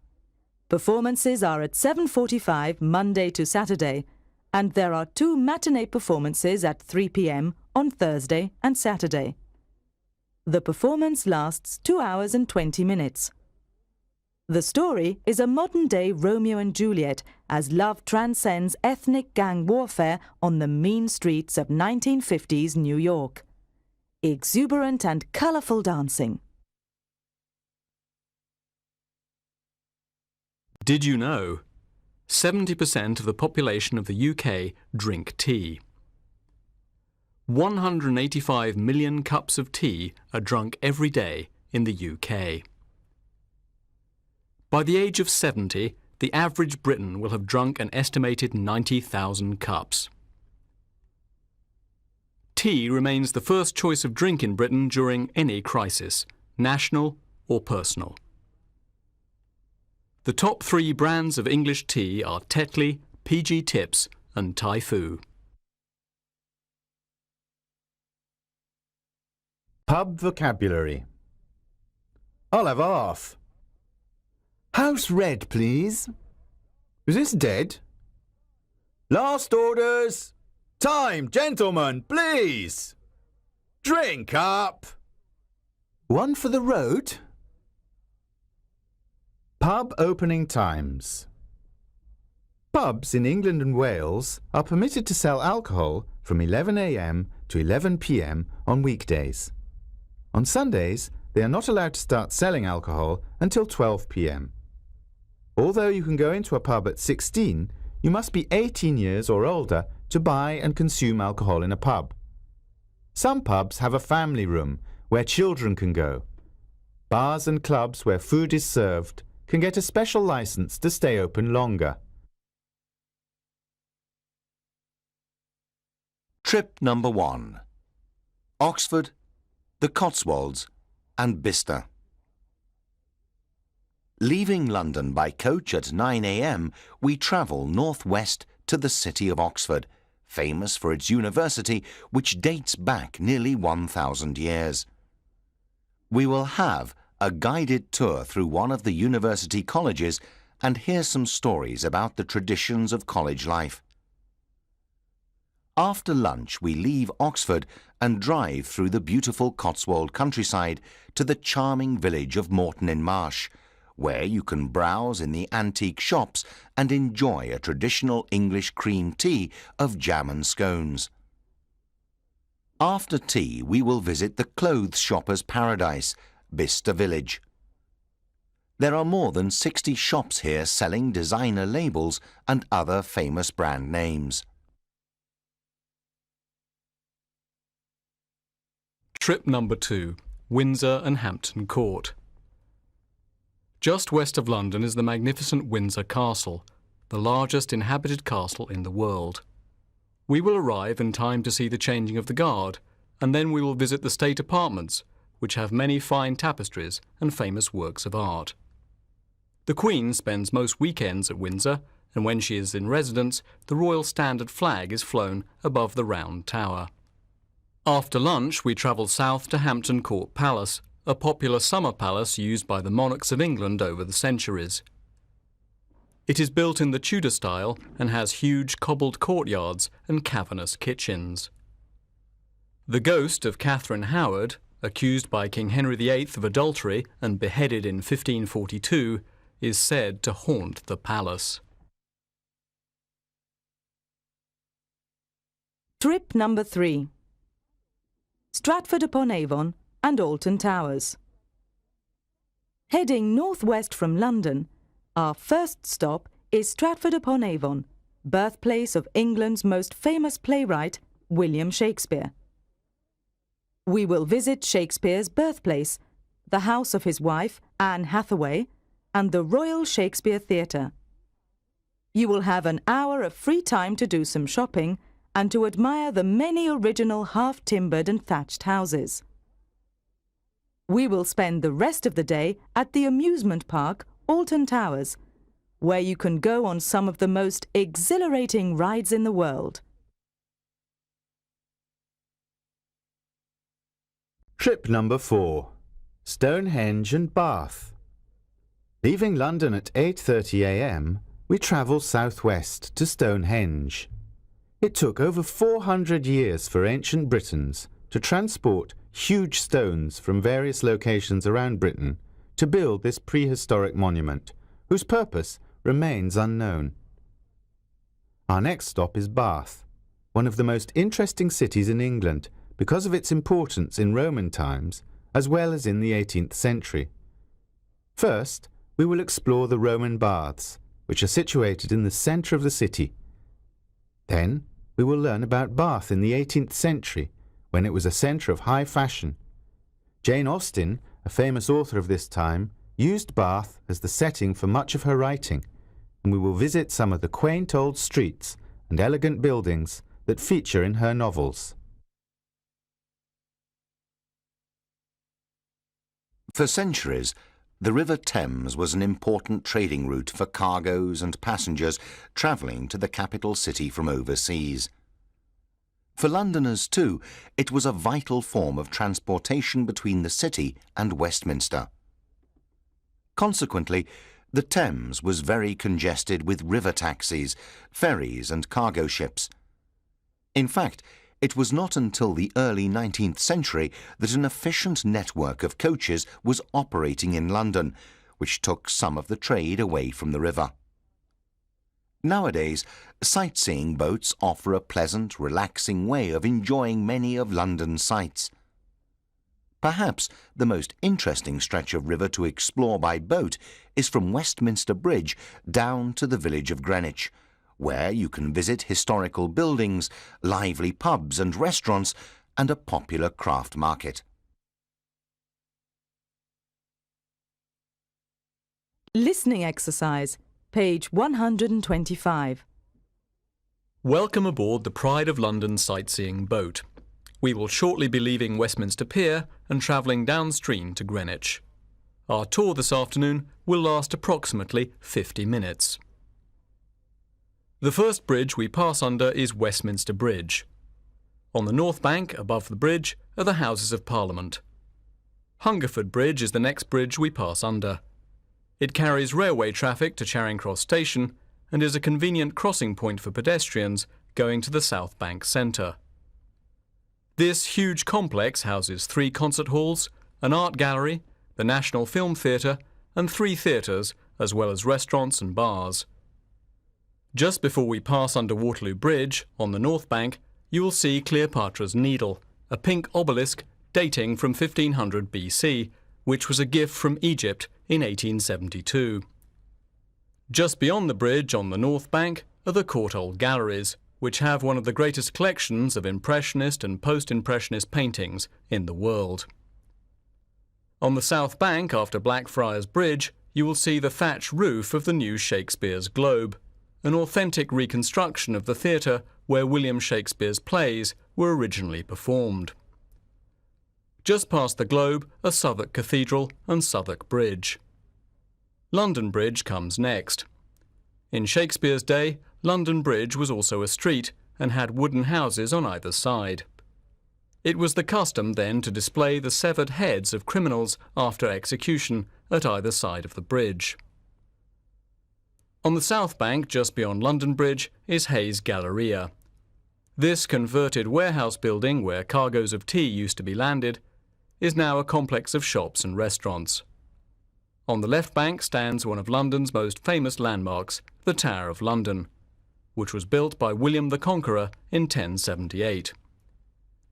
Performances are at 7:45 Monday to Saturday, and there are 2 matinee performances at 3 p.m. on Thursday and Saturday. The performance lasts 2 hours and 20 minutes. The story is a modern-day Romeo and Juliet as love transcends ethnic gang warfare on the mean streets of 1950s New York. Exuberant and colourful dancing. Did you know? 70% of the population of the UK drink tea. 185 million cups of tea are drunk every day in the UK. By the age of 70, the average Briton will have drunk an estimated 90,000 cups. Tea remains the first choice of drink in Britain during any crisis, national or personal. The top 3 brands of English tea are Tetley, PG Tips and Typhoo. Pub vocabulary. I'll have half. House red, please. Is this dead? Last orders. Time, gentlemen, please. Drink up. One for the road. Pub opening times. Pubs in England and Wales are permitted to sell alcohol from 11 a.m. to 11 p.m. on weekdays. On Sundays, they are not allowed to start selling alcohol until 12 p.m. Although you can go into a pub at 16, you must be 18 years or older to buy and consume alcohol in a pub. Some pubs have a family room where children can go. Bars and clubs where food is served can get a special license to stay open longer. Trip number 1. Oxford, the Cotswolds and Bicester. Leaving London by coach at 9 a.m, we travel northwest to the city of Oxford, famous for its university, which dates back nearly 1,000 years. We will have a guided tour through one of the university colleges and hear some stories about the traditions of college life. After lunch, we leave Oxford and drive through the beautiful Cotswold countryside to the charming village of Moreton-in-Marsh, where you can browse in the antique shops and enjoy a traditional English cream tea of jam and scones. After tea, we will visit the clothes shopper's paradise, Bicester Village. There are more than 60 shops here selling designer labels and other famous brand names. Trip number 2. Windsor and Hampton Court. Just west of London is the magnificent Windsor Castle, the largest inhabited castle in the world. We will arrive in time to see the changing of the guard, and then we will visit the state apartments, which have many fine tapestries and famous works of art. The Queen spends most weekends at Windsor, and when she is in residence, the Royal Standard flag is flown above the Round Tower. After lunch, we travel south to Hampton Court Palace, a popular summer palace used by the monarchs of England over the centuries. It is built in the Tudor style and has huge cobbled courtyards and cavernous kitchens. The ghost of Catherine Howard, accused by King Henry VIII of adultery and beheaded in 1542, is said to haunt the palace. Trip number 3. Stratford-upon-Avon and Alton Towers. Heading northwest from London, our first stop is Stratford-upon-Avon, birthplace of England's most famous playwright, William Shakespeare. We will visit Shakespeare's birthplace, the house of his wife, Anne Hathaway, and the Royal Shakespeare Theatre. You will have an hour of free time to do some shopping and to admire the many original half-timbered and thatched houses. We will spend the rest of the day at the amusement park, Alton Towers, where you can go on some of the most exhilarating rides in the world. Trip number 4. Stonehenge and Bath. Leaving London at 8:30 a.m., we travel southwest to Stonehenge. It took over 400 years for ancient Britons to transport huge stones from various locations around Britain to build this prehistoric monument, whose purpose remains unknown. Our next stop is Bath, one of the most interesting cities in England because of its importance in Roman times as well as in the 18th century. First, we will explore the Roman baths, which are situated in the centre of the city. Then, we will learn about Bath in the 18th century, when it was a centre of high fashion. Jane Austen, a famous author of this time, used Bath as the setting for much of her writing, and we will visit some of the quaint old streets and elegant buildings that feature in her novels. For centuries, the River Thames was an important trading route for cargoes and passengers travelling to the capital city from overseas. For Londoners too, it was a vital form of transportation between the city and Westminster. Consequently, the Thames was very congested with river taxis, ferries and cargo ships. In fact, it was not until the early 19th century that an efficient network of coaches was operating in London, which took some of the trade away from the river. Nowadays, sightseeing boats offer a pleasant, relaxing way of enjoying many of London's sights. Perhaps the most interesting stretch of river to explore by boat is from Westminster Bridge down to the village of Greenwich, where you can visit historical buildings, lively pubs and restaurants, and a popular craft market. Listening exercise, page 125. Welcome aboard the Pride of London sightseeing boat. We will shortly be leaving Westminster Pier and travelling downstream to Greenwich. Our tour this afternoon will last approximately 50 minutes. The first bridge we pass under is Westminster Bridge. On the north bank, above the bridge, are the Houses of Parliament. Hungerford Bridge is the next bridge we pass under. It carries railway traffic to Charing Cross Station and is a convenient crossing point for pedestrians going to the South Bank Centre. This huge complex houses 3 concert halls, an art gallery, the National Film Theatre and 3 theatres, as well as restaurants and bars. Just before we pass under Waterloo Bridge, on the north bank, you will see Cleopatra's Needle, a pink obelisk dating from 1500 BC, which was a gift from Egypt in 1872. Just beyond the bridge on the north bank are the Courtauld Galleries, which have one of the greatest collections of Impressionist and Post-Impressionist paintings in the world. On the south bank, after Blackfriars Bridge, you will see the thatch roof of the new Shakespeare's Globe, an authentic reconstruction of the theatre where William Shakespeare's plays were originally performed. Just past the Globe are Southwark Cathedral and Southwark Bridge. London Bridge comes next. In Shakespeare's day, London Bridge was also a street and had wooden houses on either side. It was the custom then to display the severed heads of criminals after execution at either side of the bridge. On the south bank, just beyond London Bridge, is Hayes Galleria. This converted warehouse building, where cargoes of tea used to be landed, is now a complex of shops and restaurants. On the left bank stands one of London's most famous landmarks, the Tower of London, which was built by William the Conqueror in 1078.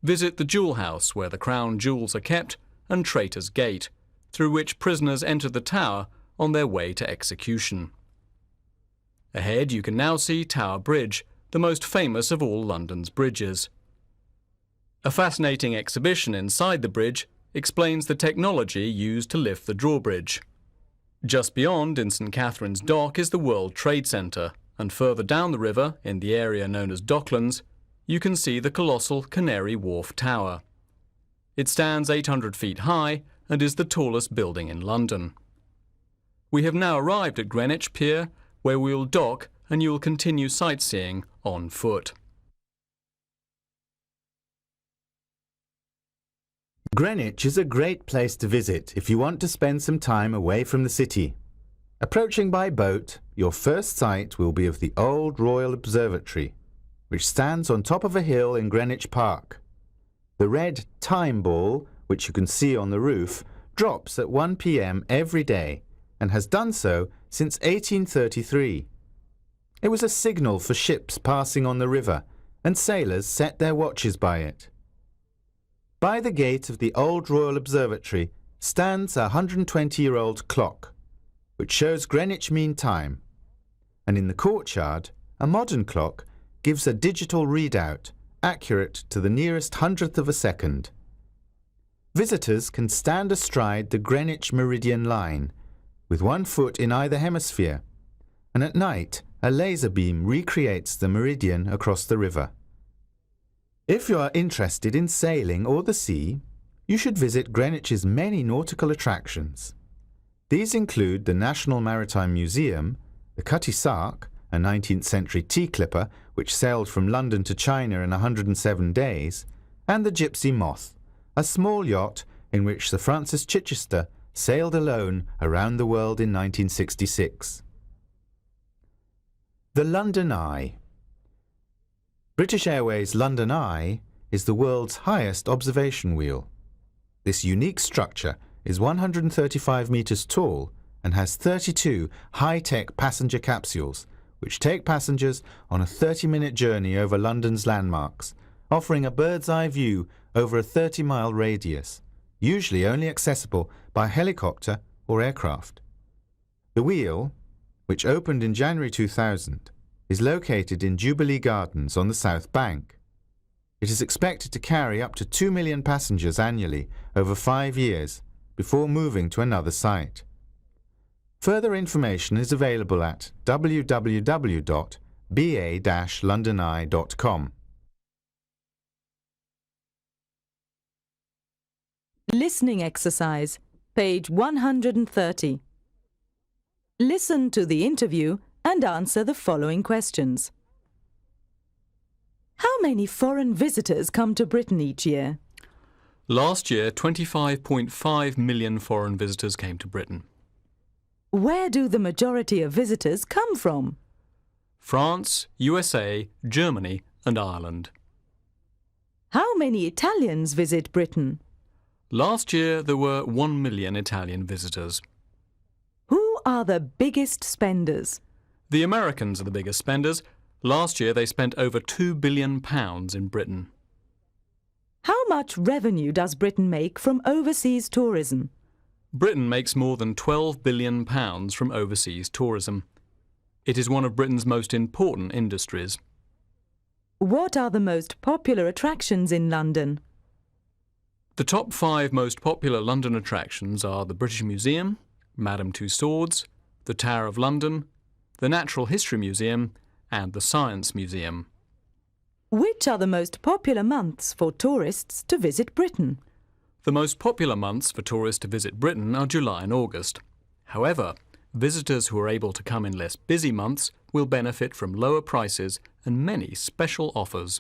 Visit the Jewel House, where the crown jewels are kept, and Traitor's Gate, through which prisoners entered the tower on their way to execution. Ahead you can now see Tower Bridge, the most famous of all London's bridges. A fascinating exhibition inside the bridge explains the technology used to lift the drawbridge. Just beyond, in St Catherine's Dock, is the World Trade Centre, and further down the river, in the area known as Docklands, you can see the colossal Canary Wharf Tower. It stands 800 feet high and is the tallest building in London. We have now arrived at Greenwich Pier, where we will dock and you will continue sightseeing on foot. Greenwich is a great place to visit if you want to spend some time away from the city. Approaching by boat, your first sight will be of the Old Royal Observatory, which stands on top of a hill in Greenwich Park. The red time ball, which you can see on the roof, drops at 1 p.m. every day and has done so since 1833. It was a signal for ships passing on the river, and sailors set their watches by it. By the gate of the Old Royal Observatory stands a 120-year-old clock, which shows Greenwich Mean Time, and in the courtyard, a modern clock gives a digital readout accurate to the nearest hundredth of a second. Visitors can stand astride the Greenwich Meridian line, with one foot in either hemisphere, and at night a laser beam recreates the meridian across the river. If you are interested in sailing or the sea, you should visit Greenwich's many nautical attractions. These include the National Maritime Museum, the Cutty Sark, a 19th century tea clipper which sailed from London to China in 107 days, and the Gypsy Moth, a small yacht in which Sir Francis Chichester sailed alone around the world in 1966. The London Eye. British Airways London Eye is the world's highest observation wheel. This unique structure is 135 metres tall and has 32 high-tech passenger capsules, which take passengers on a 30-minute journey over London's landmarks, offering a bird's-eye view over a 30-mile radius, usually only accessible by helicopter or aircraft. The wheel, which opened in January 2000, is located in Jubilee Gardens on the South Bank. It is expected to carry up to 2 million passengers annually over 5 years before moving to another site. Further information is available at www.ba-londoneye.com. Listening exercise, page 130. Listen to the interview and answer the following questions. How many foreign visitors come to Britain each year? Last year, 25.5 million foreign visitors came to Britain. Where do the majority of visitors come from? France, USA, Germany and Ireland. How many Italians visit Britain? Last year, there were 1 million Italian visitors. Who are the biggest spenders? The Americans are the biggest spenders. Last year, they spent over £2 billion in Britain. How much revenue does Britain make from overseas tourism? Britain makes more than £12 billion from overseas tourism. It is one of Britain's most important industries. What are the most popular attractions in London? The top 5 most popular London attractions are the British Museum, Madame Tussauds, the Tower of London, the Natural History Museum and the Science Museum. Which are the most popular months for tourists to visit Britain? The most popular months for tourists to visit Britain are July and August. However, visitors who are able to come in less busy months will benefit from lower prices and many special offers.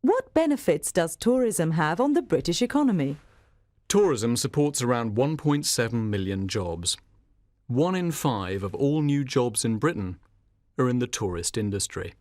What benefits does tourism have on the British economy? Tourism supports around 1.7 million jobs. 1 in 5 of all new jobs in Britain are in the tourist industry.